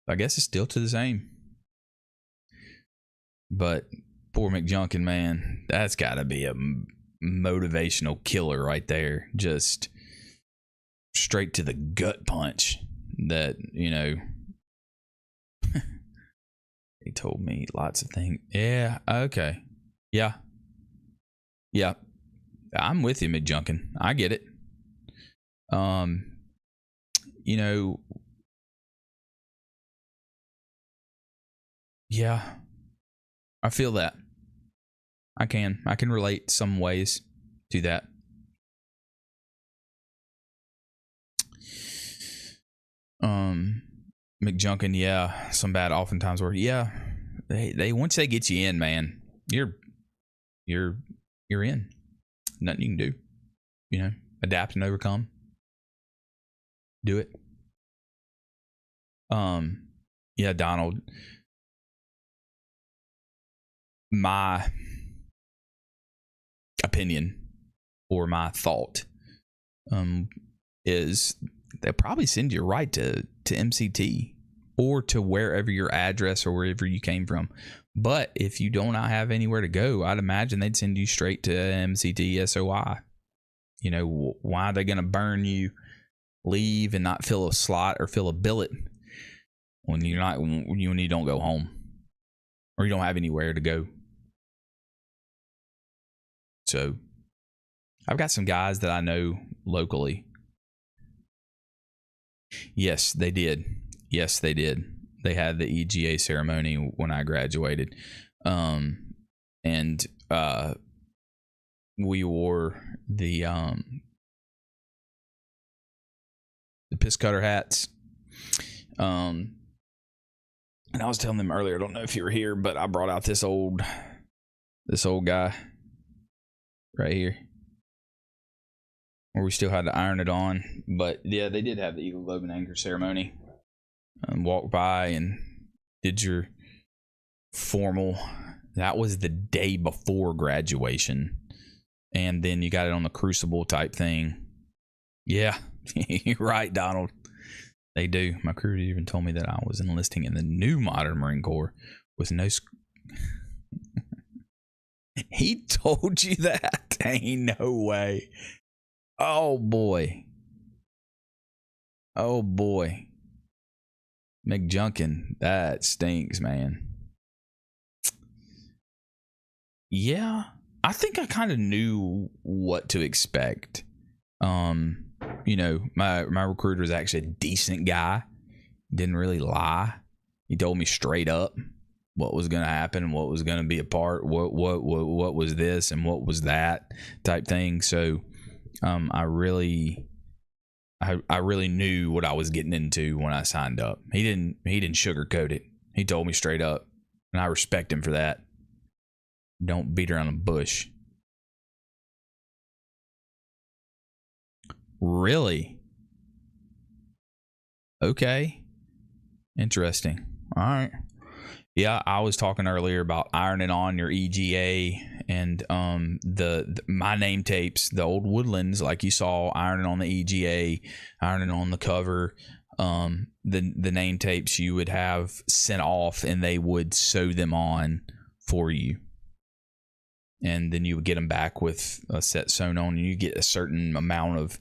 I guess it's still to the same. But poor McJunkin, man, that's got to be a motivational killer right there. Just straight to the gut punch that, he told me lots of things. Yeah, okay. Yeah. I'm with you, McJunkin. I get it. Yeah. I feel that. I can relate some ways to that. McJunkin, yeah, some bad oftentimes where they once they get you in, man, you're in. Nothing you can do. Adapt and overcome. Do it. Yeah, Donald. My opinion or my thought is they'll probably send you right to MCT or to wherever your address or wherever you came from. But if you do not have anywhere to go, I'd imagine they'd send you straight to MCT SOI. You know, why are they going to burn you, leave, and not fill a slot or fill a billet when you don't go home or you don't have anywhere to go? So I've got some guys that I know locally. Yes, they did. Yes, they did. They had the EGA ceremony when I graduated. And we wore the piss cutter hats. And I was telling them earlier, I don't know if you were here, but I brought out this old guy right here, where we still had to iron it on. But yeah, they did have the Eagle Globe and Anchor ceremony. Walked by and did your formal. That was the day before graduation, and then you got it on the crucible type thing. Yeah, you're right, Donald. They do. My crew even told me that I was enlisting in the new modern Marine Corps with no. He told you that? Ain't no way. Oh boy. Oh boy. McJunkin, that stinks, man. Yeah, I think I kind of knew what to expect. You know, my recruiter is actually a decent guy. Didn't really lie. He told me straight up what was going to happen, what was going to be a part, what was this and what was that type thing. So, I really knew what I was getting into when I signed up. He didn't sugarcoat it. He told me straight up, and I respect him for that. Don't beat around the bush. Really? Okay. Interesting. All right. Yeah, I was talking earlier about ironing on your EGA and the my name tapes, the old Woodlands, like you saw, ironing on the EGA, ironing on the cover. The name tapes you would have sent off, and they would sew them on for you. And then you would get them back with a set sewn on, and you get a certain amount of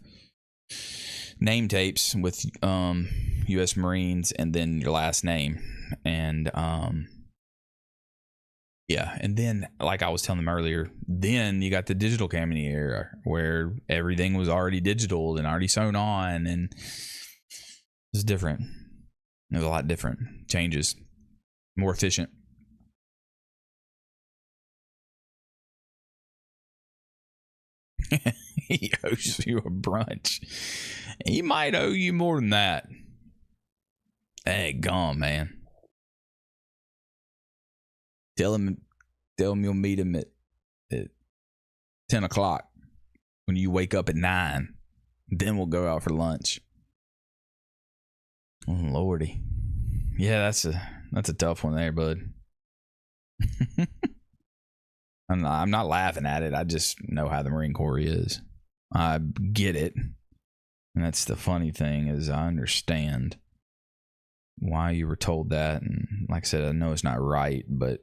name tapes with U.S. Marines and then your last name. And yeah, and then like I was telling them earlier, then you got the digital Cammy era where everything was already digital and already sewn on, and it's different. It was a lot different. Changes, more efficient. He owes you a brunch. He might owe you more than that. Hey, gone, man. Tell him you'll meet him at 10 o'clock when you wake up at 9. Then we'll go out for lunch. Oh, Lordy. Yeah, that's a tough one there, bud. I'm not laughing at it. I just know how the Marine Corps is. I get it. And that's the funny thing, is I understand why you were told that. And like I said, I know it's not right, but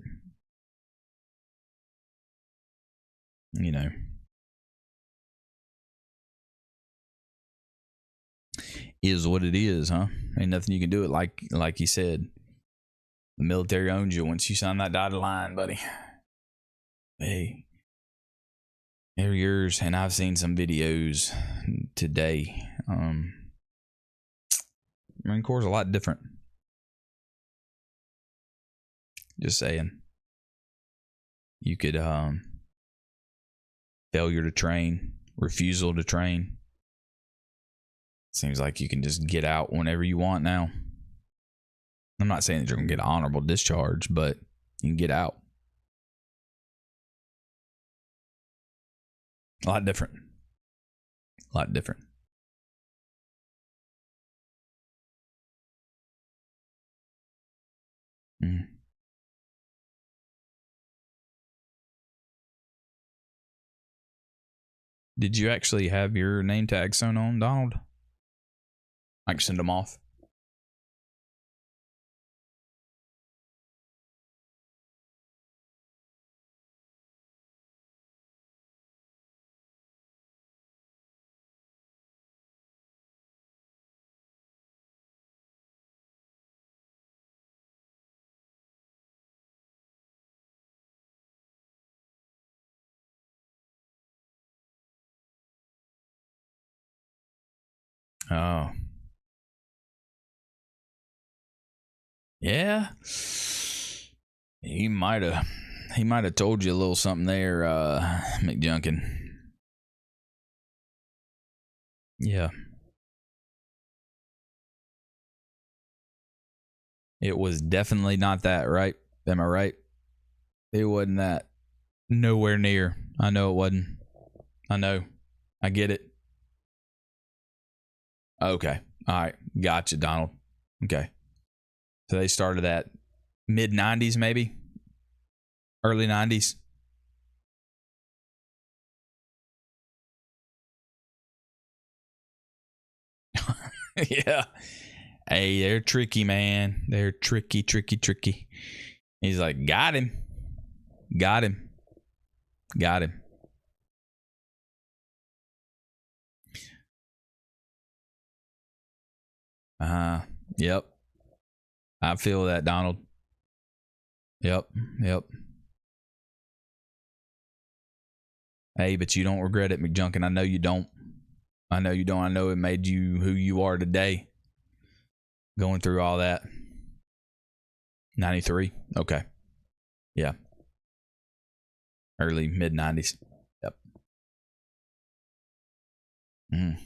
you know, is what it is, huh? Ain't nothing you can do it like you said. The military owns you once you sign that dotted line, buddy. Hey, they're yours. And I've seen some videos today. Marine Corps is a lot different. Just saying. You could failure to train, refusal to train. Seems like you can just get out whenever you want now. I'm not saying that you're gonna get an honorable discharge, but you can get out. A lot different. A lot different. Did you actually have your name tag sewn on, Donald? I can send them off. Oh. Yeah. He might have told you a little something there, McJunkin. Yeah. It was definitely not that, right? Am I right? It wasn't that. Nowhere near. I know it wasn't. I know. I get it. Okay. All right. Gotcha, Donald. Okay. So they started at mid 90s, maybe? Early 90s? Yeah. Hey, they're tricky, man. They're tricky, tricky, tricky. He's like, got him. Got him. Got him. Yep. I feel that, Donald. Yep. Yep. Hey, but you don't regret it, McJunkin. I know you don't. I know you don't. I know it made you who you are today. Going through all that. 93. Okay. Yeah. Early mid 90s. Yep. Mm.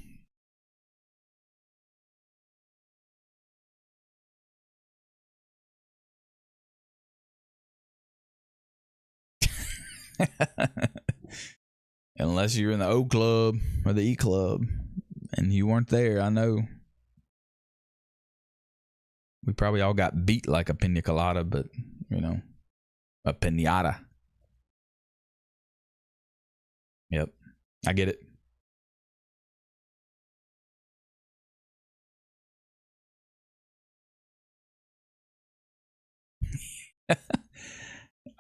Unless you're in the O Club or the E Club and you weren't there, I know. We probably all got beat like a pina colada, but, you know, a pinata. Yep. I get it.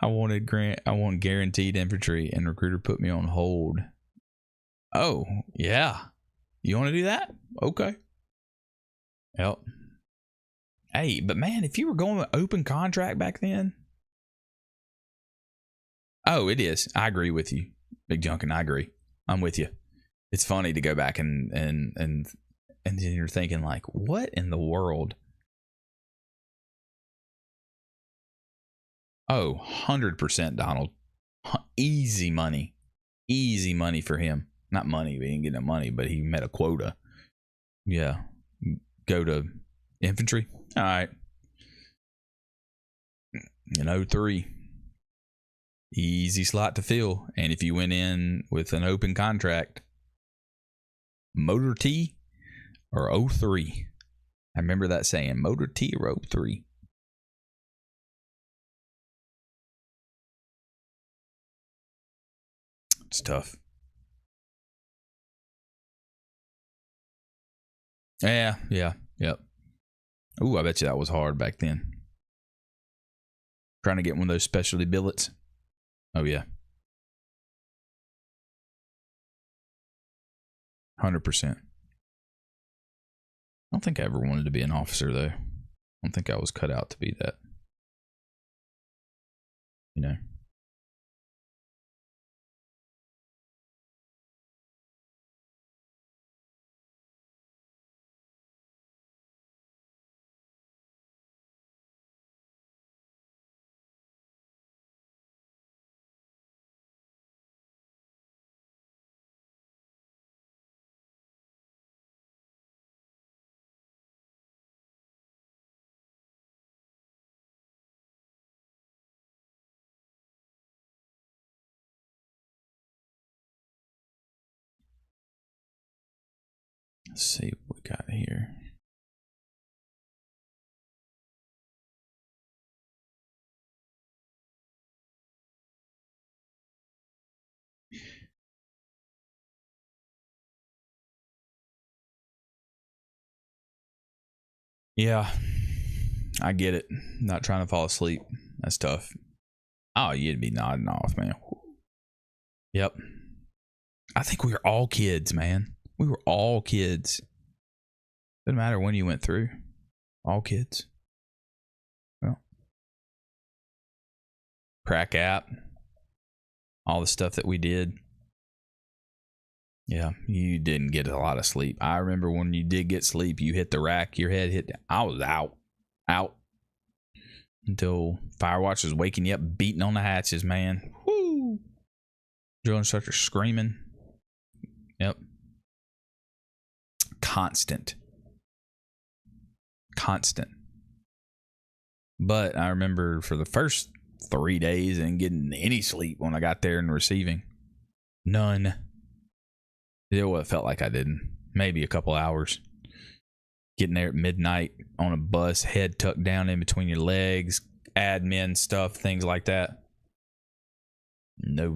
I want guaranteed infantry, and recruiter put me on hold. Oh, yeah. You want to do that? Okay. Yep. Hey, but man, if you were going with open contract back then. Oh, it is. I agree with you, Big Junkin. I agree. I'm with you. It's funny to go back and then you're thinking like, what in the world? Oh, 100% Donald. Easy money. Easy money for him. Not money. We didn't get no money, but he met a quota. Yeah. Go to infantry. All right. In 03. Easy slot to fill. And if you went in with an open contract, Motor T or 03. I remember that saying, Motor T or 03. It's tough. Yeah. Yep. Ooh, I bet you that was hard back then. Trying to get one of those specialty billets. Oh, yeah. 100%. I don't think I ever wanted to be an officer, though. I don't think I was cut out to be that. You know? Let's see what we got here. Yeah, I get it. Not trying to fall asleep. That's tough. Oh, you'd be nodding off, man. Yep. I think we were all kids, man. We were all kids. Doesn't matter when you went through. All kids. Well, crack app. All the stuff that we did. Yeah, you didn't get a lot of sleep. I remember when you did get sleep, you hit the rack, your head hit. I was out until Firewatch was waking you up, beating on the hatches, man. Woo! Drill instructor screaming. Yep. Constant. But I remember for the first 3 days and getting any sleep when I got there and receiving. None. It felt like I didn't. Maybe a couple hours. Getting there at midnight on a bus, head tucked down in between your legs, admin stuff, things like that. No.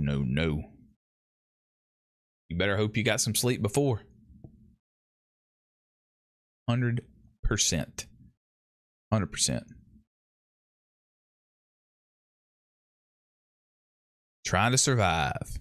You better hope you got some sleep before. 100%. 100%. Trying to survive.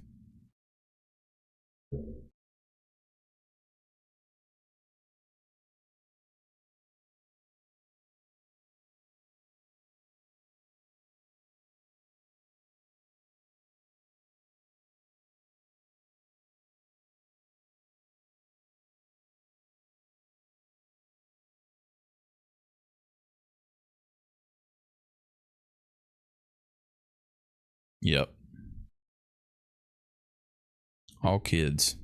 Yep. All kids.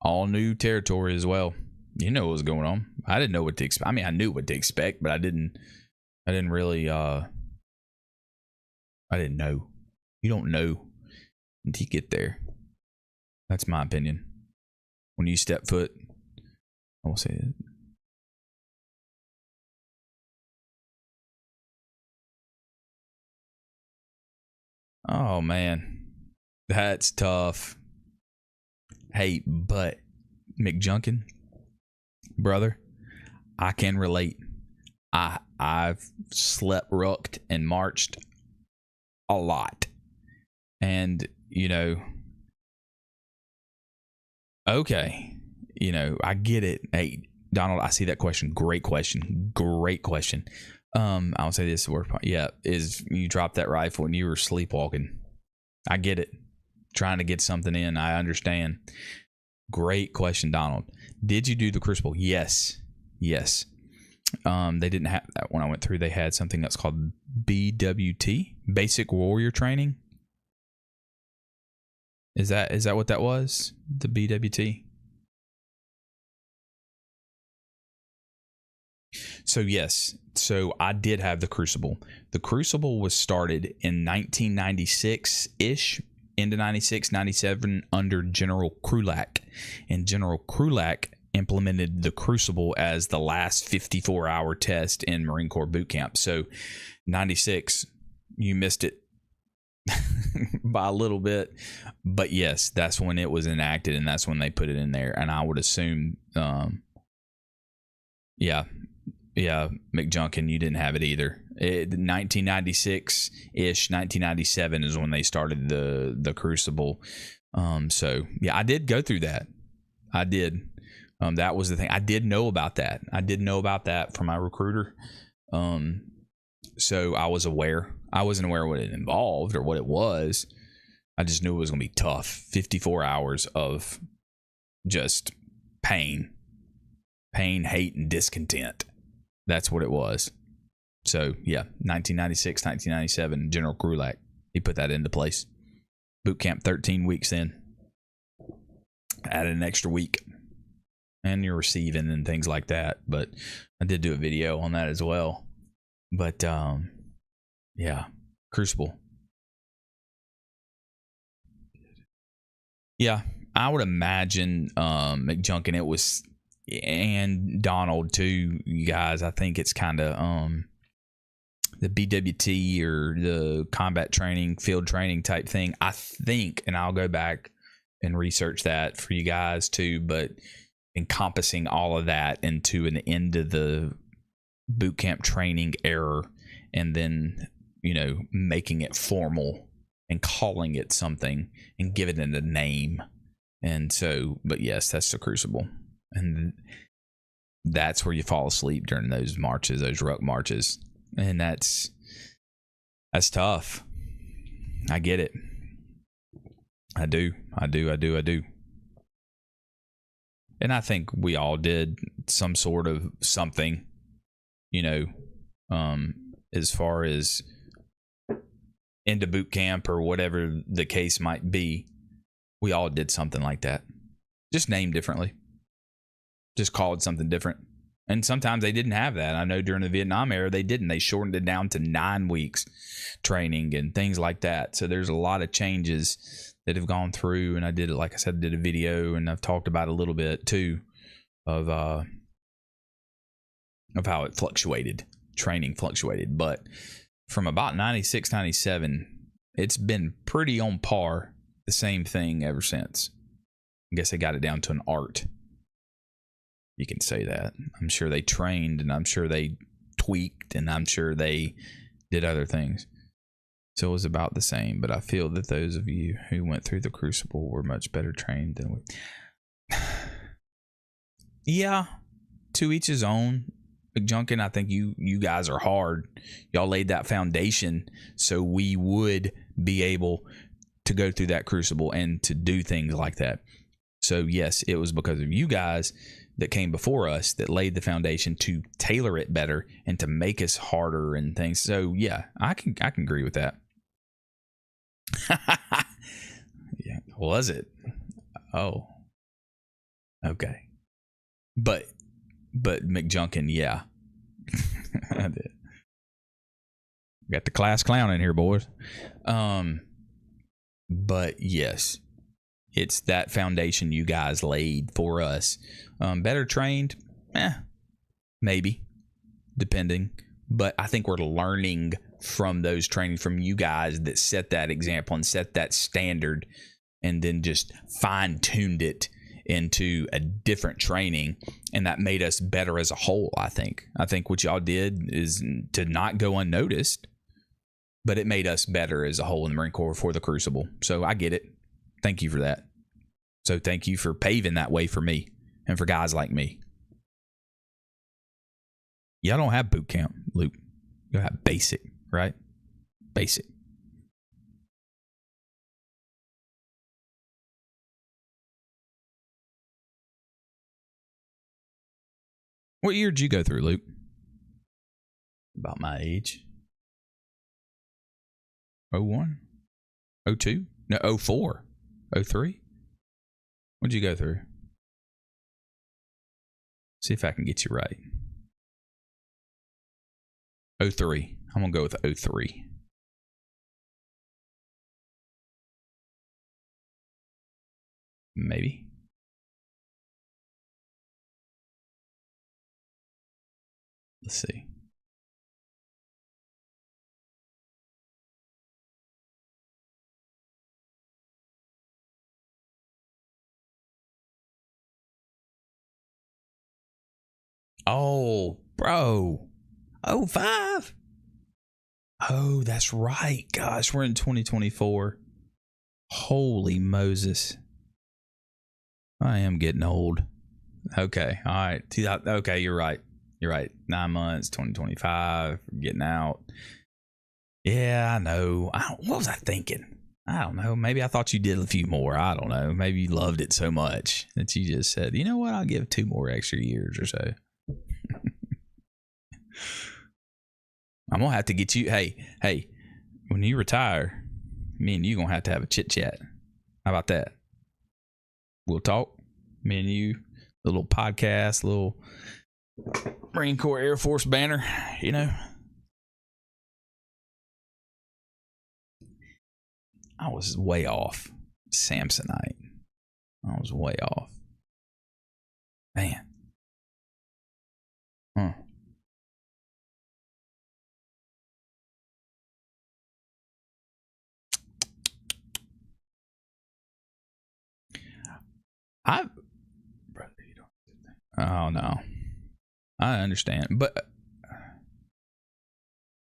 All new territory as well. You know what was going on. I didn't know what to expect. I mean, I knew what to expect, but I didn't really I didn't know. You don't know until you get there. That's my opinion. When you step foot, I won't say it. Oh man, that's tough. Hey, but McJunkin, brother, I can relate. I've slept rooked and marched a lot, and okay, I get it. Hey, Donald, I see that question. Great question. I'll say this word. Yeah, is you dropped that rifle and you were sleepwalking. I get it. Trying to get something in. I understand. Great question, Donald. Did you do the Crucible? Yes. They didn't have that when I went through. They had something that's called BWT, Basic Warrior Training. Is that what that was? The BWT? So yes, I did have the Crucible. The Crucible was started in 1996-ish, into 96, 97 under General Krulak. And General Krulak implemented the Crucible as the last 54-hour test in Marine Corps boot camp. So 96, you missed it by a little bit. But yes, that's when it was enacted and that's when they put it in there. And I would assume, yeah, McJunkin, you didn't have it either. 1996-ish, 1997 is when they started the Crucible. So yeah, I did go through that. I did. That was the thing. I did know about that. From my recruiter. So I was aware. I wasn't aware what it involved or what it was. I just knew it was going to be tough. 54 hours of just pain, hate, and discontent. That's what it was. So, yeah, 1996, 1997, General Krulak, he put that into place. Boot camp 13 weeks in. Added an extra week. And you're receiving and things like that. But I did do a video on that as well. But, yeah, Crucible. Yeah, I would imagine McJunkin, it was... and Donald too, you guys. I think it's kind of the BWT or the combat training, field training type thing. I think, and I'll go back and research that for you guys too, but encompassing all of that into an end of the boot camp training era, and then making it formal and calling it something and giving it a name. And so, but yes, that's the Crucible. And that's where you fall asleep during those marches, those ruck marches. And that's tough. I get it. I do. And I think we all did some sort of something, as far as into boot camp or whatever the case might be. We all did something like that. Just named differently. Just called something different. And sometimes they didn't have that. I know during the Vietnam era, they didn't. They shortened it down to 9 weeks training and things like that. So there's a lot of changes that have gone through. And I did it, like I said, I did a video, and I've talked about a little bit too of how it fluctuated. Training fluctuated. But from about 96, 97, it's been pretty on par, the same thing ever since. I guess they got it down to an art. You can say that. I'm sure they trained, and I'm sure they tweaked, and I'm sure they did other things. So it was about the same. But I feel that those of you who went through the Crucible were much better trained than we. Yeah, to each his own. McJunkin, I think you guys are hard. Y'all laid that foundation so we would be able to go through that Crucible and to do things like that. So yes, it was because of you guys that came before us that laid the foundation to tailor it better and to make us harder and things. So yeah, I can agree with that. Yeah, was it? Oh, okay. But McJunkin, yeah. I did. Got the class clown in here, boys. But yes, it's that foundation you guys laid for us. Better trained? Maybe, depending. But I think we're learning from those training from you guys that set that example and set that standard, and then just fine-tuned it into a different training, and that made us better as a whole. I think what y'all did is to not go unnoticed, but it made us better as a whole in the Marine Corps for the Crucible. So I get it. Thank you for that. So thank you for paving that way for me and for guys like me. Y'all don't have boot camp, Luke. You have basic, right? Basic. What year did you go through, Luke? About my age. 01? 02? No, 04. 03? What did you go through? See if I can get you right. 03. I'm going to go with 03. Maybe. Let's see. Oh, bro. 05. Oh, that's right. Gosh, we're in 2024. Holy Moses. I am getting old. Okay. All right. Okay, you're right. You're right. 9 months, 2025, getting out. Yeah, I know. What was I thinking? I don't know. Maybe I thought you did a few more. I don't know. Maybe you loved it so much that you just said, you know what? I'll give 2 more extra years or so. I'm going to have to get you. Hey, when you retire, me and you going to have a chit chat. How about that? We'll talk. Me and you, a little podcast, little Marine Corps Air Force banner, you know. I was way off. Samsonite. I was way off. Man. Huh. Oh no. I understand, but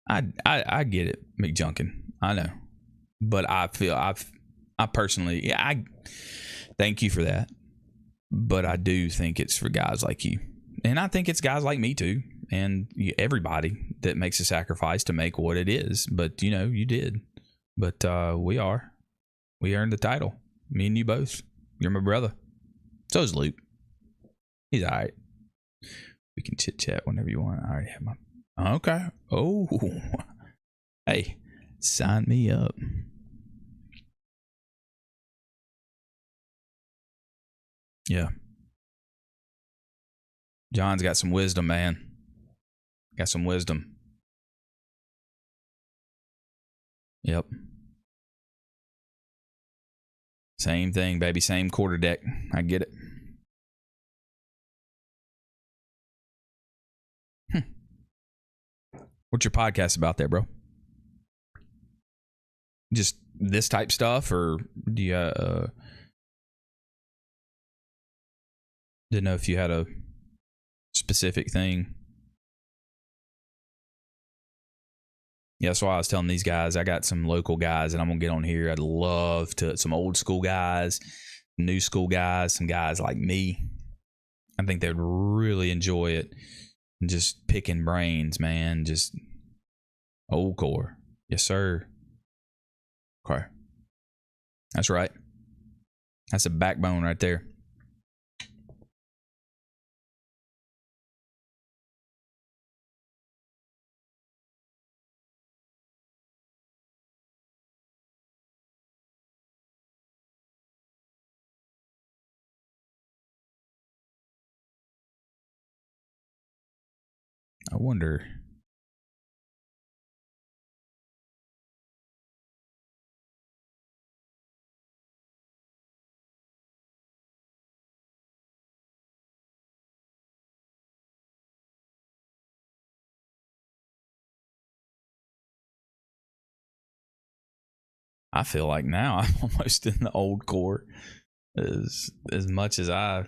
I get it, McJunkin. I know, but I feel I personally, yeah, I thank you for that, but I do think it's for guys like you, and I think it's guys like me too, and everybody that makes a sacrifice to make what it is. But you know, you did, but we earned the title. Me and you both. You're my brother. So is Luke. He's all right. We can chit chat whenever you want. I already have my. Okay. Oh. Hey, sign me up. Yeah. John's got some wisdom, man. Got some wisdom. Yep. Same thing, baby. Same quarter deck. I get it. What's your podcast about there, bro? Just this type stuff, or do you didn't know if you had a specific thing? Yeah, that's why I was telling these guys. I got some local guys that I'm gonna get on here. I'd love to, some old school guys, new school guys, some guys like me. I think they'd really enjoy it. And just picking brains, man. Just old core. Yes, sir. Okay. That's right. That's a backbone right there. I wonder. I feel like now I'm almost in the old core as much as I.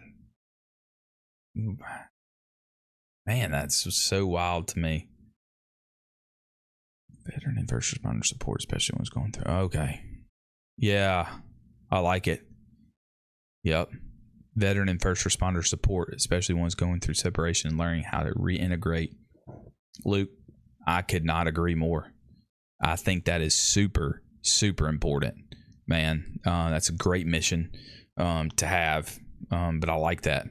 Man, that's so wild to me. Veteran and first responder support, especially when it's going through. Okay. Yeah, I like it. Yep. Veteran and first responder support, especially ones going through separation and learning how to reintegrate. Luke, I could not agree more. I think that is super, super important, man. That's a great mission to have, but I like that.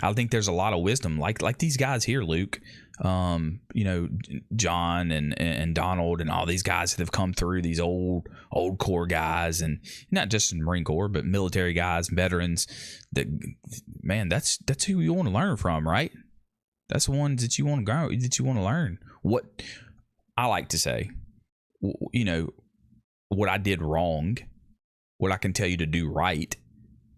I think there's a lot of wisdom, like these guys here, Luke. You know, John and Donald and all these guys that have come through, these old Corps guys, and not just in the Marine Corps, but military guys, veterans. That, man, that's who you want to learn from, right? That's the ones that you want to go, that you want to learn. What I like to say, you know, what I did wrong, what I can tell you to do right.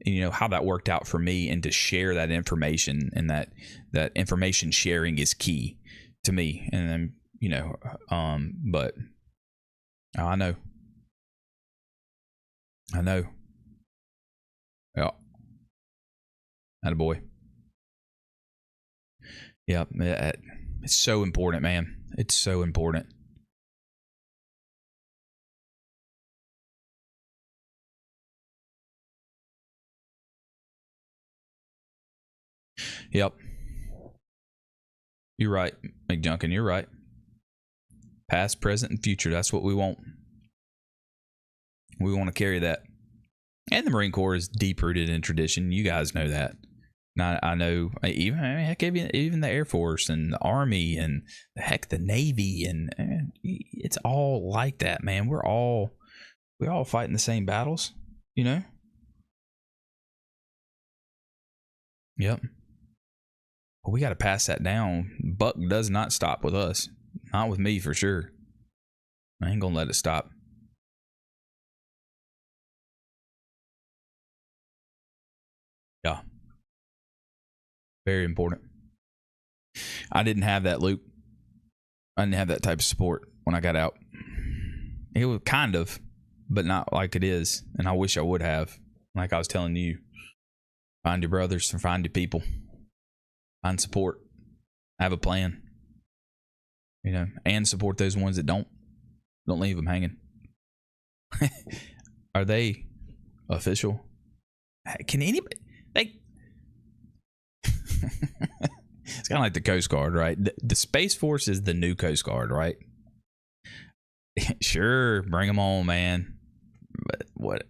You know, how that worked out for me, and to share that information, and that information sharing is key to me. And then, you know, but I know. Yeah. Attaboy. Yeah. It's so important, man. It's so important. Yep. You're right, McJunkin. You're right. Past, present, and future. That's what we want. We want to carry that. And the Marine Corps is deep rooted in tradition. You guys know that. Now, I know even the Air Force and the Army and the Navy, and it's all like that, man. We're all fighting the same battles, you know? Yep. Well, we got to pass that down. Buck does not stop with us. Not with me, for sure. I ain't going to let it stop. Yeah. Very important. I didn't have that, Luke. I didn't have that type of support when I got out. It was kind of, but not like it is. And I wish I would have. Like I was telling you, find your brothers and find your people. Find support. Have a plan. You know, and support those ones that don't. Don't leave them hanging. Are they official? Can anybody? It's kind of like the Coast Guard, right? The Space Force is the new Coast Guard, right? Sure, bring them on, man. But what?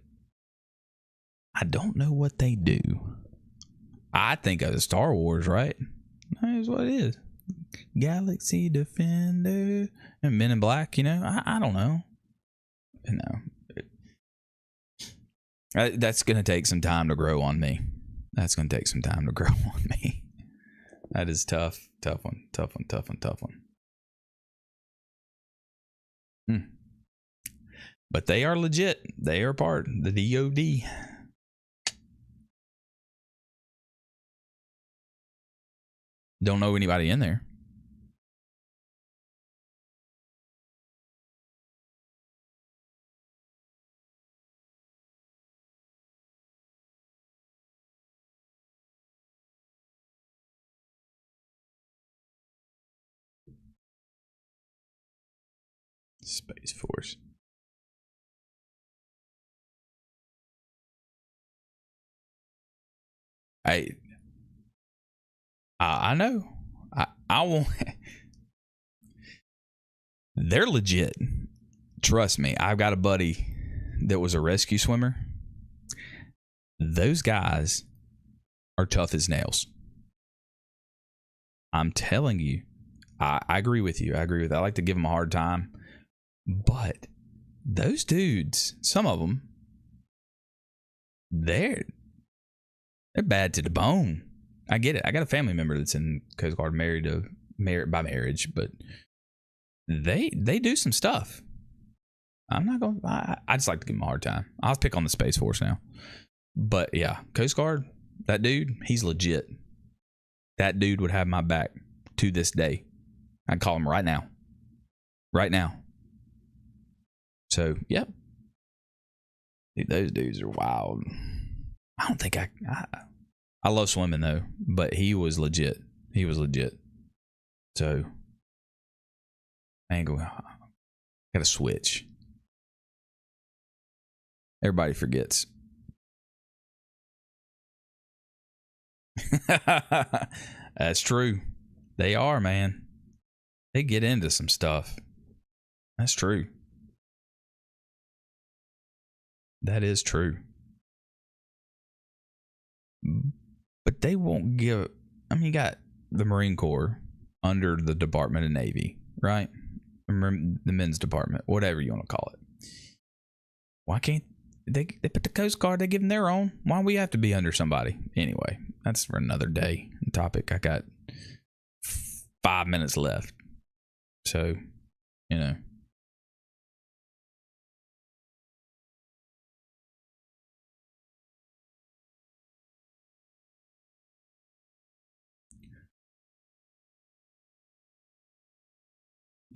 I don't know what they do. I think of Star Wars, right? That's what it is. Galaxy Defender and Men in Black. You know, I don't know. That's gonna take some time to grow on me. That is tough. Tough one. But they are legit. They are part of the DOD. Don't know anybody in there. Space Force. I know. I won't. They're legit. Trust me. I've got a buddy that was a rescue swimmer. Those guys are tough as nails. I'm telling you. I agree with you. I like to give them a hard time. But those dudes, some of them, they're bad to the bone. I get it. I got a family member that's in Coast Guard, married by marriage, but they do some stuff. I'm not going. I just like to give them a hard time. I'll pick on the Space Force now, but yeah, Coast Guard. That dude, he's legit. That dude would have my back to this day. I'd call him right now. So, yep. Dude, those dudes are wild. I don't think I love swimming though, but he was legit. So, I ain't going. Gotta switch. Everybody forgets. That's true. They are, man. They get into some stuff. That's true. That is true. But they won't give. I mean, you got the Marine Corps under the Department of Navy, right? The men's department, whatever you want to call it. Why can't they put the Coast Guard? They give them their own. Why do we have to be under somebody? Anyway, that's for another day topic. I got 5 minutes left. So, you know.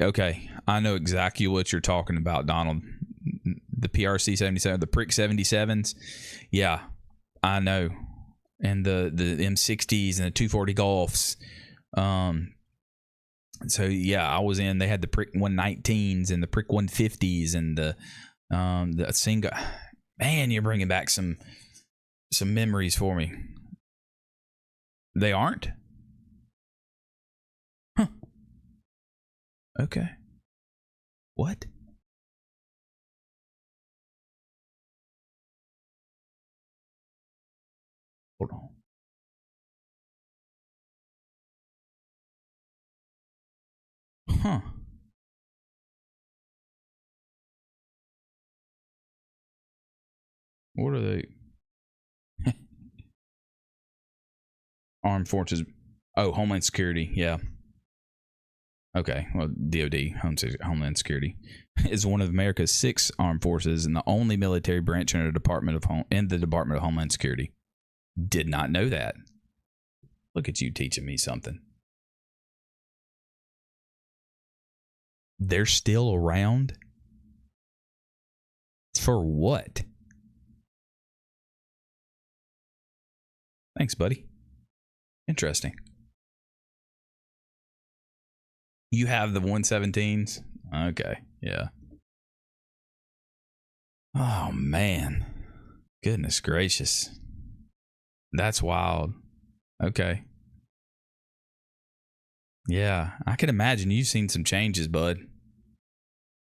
Okay, I know exactly what you're talking about, Donald. The PRC 77, the Prick 77s. Yeah, I know. And the M60s and the 240 Golfs. So yeah, I was in. They had the Prick 119s and the Prick 150s and the single. Man, you're bringing back some memories for me. They aren't? Huh. Okay. What? Hold on. Huh. What are they? Armed Forces. Oh, Homeland Security. Yeah. Okay. Well, DOD, Homeland Security, is one of America's 6 armed forces and the only military branch in the Department of Homeland Security. Did not know that. Look at you teaching me something. They're still around? For what? Thanks, buddy. Interesting. You have the 117s? Okay, yeah. Oh, man. Goodness gracious. That's wild. Okay. Yeah, I can imagine you've seen some changes, bud.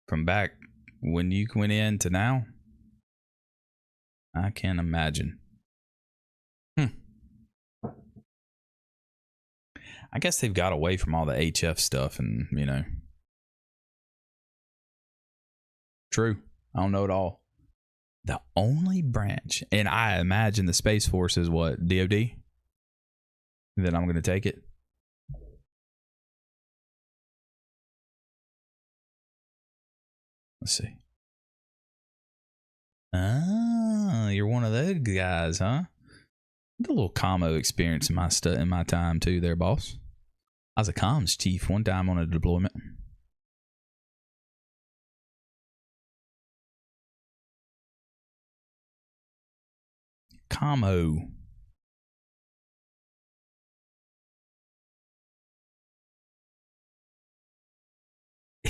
From back when you went in to now. I can imagine. I guess they've got away from all the HF stuff and, True. I don't know at all. The only branch, and I imagine the Space Force is what? DOD? Then I'm going to take it. Let's see. Ah, you're one of those guys, huh? A little commo experience in my time too there, boss. I was a comms chief one time on a deployment. Commo.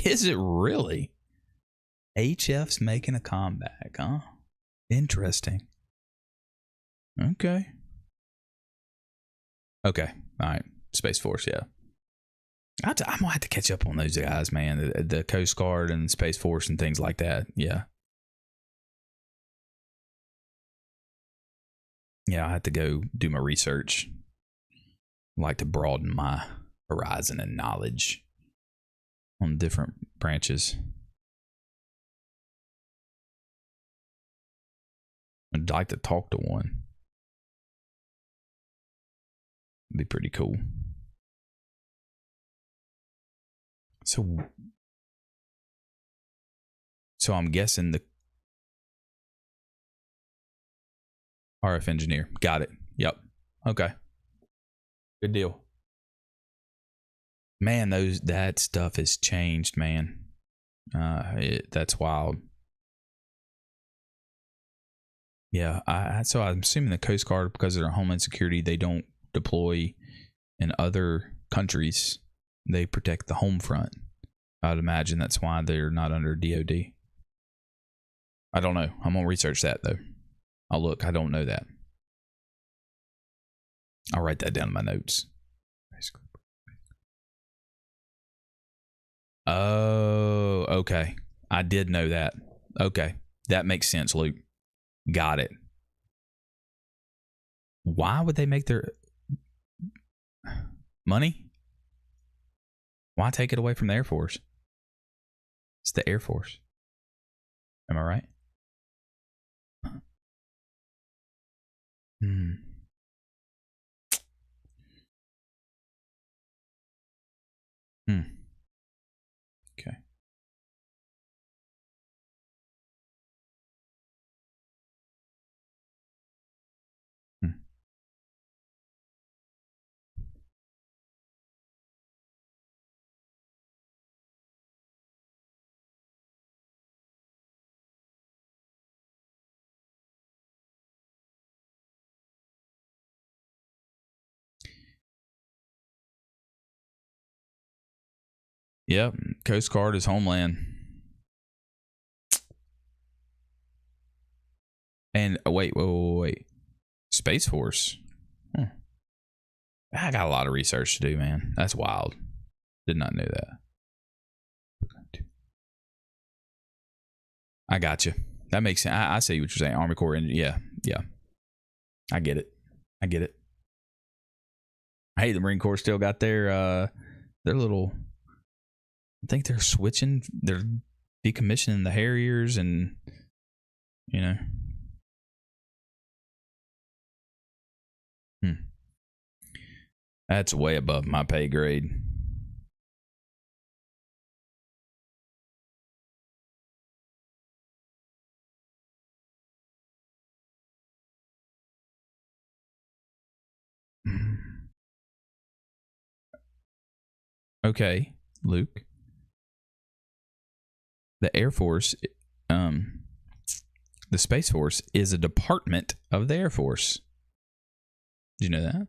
Is it really? HF's making a comeback, huh? Interesting. Okay. All right. Space Force, yeah. I'm gonna have to catch up on those guys, man. The Coast Guard and Space Force and things like that. Yeah. Yeah, I have to go do my research. I like to broaden my horizon and knowledge on different branches. I'd like to talk to one. It'd be pretty cool. So I'm guessing the RF engineer. Got it. Yep. Okay. Good deal. Man, that stuff has changed, man. That's wild. Yeah, so I'm assuming the Coast Guard, because of their homeland security, they don't deploy in other countries. They protect the home front. I'd imagine that's why they're not under DOD. I don't know. I'm gonna research that though. I'll look. I don't know that. I'll write that down in my notes. Oh, okay. I did know that. Okay. That makes sense, Luke. Got it. Why would they make their money? Why take it away from the Air Force? It's the Air Force. Am I right? Hmm. Okay. Yep. Coast Guard is homeland. And wait. Space Force. I got a lot of research to do, man. That's wild. Did not know that. I got you. That makes sense. I see what you're saying. Army Corps. Yeah. I get it. Hey, the Marine Corps still got their little. I think they're switching. They're decommissioning the Harriers, and that's way above my pay grade. Okay, Luke. The Air Force, the Space Force is a department of the Air Force. Did you know that?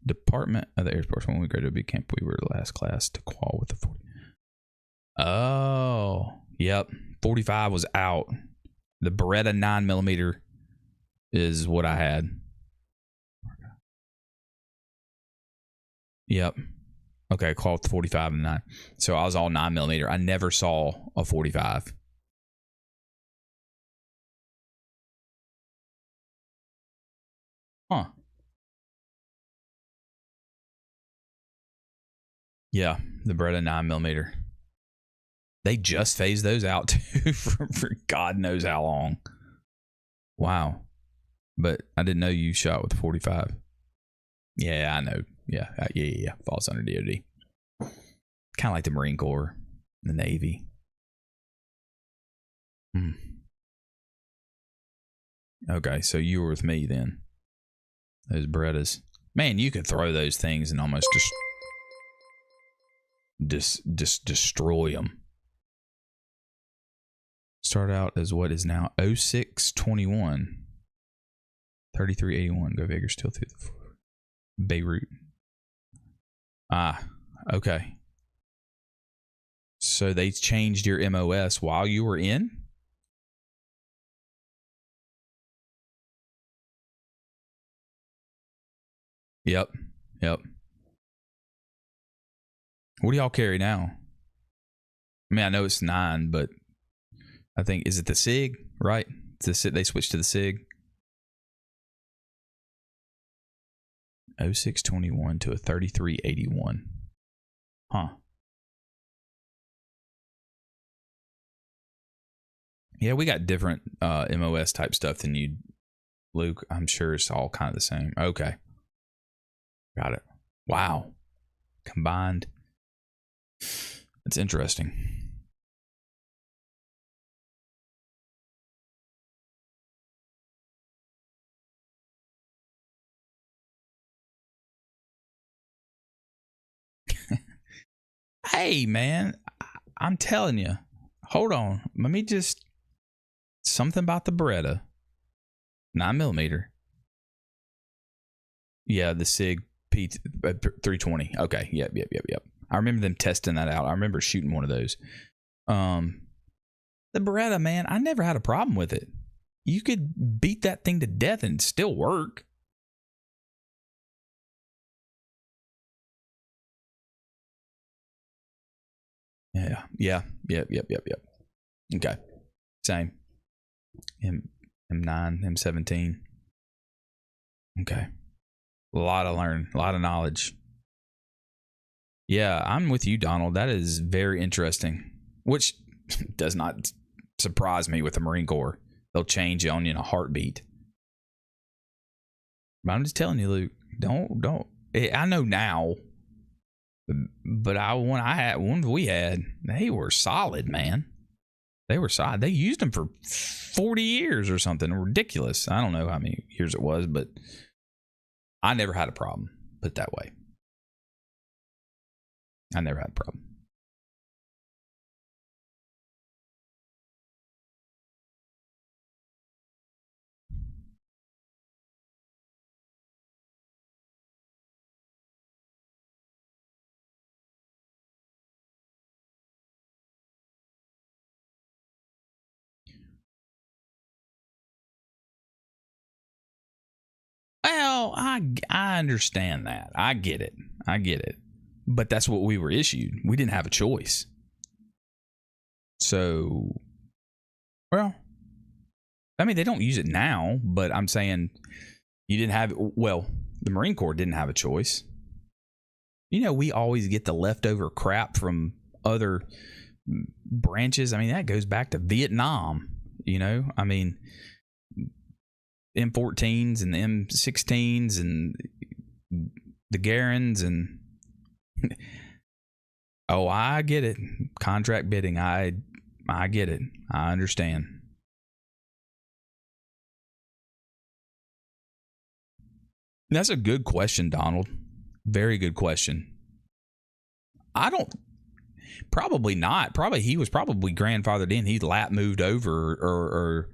Department of the Air Force. When we graduated boot camp, we were the last class to qual with the 40. Oh, yep. 45 was out. The Beretta 9mm is what I had. Yep. Okay, qual with the 45 and 9. So I was all 9mm. I never saw a 45. Huh. Yeah, the Beretta 9mm. They just phased those out too for God knows how long. Wow. But I didn't know you shot with 45. Yeah, I know. Yeah. Falls under DOD. Kind of like the Marine Corps, the Navy. Okay, so you were with me then. Those Berettas. Man, you could throw those things and almost just destroy them. Start out as what is now 0621. 3381. Go figure, still through the Beirut. Okay. So they changed your MOS while you were in? Yep. What do y'all carry now? I mean, I know it's 9, but I think, is it the SIG, right? They switched to the SIG. 0621 to a 3381. Huh. Yeah, we got different MOS type stuff than you, Luke. I'm sure it's all kind of the same. Okay. Got it. Wow. Combined. That's interesting. Hey, man. I'm telling you. Hold on. Let me just... Something about the Beretta. 9mm. Yeah, the SIG P320. Okay. Yep. I remember them testing that out. I remember shooting one of those. The Beretta, man, I never had a problem with it. You could beat that thing to death and still work. Yeah. Yep. Okay. Same. M9, M17. Okay. A lot to learn, a lot of knowledge. Yeah, I'm with you, Donald. That is very interesting, which does not surprise me with the Marine Corps. They'll change on you in a heartbeat. But I'm just telling you, Luke, don't. I know now, but when we had, they were solid, man. They were solid. They used them for 40 years or something ridiculous. I don't know how many years it was, but I never had a problem. Put it that way. I never had a problem. Well, I understand that. I get it. But that's what we were issued. We didn't have a choice. So, well, I mean, they don't use it now, but I'm saying you didn't have, well, the Marine Corps didn't have a choice. You know, we always get the leftover crap from other branches. I mean, that goes back to Vietnam, you know? I mean, M14s and the M16s and the Garins and oh, I get it. Contract bidding. I get it. I understand. That's a good question, Donald. Very good question. I don't. Probably not. Probably he was probably grandfathered in. He lap moved over, or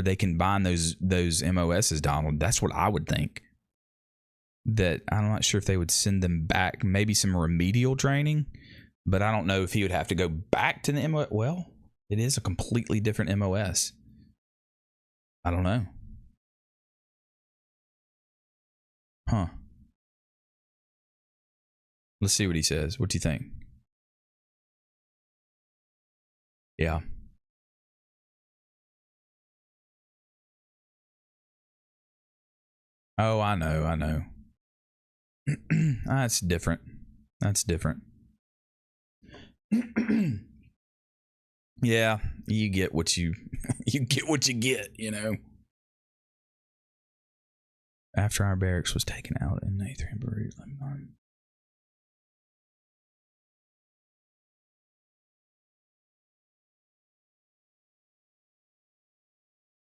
they combine those MOSs, Donald. That's what I would think. That I'm not sure if they would send them back. Maybe some remedial training, but I don't know if he would have to go back to the MOS. Well, it is a completely different MOS. I don't know. Huh. Let's see what he says. What do you think? Yeah. Oh, I know. That's different. Yeah, you get what you get what you get, you know. After our barracks was taken out in A3 Beirut, Lebanon.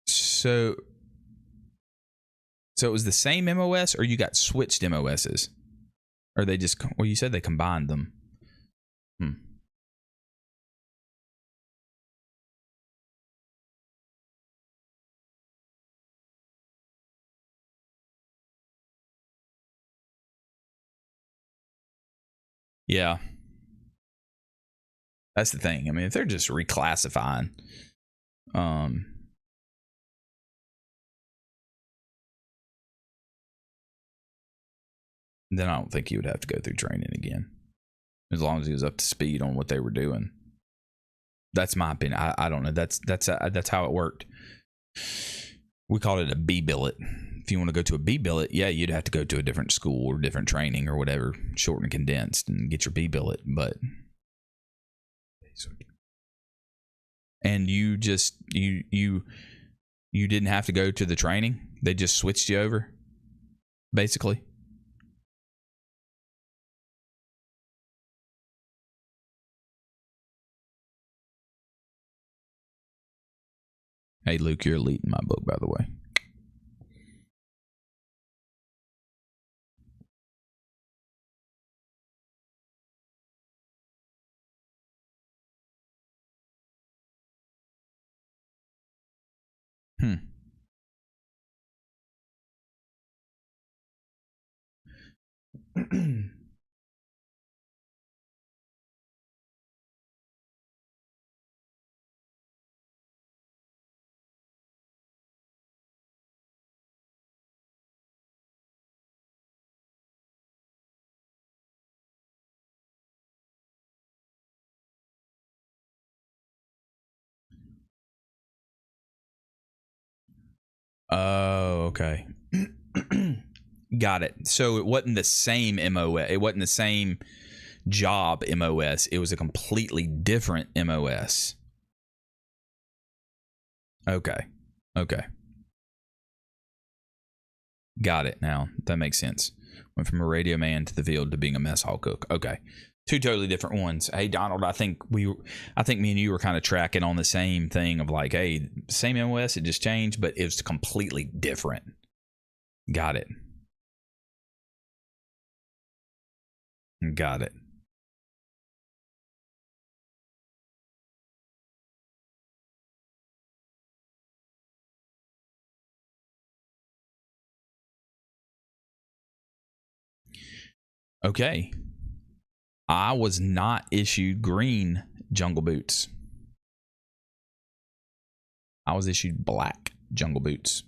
So it was the same MOS, or you got switched MOSs, or they just? Well, you said they combined them. Yeah, that's the thing. I mean, if they're just reclassifying, then I don't think he would have to go through training again, as long as he was up to speed on what they were doing. That's my opinion. I don't know. That's how it worked. We called it a B billet. If you want to go to a B billet, yeah, you'd have to go to a different school or different training or whatever, short and condensed, and get your B billet. But and you just you didn't have to go to the training. They just switched you over, basically. Hey, Luke, you're elite in my book, by the way. Oh, okay. Got it. So it wasn't the same MOS. It wasn't the same job MOS. It was a completely different MOS. Okay. Got it now. That makes sense. Went from a radio man to the field to being a mess hall cook. Okay. Two totally different ones. Hey, Donald, I think me and you were kind of tracking on the same thing of like, hey, same MOS, it just changed, but it was completely different. Got it. Okay. I was not issued green jungle boots. I was issued black jungle boots.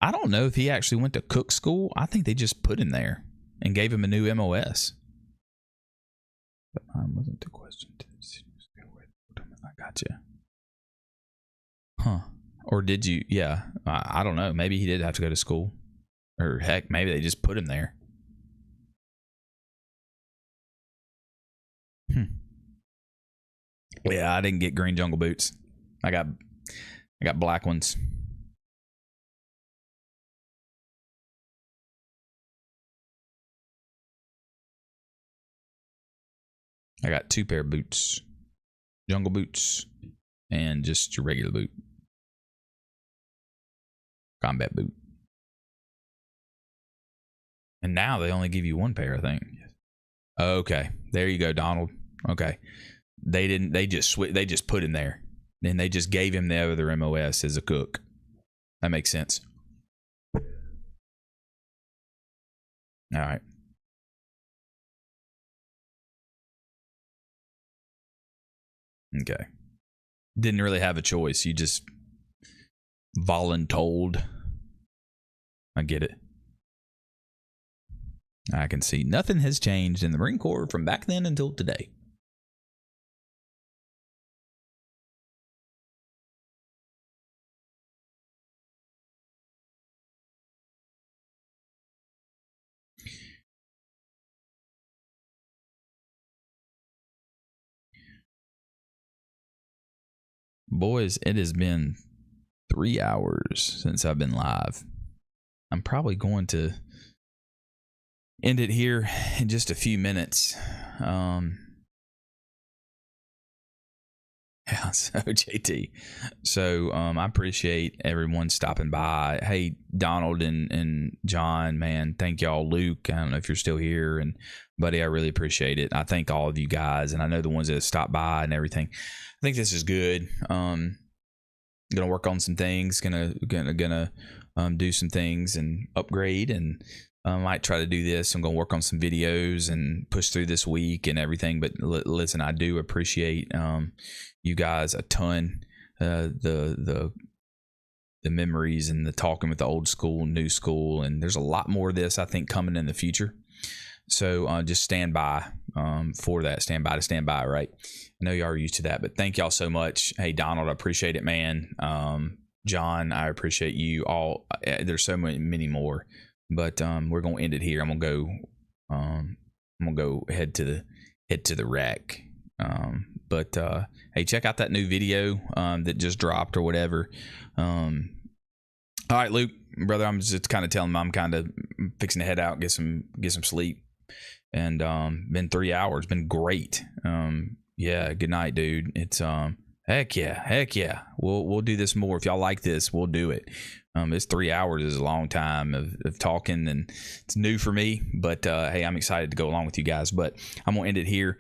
I don't know if he actually went to cook school. I think they just put him there and gave him a new MOS. But mine wasn't the question. I got you. Huh. Or did you? Yeah. I don't know. Maybe he did have to go to school. Or heck, maybe they just put him there. Yeah, I didn't get green jungle boots. I got black ones. I got two pair of boots. Jungle boots and just your regular boot. Combat boot. And now they only give you one pair, I think. Okay. There you go, Donald. Okay. They just put him there. And they just gave him the other MOS as a cook. That makes sense. All right. Okay. Didn't really have a choice. You just voluntold. I get it. I can see nothing has changed in the Marine Corps from back then until today. boys, it has been 3 hours since I've been live. I'm probably going to end it here in just a few minutes. Yeah, so JT. So I appreciate everyone stopping by. Hey, Donald and John, man, thank y'all. Luke, I don't know if you're still here, and buddy, I really appreciate it. I thank all of you guys, and I know the ones that have stopped by and everything. I think this is good. Gonna work on some things. Gonna do some things and upgrade, and I might try to do this. I'm gonna work on some videos and push through this week and everything. But listen, I do appreciate you guys a ton. The memories and the talking with the old school, new school, and there's a lot more of this I think coming in the future. So just stand by for that. Stand by, right? I know y'all are used to that, but thank y'all so much. Hey, Donald, I appreciate it, man. John, I appreciate you all. There's so many more, but we're gonna end it here. I'm gonna go head to the rack. But hey, check out that new video that just dropped or whatever. All right, Luke, brother, I'm just kind of telling him I'm kind of fixing to head out, get some sleep. And been 3 hours, been great. Yeah, good night, dude. It's heck yeah. We'll do this more. If y'all like this, we'll do it. This 3 hours is a long time of talking, and it's new for me, but hey, I'm excited to go along with you guys. But I'm gonna end it here.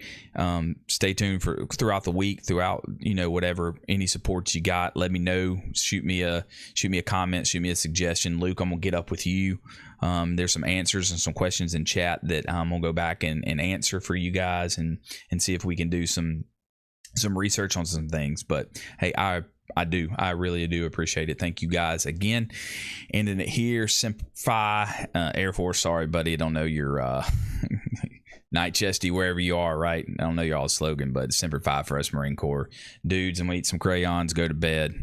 Stay tuned for throughout the week, throughout whatever any support you got. Let me know. Shoot me a comment. Shoot me a suggestion. Luke, I'm gonna get up with you. There's some answers and some questions in chat that I'm gonna go back and answer for you guys and see if we can do some research on some things. But hey, I really do appreciate it. Thank you guys again. Ending it here. Semper Fi, Air Force. Sorry, buddy, I don't know your Night Chesty, wherever you are, right? I don't know your all slogan, but Semper Fi for us Marine Corps dudes. I'm gonna eat some crayons, go to bed.